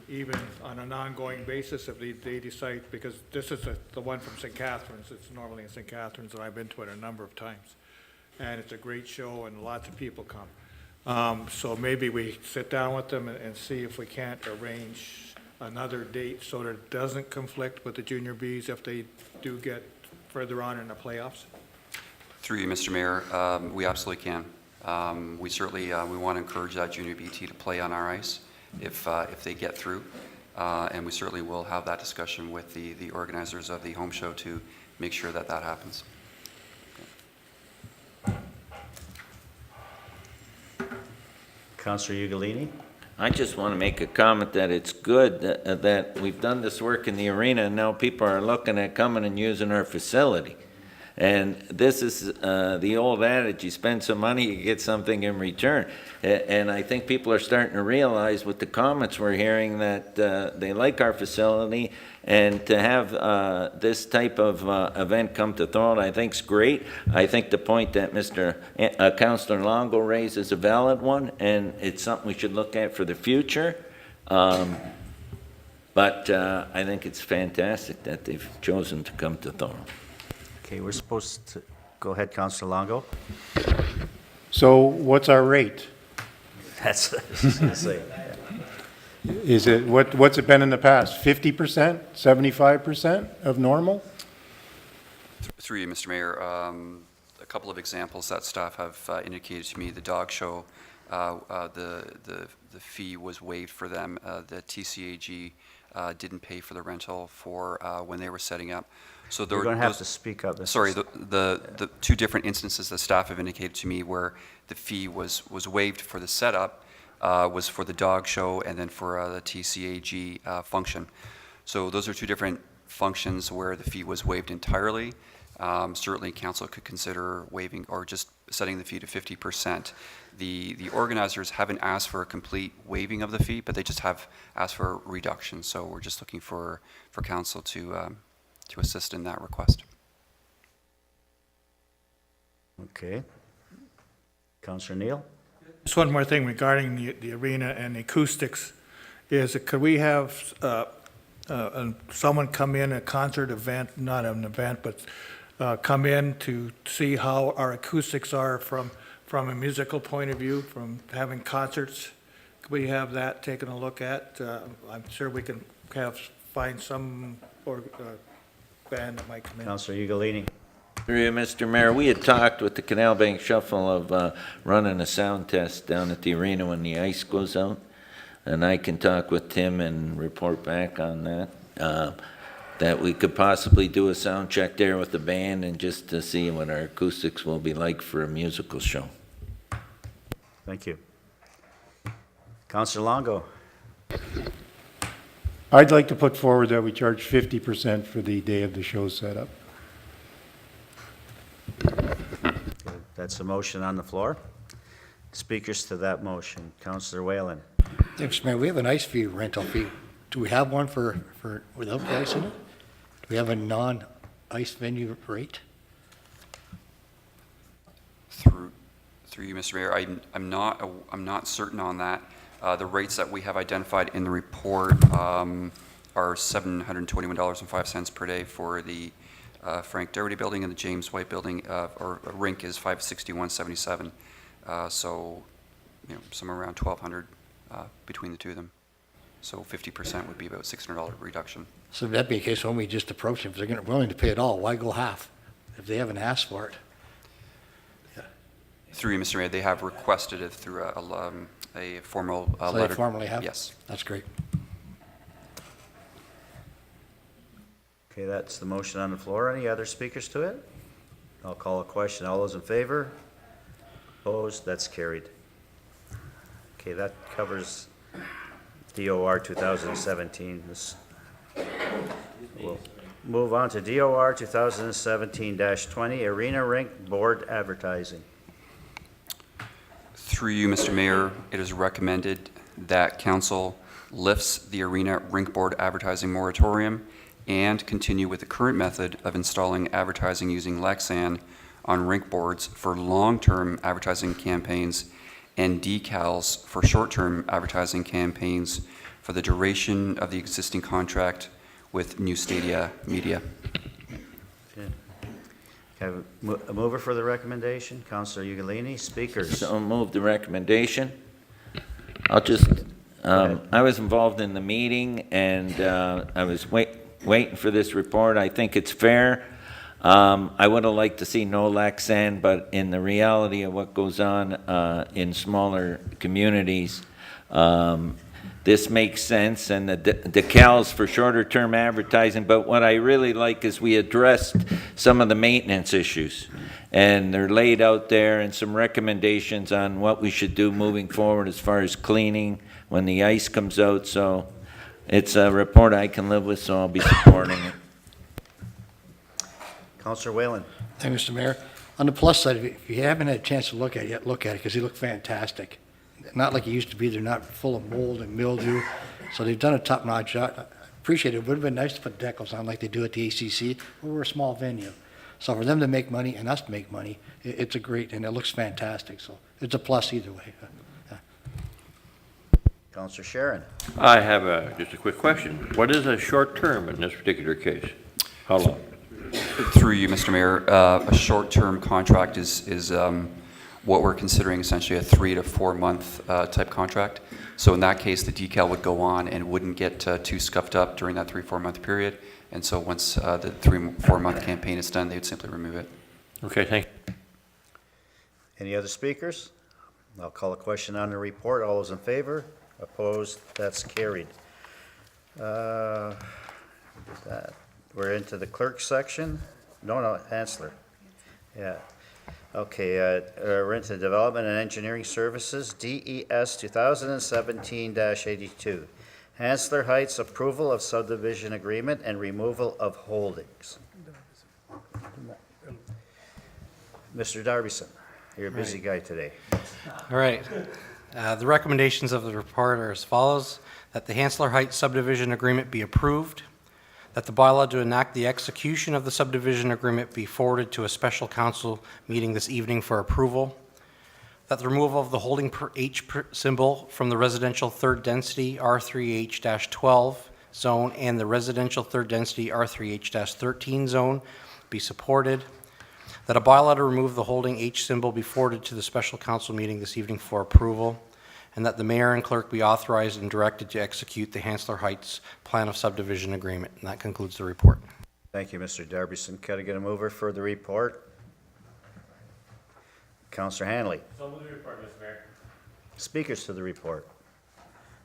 I: even on an ongoing basis if they decide, because this is the one from St. Catharines, it's normally in St. Catharines, and I've been to it a number of times. And it's a great show and lots of people come. So maybe we sit down with them and see if we can't arrange another date so that it doesn't conflict with the junior Bs if they do get further on in the playoffs?
T: Through you, Mr. Mayor, we absolutely can. We certainly we want to encourage that junior BT to play on our ice if they get through, and we certainly will have that discussion with the organizers of the home show to make sure that that happens.
A: Councillor Ugolini?
U: I just want to make a comment that it's good that we've done this work in the arena, and now people are looking at coming and using our facility. And this is the old adage, you spend some money, you get something in return. And I think people are starting to realize with the comments we're hearing that they like our facility, and to have this type of event come to Thorold, I think is great. I think the point that Councillor Longo raised is a valid one, and it's something we should look at for the future. But I think it's fantastic that they've chosen to come to Thorold.
A: Okay, we're supposed to, go ahead, Councillor Longo.
H: So what's our rate?
A: That's what I was going to say.
H: Is it, what's it been in the past? 50%, 75% of normal?
T: Through you, Mr. Mayor, a couple of examples that staff have indicated to me. The dog show, the fee was waived for them. The TCAG didn't pay for the rental for when they were setting up. So
A: You're going to have to speak up.
T: Sorry, the two different instances that staff have indicated to me where the fee was waived for the setup was for the dog show and then for the TCAG function. So those are two different functions where the fee was waived entirely. Certainly, council could consider waiving or just setting the fee to 50%. The organizers haven't asked for a complete waiving of the fee, but they just have asked for a reduction. So we're just looking for council to assist in that request.
A: Okay. Councillor Neal?
I: Just one more thing regarding the arena and the acoustics is could we have someone come in, a concert event, not an event, but come in to see how our acoustics are from a musical point of view, from having concerts? Could we have that taken a look at? I'm sure we can find some band that might come in.
A: Councillor Ugolini?
U: Through you, Mr. Mayor, we had talked with the Canal Bank Shuffle of running a sound test down at the arena when the ice goes out, and I can talk with Tim and report back on that, that we could possibly do a sound check there with the band and just to see what our acoustics will be like for a musical show.
A: Thank you. Councillor Longo?
H: I'd like to put forward that we charge 50% for the day of the show setup.
A: That's a motion on the floor. Speakers to that motion. Councillor Whalen?
B: Thanks, Mayor. We have an ice fee, rental fee. Do we have one for without the ice in it? Do we have a non-ice venue rate?
T: Through you, Mr. Mayor, I'm not certain on that. The rates that we have identified in the report are $721.05 per day for the Frank Doherty building, and the James White building or rink is $561.77. So, somewhere around $1,200 between the two of them. So 50% would be about $600 reduction.
B: So that'd be a case when we just approach them. If they're willing to pay it all, why go half if they haven't asked for it?
T: Through you, Mr. Mayor, they have requested it through a formal
B: So
T: letter.
B: they formally have?
T: Yes.
B: That's great.
A: Okay, that's the motion on the floor. Any other speakers to it? I'll call a question. All those in favor? Opposed? That's carried. Okay, that covers DOR 2017. We'll move on to DOR 2017-20, Arena Rink Board Advertising.
T: Through you, Mr. Mayor, it is recommended that council lifts the Arena Rink Board advertising moratorium and continue with the current method of installing advertising using Lexan on rink boards for long-term advertising campaigns and decals for short-term advertising campaigns for the duration of the existing contract with New Stadia Media.
A: Okay. Have a mover for the recommendation, Councillor Ugolini. Speakers.
U: So move the recommendation. I'll just, I was involved in the meeting, and I was waiting for this report. I think it's fair. I would have liked to see no Lexan, but in the reality of what goes on in smaller communities, this makes sense, and the decals for shorter term advertising. But what I really like is we addressed some of the maintenance issues, and they're laid out there, and some recommendations on what we should do moving forward as far as cleaning when the ice comes out. So it's a report I can live with, so I'll be supporting it.
A: Councillor Whalen.
B: Thank you, Mr. Mayor. On the plus side, if you haven't had a chance to look at it yet, look at it, because they look fantastic. Not like it used to be. They're not full of mold and mildew. So they've done a top-notch job. I appreciate it. It would have been nice to put decals on like they do at the ACC, but we're a small venue. So for them to make money and us to make money, it's a great, and it looks fantastic. So it's a plus either way.
A: Councillor Sharon.
E: I have just a quick question. What is a short term in this particular case? How long?
T: Through you, Mr. Mayor, a short-term contract is what we're considering essentially a 3 to 4 month type contract. So in that case, the decal would go on and wouldn't get too scuffed up during that 3 or 4 month period. And so once the 3 or 4 month campaign is done, they would simply remove it.
E: Okay, thank you.
A: Any other speakers? I'll call a question on the report. All those in favor? Opposed? That's carried. We're into the clerk section. No, Hansler. Yeah. Okay, we're into Development and Engineering Services, DES 2017-82. Hansler Heights approval of subdivision agreement and removal of holdings. Mr. Darbyson, you're a busy guy today.
S: All right. The recommendations of the report are as follows: that the Hansler Heights subdivision agreement be approved, that the bylaw to enact the execution of the subdivision agreement be forwarded to a special council meeting this evening for approval, that the removal of the holding H symbol from the residential third density R3H-12 zone and the residential third density R3H-13 zone be supported, that a bylaw to remove the holding H symbol be forwarded to the special council meeting this evening for approval, and that the mayor and clerk be authorized and directed to execute the Hansler Heights plan of subdivision agreement. And that concludes the report.
A: Thank you, Mr. Darbyson. Can I get a mover for the report? Councillor Hanley.
C: So move the report, Mr. Mayor.
A: Speakers to the report.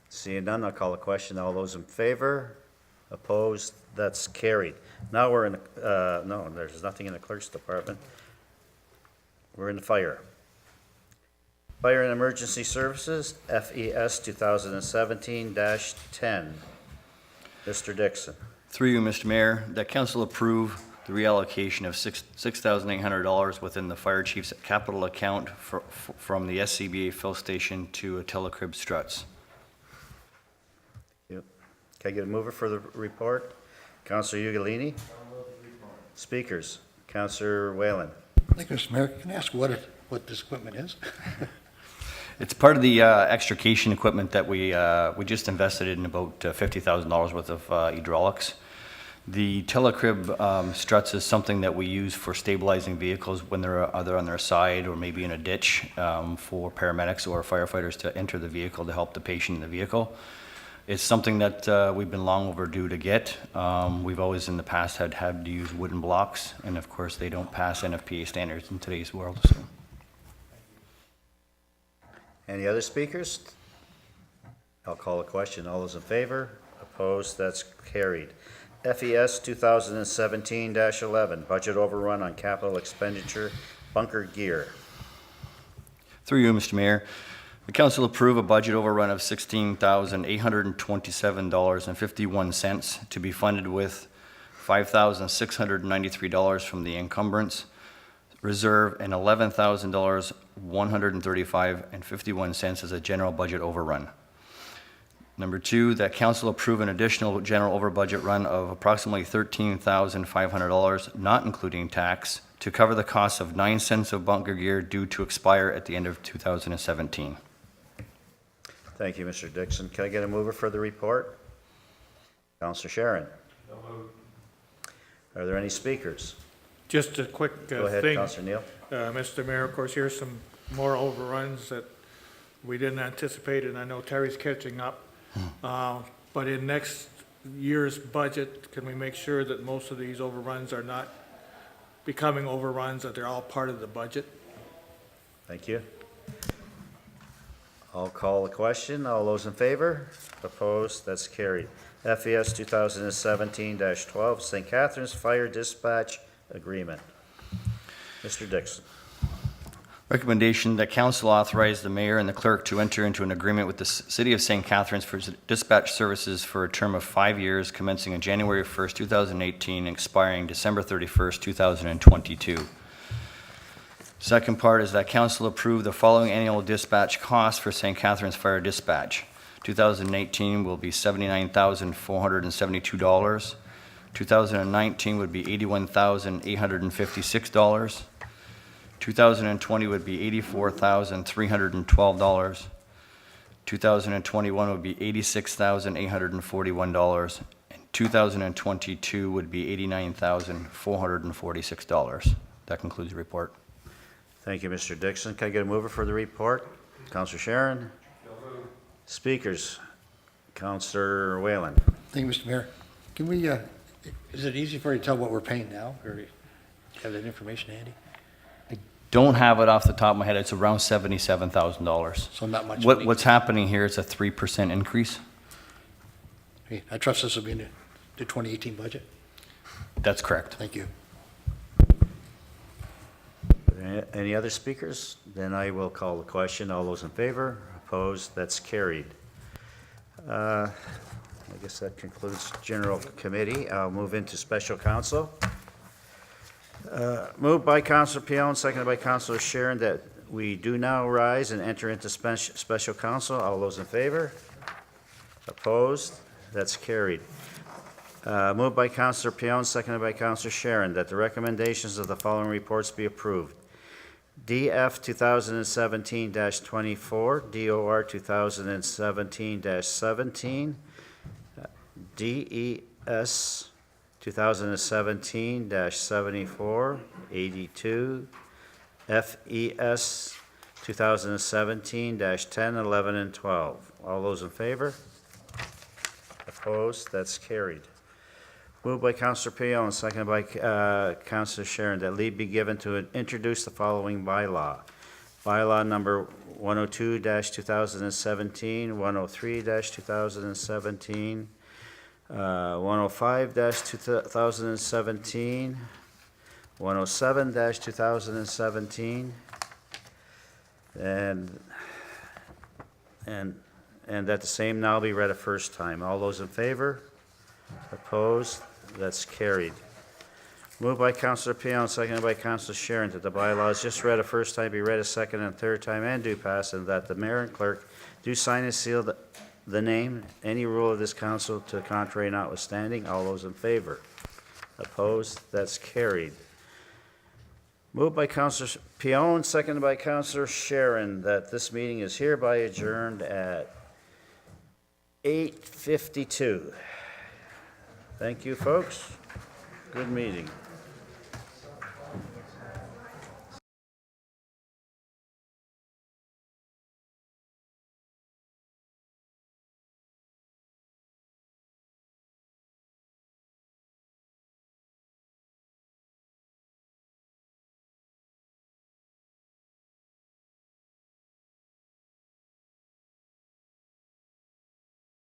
A: Seeing none, I'll call a question. All those in favor? Opposed? That's carried. Now we're in, no, there's nothing in the clerk's department. We're in the fire. Fire and Emergency Services, FES 2017-10. Mr. Dixon.
V: Through you, Mr. Mayor, that council approve the reallocation of $6,800 within the fire chief's capital account from the SCBA fill station to a telecrib struts.
A: Yep. Can I get a mover for the report? Councillor Ugolini. Speakers. Councillor Whalen.
B: Thank you, Mr. Mayor. Can I ask what this equipment is?
V: It's part of the extrication equipment that we just invested in, about $50,000 worth of hydraulics. The telecrib struts is something that we use for stabilizing vehicles when they're either on their side or maybe in a ditch for paramedics or firefighters to enter the vehicle to help the patient in the vehicle. It's something that we've been long overdue to get. We've always in the past had to use wooden blocks, and of course they don't pass NFPA standards in today's world. So.
A: Any other speakers? I'll call a question. All those in favor? Opposed? That's carried. FES 2017-11, budget overrun on capital expenditure, bunker gear.
V: Through you, Mr. Mayor, the council approve a budget overrun of $16,827.51 to be funded with $5,693 from the encumbrance reserve and $11,135.51 as a general budget overrun. Number 2, that council approve an additional general over budget run of approximately $13,500, not including tax, to cover the cost of 9 cents of bunker gear due to expire at the end of 2017.
A: Thank you, Mr. Dixon. Can I get a mover for the report? Counselor Sharon. Are there any speakers?
I: Just a quick
A: Go ahead,
I: thing.
A: Counselor Neal.
I: Mr. Mayor, of course, here's some more overruns that we didn't anticipate, and I know Terry's catching up. But in next year's budget, can we make sure that most of these overruns are not becoming overruns, that they're all part of the budget?
A: Thank you. I'll call the question. All those in favor? Opposed? That's carried. FES 2017-12, St. Catharines Fire Dispatch Agreement. Mr. Dixon.
V: Recommendation that council authorize the mayor and the clerk to enter into an agreement with the city of St. Catharines for dispatch services for a term of 5 years, commencing on January 1st, 2018, and expiring December 31st, 2022. Second part is that council approve the following annual dispatch costs for St. Catharines Fire Dispatch. 2018 will be $79,472. 2019 would be $81,856. 2020 would be $84,312. 2021 would be $86,841. And 2022 would be $89,446. That concludes the report.
A: Thank you, Mr. Dixon. Can I get a mover for the report? Counselor Sharon. Speakers. Counselor Whalen.
B: Thank you, Mr. Mayor. Can we, is it easy for you to tell what we're paying now, or do you have that information handy?
V: Don't have it off the top of my head. It's around $77,000.
B: So not much.
V: What's happening here is a 3% increase.
B: Okay, I trust this will be in the 2018 budget.
V: That's correct.
B: Thank you.
A: Any other speakers? Then I will call the question. All those in favor? Opposed? That's carried. I guess that concludes General Committee. I'll move into Special Council. Moved by Councilor Pion, seconded by Councilor Sharon, that we do now rise and enter into Special Council. All those in favor? Opposed? That's carried. Moved by Councilor Pion, seconded by Councilor Sharon, that the recommendations of the following reports be approved. DF 2017-24, DOR 2017-17, DES 2017-74, 82, FES 2017-10, 11, and 12. All those in favor? Opposed? That's carried. Moved by Councilor Pion, seconded by Councilor Sharon, that leave be given to introduce the following bylaw. Bylaw number 102-2017, 103-2017, 105-2017, 107-2017, and that the same now be read a first time. All those in favor? Opposed? That's carried. Moved by Councilor Pion, seconded by Councilor Sharon, that the bylaws just read a first time be read a second and third time and do pass, and that the mayor and clerk do sign and seal the name, any rule of this council to the contrary notwithstanding. All those in favor? Opposed? That's carried. Moved by Councilor Pion, seconded by Councilor Sharon, that this meeting is hereby adjourned at 8:52. Thank you, folks. Good meeting.